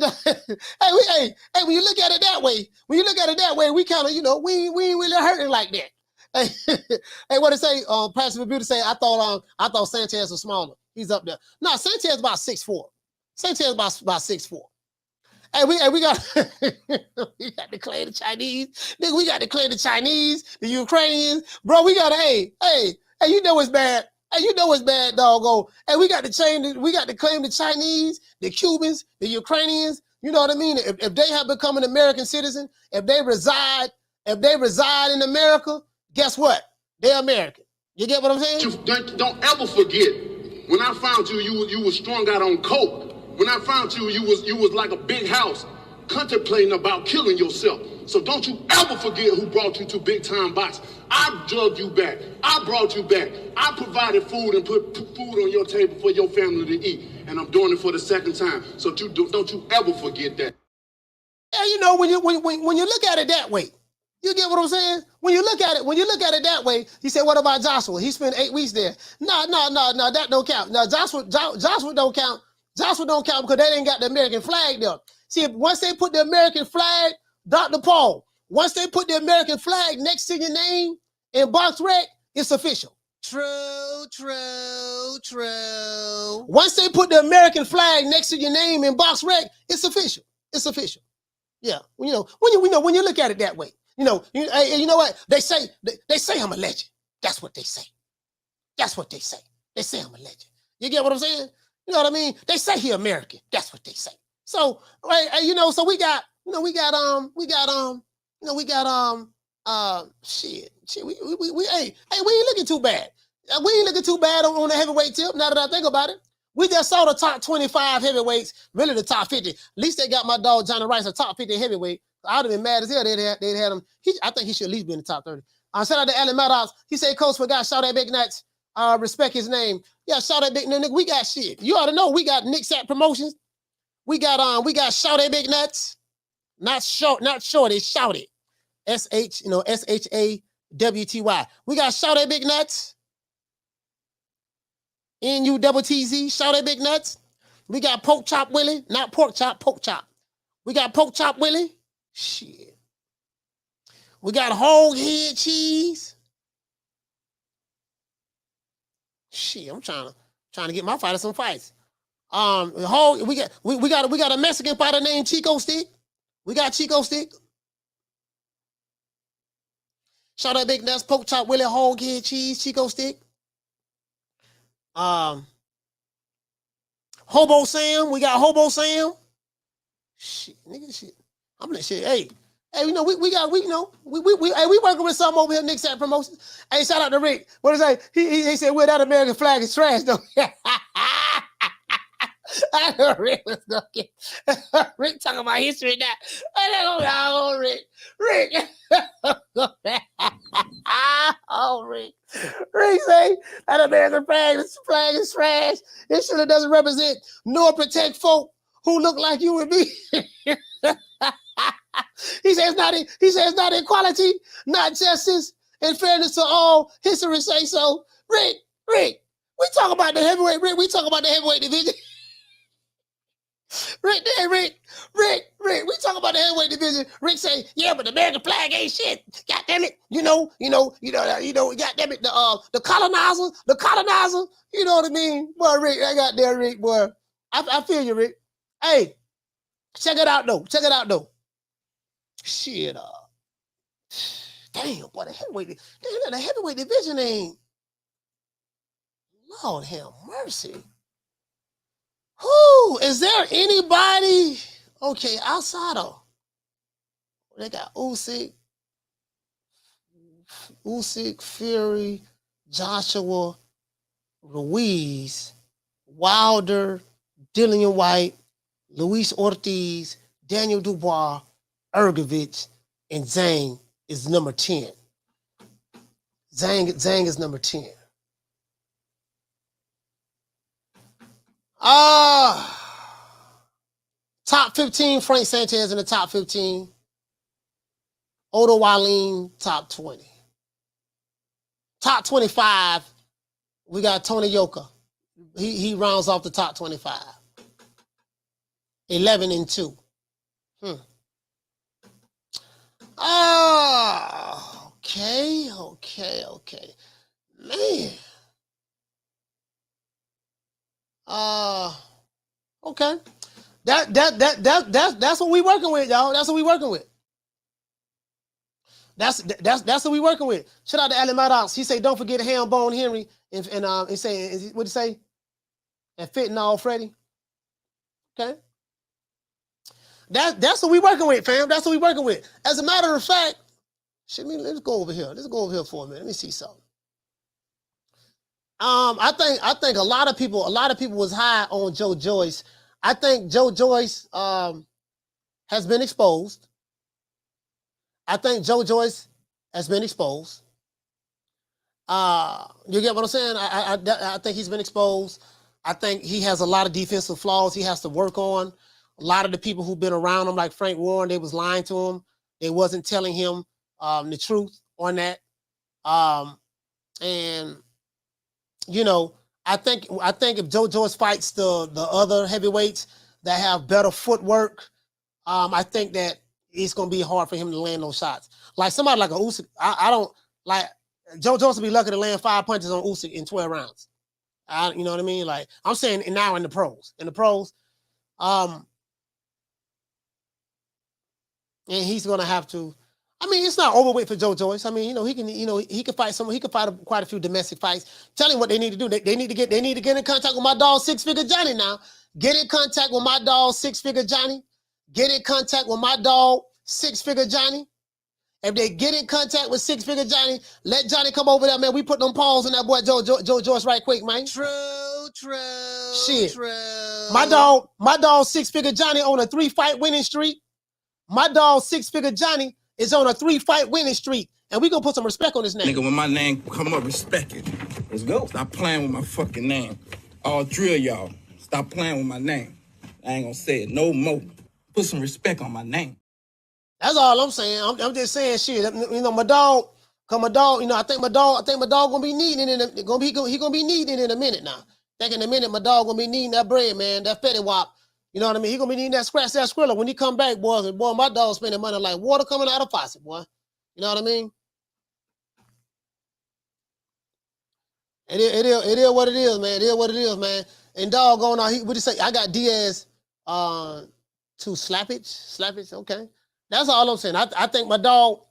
when you look at it that way, we kind of, we ain't really hurting like that. Hey, what it say? Passive Beauty say, I thought Sanchez was smaller. He's up there. No, Sanchez about 6'4". Sanchez about 6'4". Hey, we got we got to claim the Chinese. Nigga, we got to claim the Chinese, the Ukrainians. Bro, we got to, hey, you know it's bad. Hey, you know it's bad, doggo. Hey, we got to claim the Chinese, the Cubans, the Ukrainians. You know what I mean? If they have become an American citizen, if they reside in America, guess what? They're American. You get what I'm saying? Don't ever forget, when I found you, you was strung out on coke. When I found you, you was like a big house, contemplating about killing yourself. So don't you ever forget who brought you to Big Time Box. I drugged you back. I brought you back. I provided food and put food on your table for your family to eat. And I'm doing it for the second time. So don't you ever forget that. Yeah, when you look at it that way, you get what I'm saying? When you look at it that way, you say, what about Joshua? He spent 8 weeks there. No, that don't count. No, Joshua don't count. Joshua don't count because they ain't got the American flag there. See, once they put the American flag, Dr. Paul, once they put the American flag next to your name in Box Rec, it's official. True. Once they put the American flag next to your name in Box Rec, it's official. It's official. Yeah. When you look at it that way, you know what? They say I'm a legend. That's what they say. They say I'm a legend. You get what I'm saying? You know what I mean? They say he American. That's what they say. So, so we got Shit, we ain't looking too bad. We ain't looking too bad on the heavyweight tip. Now that I think about it, we just saw the top 25 heavyweights, really the top 50. At least they got my dog Johnny Rice a top 50 heavyweight. I'd have been mad as hell. They'd had him. I think he should at least be in the top 30. Shout out to Alan Maddox. He said, Coach forgot, shout out Big Nuts. Respect his name. Yeah, shout out Big Nuts. We got shit. You ought to know we got Nick Sack Promotions. We got shout out Big Nuts. Not shorty, shout it. SHAWTY. We got shout out Big Nuts. NUTTZ, shout out Big Nuts. We got Pork Chop Willie, not pork chop, poke chop. We got Pork Chop Willie. Shit. We got Hog Head Cheese. Shit, I'm trying to get my fighter some fights. We got a Mexican fighter named Chico Stick. We got Chico Stick. Shout out Big Nuts, Pork Chop Willie, Hog Head Cheese, Chico Stick. Hobo Sam, we got Hobo Sam. Shit, nigga, shit. I'm like, shit. Hey, we working with something over here, Nick Sack Promotions. Hey, shout out to Rick. What is that? He said, well, that American flag is trash, though. I know Rick was looking. Rick talking about history now. Oh, Rick. Oh, Rick. Rick say that American flag is trash. It should have doesn't represent nor protect folk who look like you and me. He says not equality, not justice, and fairness to all. History say so. Rick, we talk about the heavyweight. Rick, we talk about the heavyweight division. Rick, we talk about the heavyweight division. Rick say, yeah, but the American flag ain't shit. God damn it. You know, God damn it, the colonizer, you know what I mean? Boy, Rick, I got there, Rick, boy. I feel you, Rick. Hey, check it out though. Shit, damn, boy, the heavyweight division ain't. Lord have mercy. Who is there anybody? Okay, outside of they got Usyk, Fury, Joshua, Ruiz, Wilder, Dillian White, Luis Ortiz, Daniel Dubois, Ergovich, and Zhang is number 10. Zhang is number 10. Top 15, Frank Sanchez in the top 15. Odo Wallin, top 20. Top 25, we got Tony Yoka. He rounds off the top 25. 11-2. Okay. Man. Okay. That's what we working with, y'all. That's what we working with. That's what we working with. Shout out to Alan Maddox. He say, don't forget Ham Bone Henry and say, what'd he say? And Fentanyl Freddy. Okay. That's what we working with, fam. That's what we working with. As a matter of fact, let's go over here. Let's go over here for a minute. Let me see something. I think a lot of people was high on Joe Joyce. I think Joe Joyce has been exposed. You get what I'm saying? I think he's been exposed. I think he has a lot of defensive flaws he has to work on. A lot of the people who've been around him, like Frank Warren, they was lying to him. They wasn't telling him the truth on that. And you know, I think if Joe Joyce fights the other heavyweights that have better footwork, I think that it's gonna be hard for him to land those shots. Like somebody like a Usyk, I don't like Joe Joyce will be lucky to land 5 punches on Usyk in 12 rounds. You know what I mean? Like I'm saying now in the pros. And he's gonna have to. I mean, it's not overweight for Joe Joyce. I mean, he can fight someone. He can fight quite a few domestic fights. Tell him what they need to do. They need to get in contact with my dog, Six Figure Johnny now. Get in contact with my dog, Six Figure Johnny. Get in contact with my dog, Six Figure Johnny. If they get in contact with 6 Figure Johnny, let Johnny come over there, man. We put them paws on that boy Joyce right quick, man. True. Shit. True. My dog 6 Figure Johnny on a 3-fight winning streak. My dog 6 Figure Johnny is on a 3-fight winning streak. And we gonna put some respect on his name. Nigga, when my name come up, respect it. Let's go. Stop playing with my fucking name. I'll drill y'all. Stop playing with my name. I ain't gonna say it no more. Put some respect on my name. That's all I'm saying. I'm just saying shit. You know, my dog, you know, I think my dog gonna be needing he gonna be needing in a minute now. Think in a minute my dog gonna be needing that bread, man, that Fetty Wap. You know what I mean? He gonna be needing that scratch, that Skrilla. When he come back, boy, my dog spending money like water coming out of faucet, boy. You know what I mean? It is what it is, man. It is what it is, man. And doggone, what do you say? I got Diaz to slappage. Okay, that's all I'm saying. I think my dog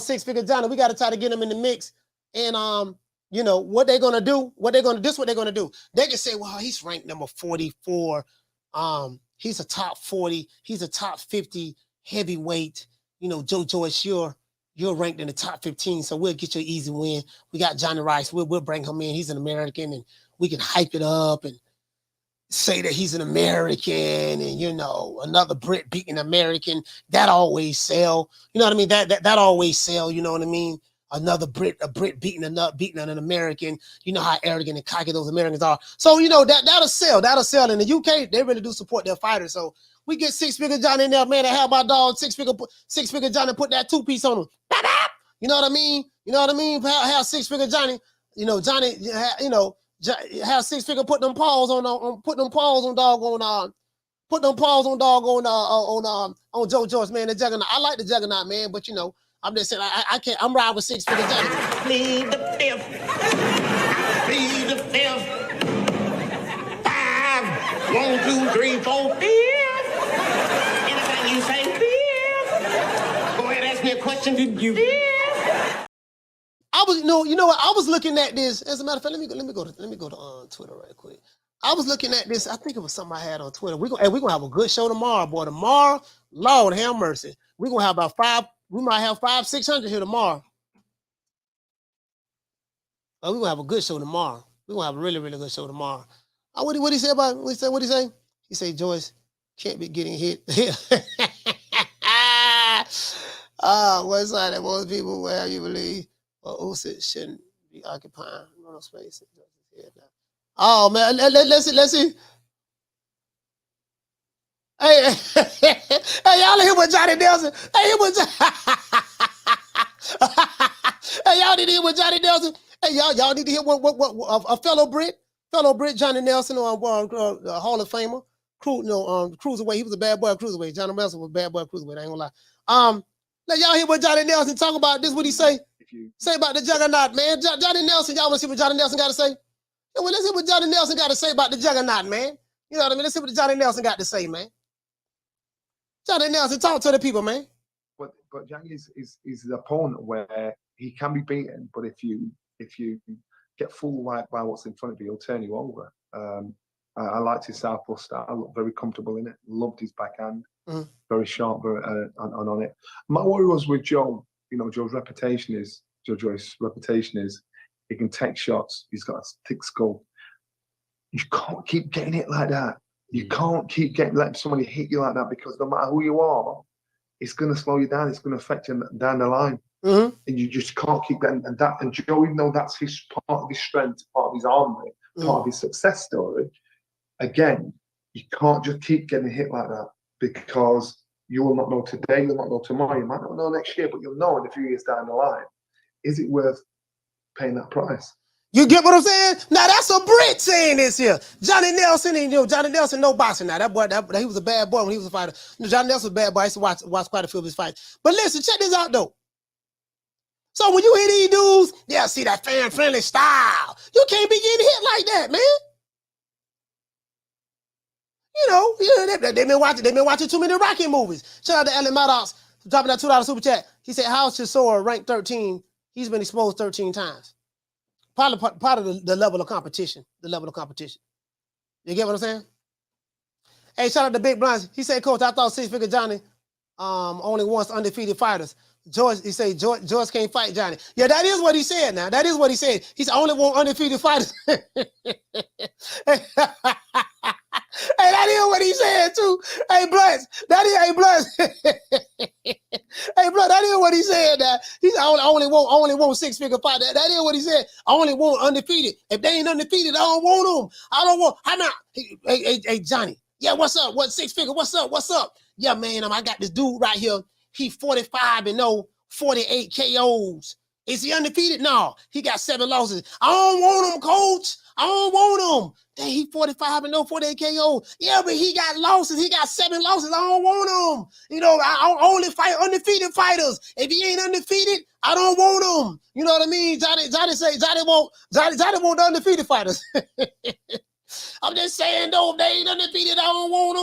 6 Figure Johnny. We got to try to get him in the mix. And you know what they're gonna do? This is what they're gonna do. They can say, well, he's ranked number 44. He's a top 40. He's a top 50 heavyweight. You know, Joyce, you're ranked in the top 15, so we'll get you an easy win. We got Johnny Rice. We'll bring him in. He's an American, and we can hype it up and say that he's an American and, you know, another Brit beating American. That always sell. You know what I mean? That always sell. You know what I mean? A Brit beating an American. You know how arrogant and cocky those Americans are. So, you know, that'll sell. That'll sell. In the UK, they really do support their fighters. So we get 6 Figure Johnny in there, man. I have my dog 6 Figure Johnny put that 2-piece on him. You know what I mean? You know what I mean? Have 6 Figure Johnny. You know, Johnny. You know, have 6 Figure put them paws on Joe Joyce, man. The Juggernaut. I like the Juggernaut, man, but you know, I'm just saying I can't. I'm riding with 6 Figure Johnny. Plead the fifth. Plead the fifth. 5, 1, 2, 3, 4, 5. Anything you say, 5. Go ahead, ask me a question. Did you? I was, you know what? I was looking at this. As a matter of fact, let me go to Twitter right quick. I was looking at this. I think it was something I had on Twitter. We're gonna have a good show tomorrow, boy. Tomorrow, Lord have mercy. We're gonna have about 5. We might have 500-600 here tomorrow. We're gonna have a good show tomorrow. We're gonna have a really, really good show tomorrow. What he say about? What he say? He say Joyce can't be getting hit. One side that most people will have you believe. Well, Usyk shouldn't be occupying no space. Oh man, let's see. Hey, y'all hear what Johnny Nelson? Hey, y'all need to hear what Johnny Nelson? Hey, y'all need to hear what a fellow Brit Johnny Nelson on Hall of Famer, cruiserweight. He was a bad boy cruiserweight. Johnny Nelson was a bad boy cruiserweight. I ain't gonna lie. Let y'all hear what Johnny Nelson talk about. This what he say. Say about the Juggernaut, man. Johnny Nelson, y'all want to see what Johnny Nelson got to say? Yeah, well, let's see what Johnny Nelson got to say about the Juggernaut, man. You know what I mean? Let's see what Johnny Nelson got to say, man. Johnny Nelson, talk to the people, man. But Johnny is an opponent where he can be beaten, but if you get fooled by what's in front of you, he'll turn you over. I liked his southpaw style. I looked very comfortable in it. Loved his backhand. Very sharp on it. My worry was with Joe. You know, Joe Joyce's reputation is he can take shots. He's got a thick skull. You can't keep getting hit like that. You can't keep letting somebody hit you like that, because no matter who you are, it's going to slow you down. It's going to affect you down the line. And you just can't keep getting that. And Joe, even though that's his part of his strength, part of his armory, part of his success story, again, you can't just keep getting hit like that, because you will not know today, you'll not know tomorrow, you might not know next year, but you'll know in a few years down the line. Is it worth paying that price? You get what I'm saying? Now that's a Brit saying this here. Johnny Nelson, and you know, Johnny Nelson, no boxing now. That boy, he was a bad boy when he was a fighter. You know, Johnny Nelson was a bad boy. I used to watch quite a few of his fights. But listen, check this out though. So when you hear these dudes, yeah, see that fan-friendly style. You can't be getting hit like that, man. You know, they've been watching too many Rocky movies. Shout out to Alan Maddox dropping that $2 super chat. He said, how's Chisora ranked 13? He's been exposed 13 times. Part of the level of competition. The level of competition. You get what I'm saying? Hey, shout out to Big Blinds. He said, Coach, I thought 6 Figure Johnny only wants undefeated fighters. George, he say George can't fight Johnny. Yeah, that is what he said now. That is what he said. He's only one undefeated fighter. Hey, that is what he said too. Hey, Bloods, that is, hey, Bloods. Hey, Blood, that is what he said now. He's only want six-figure fight. That is what he said. I only want undefeated. If they ain't undefeated, I don't want them. I don't want, how not? Hey, Johnny. Yeah, what's up? What six-figure? What's up? What's up? Yeah, man, I got this dude right here. He 45-0, 48 KOs. Is he undefeated? No, he got 7 losses. I don't want him, coach. I don't want him. Dang, he 45-0, 48 KOs. Yeah, but he got losses. He got 7 losses. I don't want him. You know, I only fight undefeated fighters. If he ain't undefeated, I don't want him. You know what I mean? Johnny want the undefeated fighters. I'm just saying, though, if they ain't undefeated, I don't want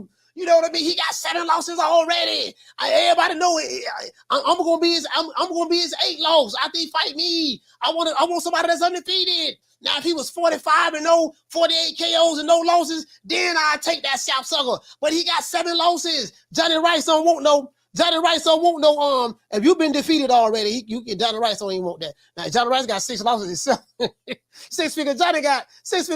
them. You know what I mean? He got 7 losses already. Everybody know it. I'm gonna be his 8th loss after he fight me. I want somebody that's undefeated. Now, if he was 45-0, 48 KOs and no losses, then I'd take that South sucker. But he got 7 losses. Johnny Rice don't want no. If you've been defeated already, Johnny Rice don't even want that. Now, Johnny Rice got 6 losses himself. Six-figure Johnny got 6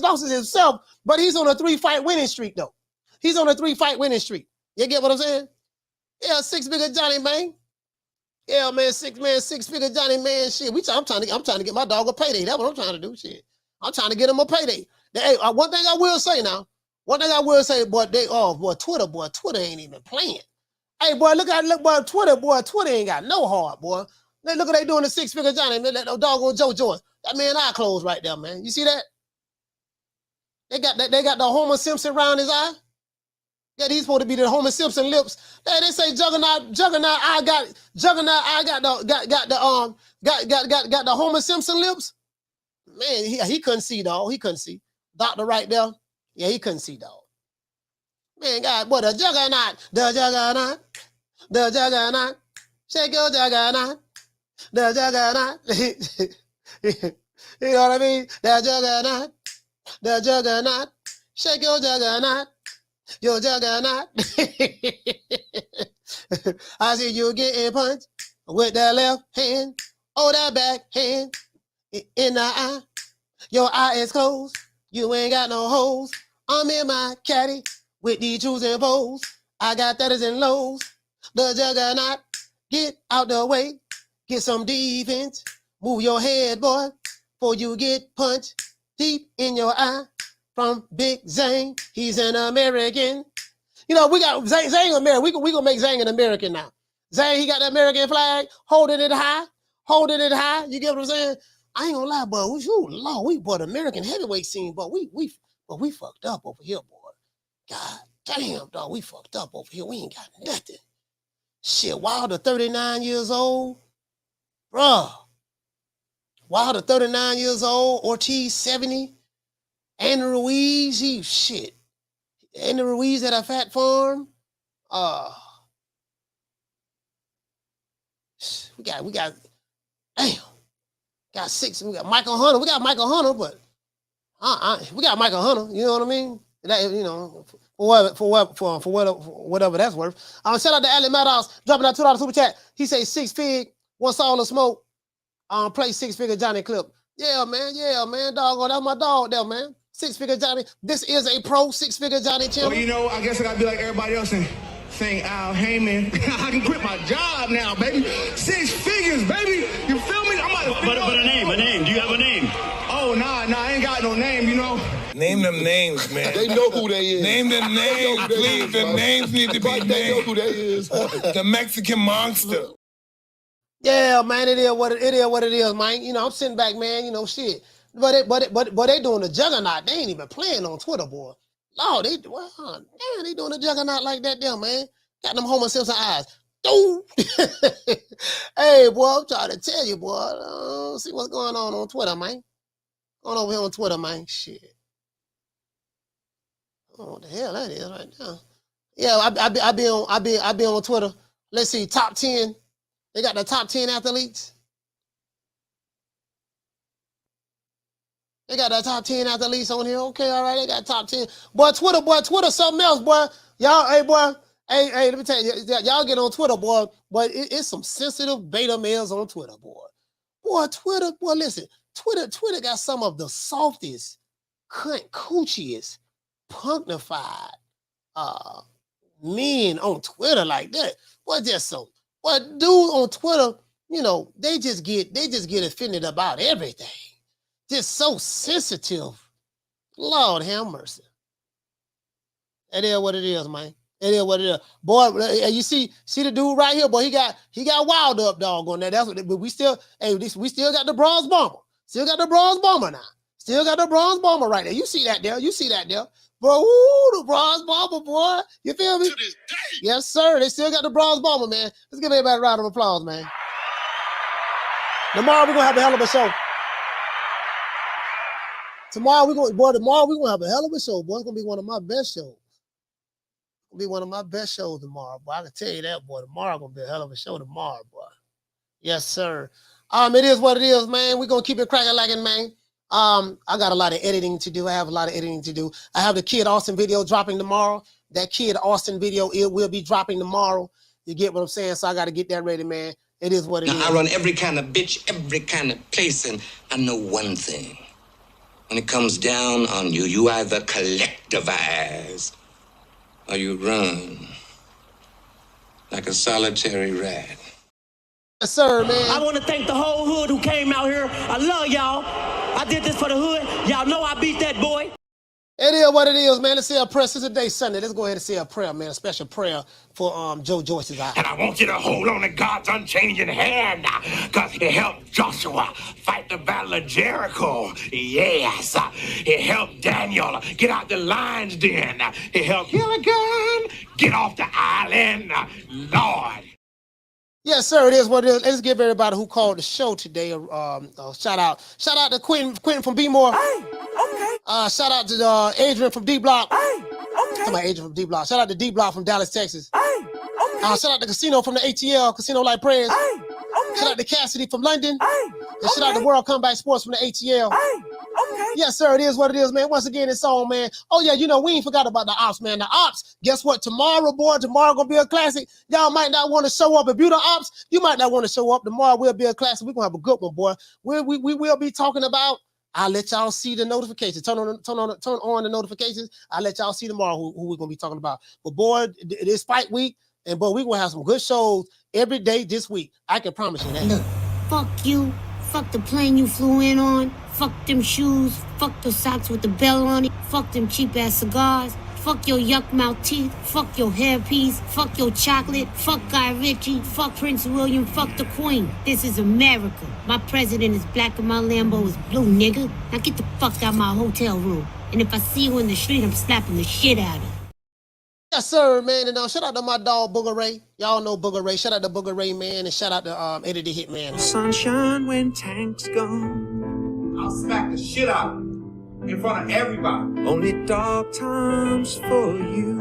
losses himself, but he's on a 3-fight winning streak, though. He's on a 3-fight winning streak. You get what I'm saying? Yeah, 6-figure Johnny, man. Yeah, man, six-figure Johnny, man. Shit, I'm trying to get my dog a payday. That's what I'm trying to do. Shit, I'm trying to get him a payday. Hey, one thing I will say now. Boy, Twitter ain't even playing. Hey, boy, Twitter ain't got no heart, boy. Look what they doing to 6-figure Johnny. Man, that doggone Joyce. That man eye closed right there, man. You see that? They got the Homer Simpson around his eye. Yeah, he's supposed to be the Homer Simpson lips. They say Juggernaut. I got the Homer Simpson lips. Man, he couldn't see, dog. He couldn't see. Doctor right there. Yeah, he couldn't see, dog. Man, God, boy, the Juggernaut. Shake your Juggernaut. The Juggernaut. You know what I mean? The Juggernaut. Shake your Juggernaut. Your Juggernaut. I see you getting punched with that left hand. Oh, that back hand in the eye. Your eye is closed. You ain't got no holes. I'm in my caddy with these choosing foes. I got 30s and lows. The Juggernaut. Get out the way. Get some defense. Move your head, boy, before you get punched deep in your eye. From Big Zhang, he's an American. You know, we got Zhang American. We gonna make Zhang an American now. Zhang, he got the American flag, holding it high. You get what I'm saying? I ain't gonna lie, boy. We bought American heavyweight scene, but we fucked up over here, boy. God damn, dog, we fucked up over here. We ain't got nothing. Shit, Wilder 39 years old, bruh. Wilder 39 years old. Ortiz 70. Andy Ruiz, Andy Ruiz at a fat farm. We got, damn. Got 6. We got Michael Hunter. We got Michael Hunter, but we got Michael Hunter. You know what I mean? That, you know, for whatever that's worth. Shout out to Alec Maddox dropping that $2 super chat. He say 6 fig. What's all the smoke? Play 6-figure Johnny clip. Yeah, man. Dog, that's my dog there, man. 6-figure Johnny. This is a pro 6-figure Johnny channel. Well, you know, I guess I gotta be like everybody else and saying, Al Heyman, I can quit my job now, baby. 6 figures, baby. You feel me? But a name. Do you have a name? Oh, nah, I ain't got no name, you know. Name them names, man. They know who they is. Name them names, please. The names need to be named. They know who they is. The Mexican monster. Yeah, man, it is what it is, man. You know, I'm sitting back, man. You know, shit. But they doing the Juggernaut. They ain't even playing on Twitter, boy. Lord, they doing the Juggernaut like that there, man. Got them Homer Simpson eyes. Dude. Hey, boy, I'm trying to tell you, boy. See what's going on Twitter, man. Going over here on Twitter, man. Shit. Oh, what the hell that is right now? Yeah, I be on Twitter. Let's see, top 10. They got the top 10 athletes. They got the top 10 athletes on here. Okay, all right, they got top 10. Boy, Twitter, something else, boy. Y'all, hey, Hey, let me tell you, y'all get on Twitter, boy. But it's some sensitive beta males on Twitter, boy. Boy, Twitter, boy, listen. Twitter got some of the softest, coochiest, punknified men on Twitter like that. Boy, just so. Boy, dude on Twitter, you know, they just get offended about everything. Just so sensitive. Lord have mercy. That is what it is, man. It is what it is. Boy, you see the dude right here, boy, he got wild up dog on that. That's what, but we still got the bronze bomber. Still got the bronze bomber now. Still got the bronze bomber right there. You see that there. Bro, ooh, the bronze bomber, boy. You feel me? To this day. Yes, sir. They still got the bronze bomber, man. Let's give everybody a round of applause, man. Tomorrow we're gonna have a hell of a show. Tomorrow we're gonna have a hell of a show, boy. It's gonna be one of my best shows. It'll be one of my best shows tomorrow, boy. I can tell you that, boy. Tomorrow gonna be a hell of a show tomorrow, boy. Yes, sir. It is what it is, man. We're gonna keep it cracking like it, man. I got a lot of editing to do. I have the Kid Austin video dropping tomorrow. That Kid Austin video, it will be dropping tomorrow. You get what I'm saying? So I got to get that ready, man. It is what it is. Now, I run every kind of bitch, every kind of place, and I know one thing. When it comes down on you, you either collectivize or you run like a solitary rat. Yes, sir, man. I want to thank the whole hood who came out here. I love y'all. I did this for the hood. Y'all know I beat that boy. It is what it is, man. Let's say a prayer. Since today's Sunday, let's go ahead and say a prayer, man. A special prayer for Joyce's eye. And I want you to hold on to God's unchanging hand, because he helped Joshua fight the battle of Jericho. Yes. He helped Daniel get out the lion's den. He helped Gilligan get off the island. Lord. Yes, sir. It is what it is. Let's give everybody who called the show today a shout out. Shout out to Quentin from B-More. Hey, okay. Shout out to Adrian from D-Block. Hey, okay. Come on, Adrian from D-Block. Shout out to D-Block from Dallas, Texas. Hey, okay. Shout out to Casino from the ATL, Casino Like Prayers. Hey, okay. Shout out to Cassidy from London. Hey, and shout out to World Comeback Sports from the ATL. Hey, okay. Yes, sir. It is what it is, man. Once again, it's on, man. Oh, yeah, you know, we ain't forgot about the Ops, man. The Ops, guess what? Tomorrow gonna be a classic. Y'all might not want to show up. If you the Ops, you might not want to show up. Tomorrow will be a classic. We're gonna have a good one, boy. We will be talking about, I'll let y'all see the notifications. Turn on the notifications. I'll let y'all see tomorrow who we're gonna be talking about. But boy, it is fight week, and boy, we're gonna have some good shows every day this week. I can promise you that. Look, fuck you. Fuck the plane you flew in on. Fuck them shoes. Fuck the socks with the bell on it. Fuck them cheap ass cigars. Fuck your yuck mouth teeth. Fuck your hairpiece. Fuck your chocolate. Fuck Guy Ritchie. Fuck Prince William. Fuck the Queen. This is America. My president is black and my Lambo is blue, nigga. Now get the fuck out of my hotel room. And if I see you in the street, I'm slapping the shit out of you. Yes, sir, man. And shout out to my dog, Booger Ray. Y'all know Booger Ray. Shout out to Booger Ray, man. And shout out to Eddie the Hitman. Sunshine when tank's gone. I'll smack the shit out of you in front of everybody. Only dark times for you.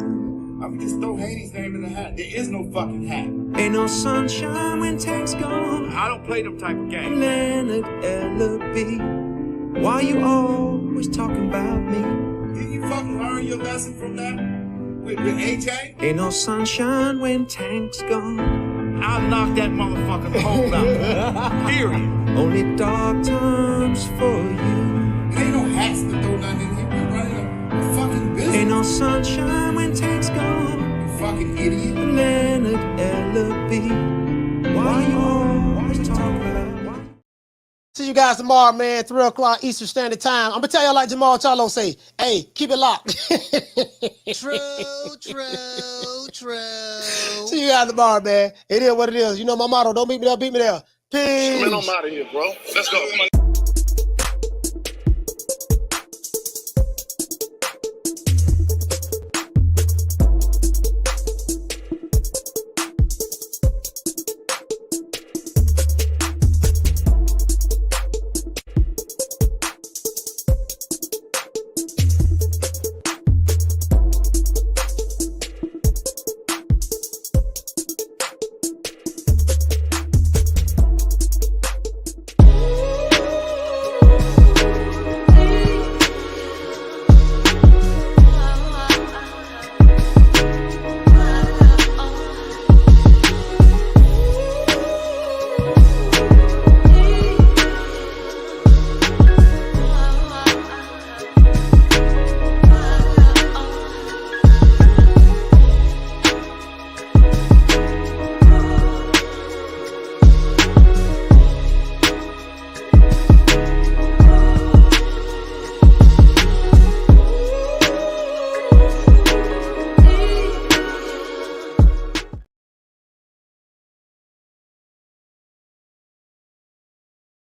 I mean, just throw Haney's name in the hat. There is no fucking hat. Ain't no sunshine when tank's gone. I don't play them type of games. Leonard L.B. Why you always talking about me? Did you fucking learn your lesson from that? With AJ? Ain't no sunshine when tank's gone. I'll knock that motherfucker's hole out. Period. Only dark times for you. There ain't no hats to throw nothing in here. We're running a fucking business. Ain't no sunshine when tank's gone. You fucking idiot. Leonard L.B. Why you always talking about? See you guys tomorrow, man. 3 o'clock Eastern Standard Time. I'm gonna tell y'all like Jamal Charlo say, hey, keep it locked. True. See you guys tomorrow, man. It is what it is. You know my motto, don't beat me there, beat me there. Peace. Man, I'm out of here, bro. Let's go.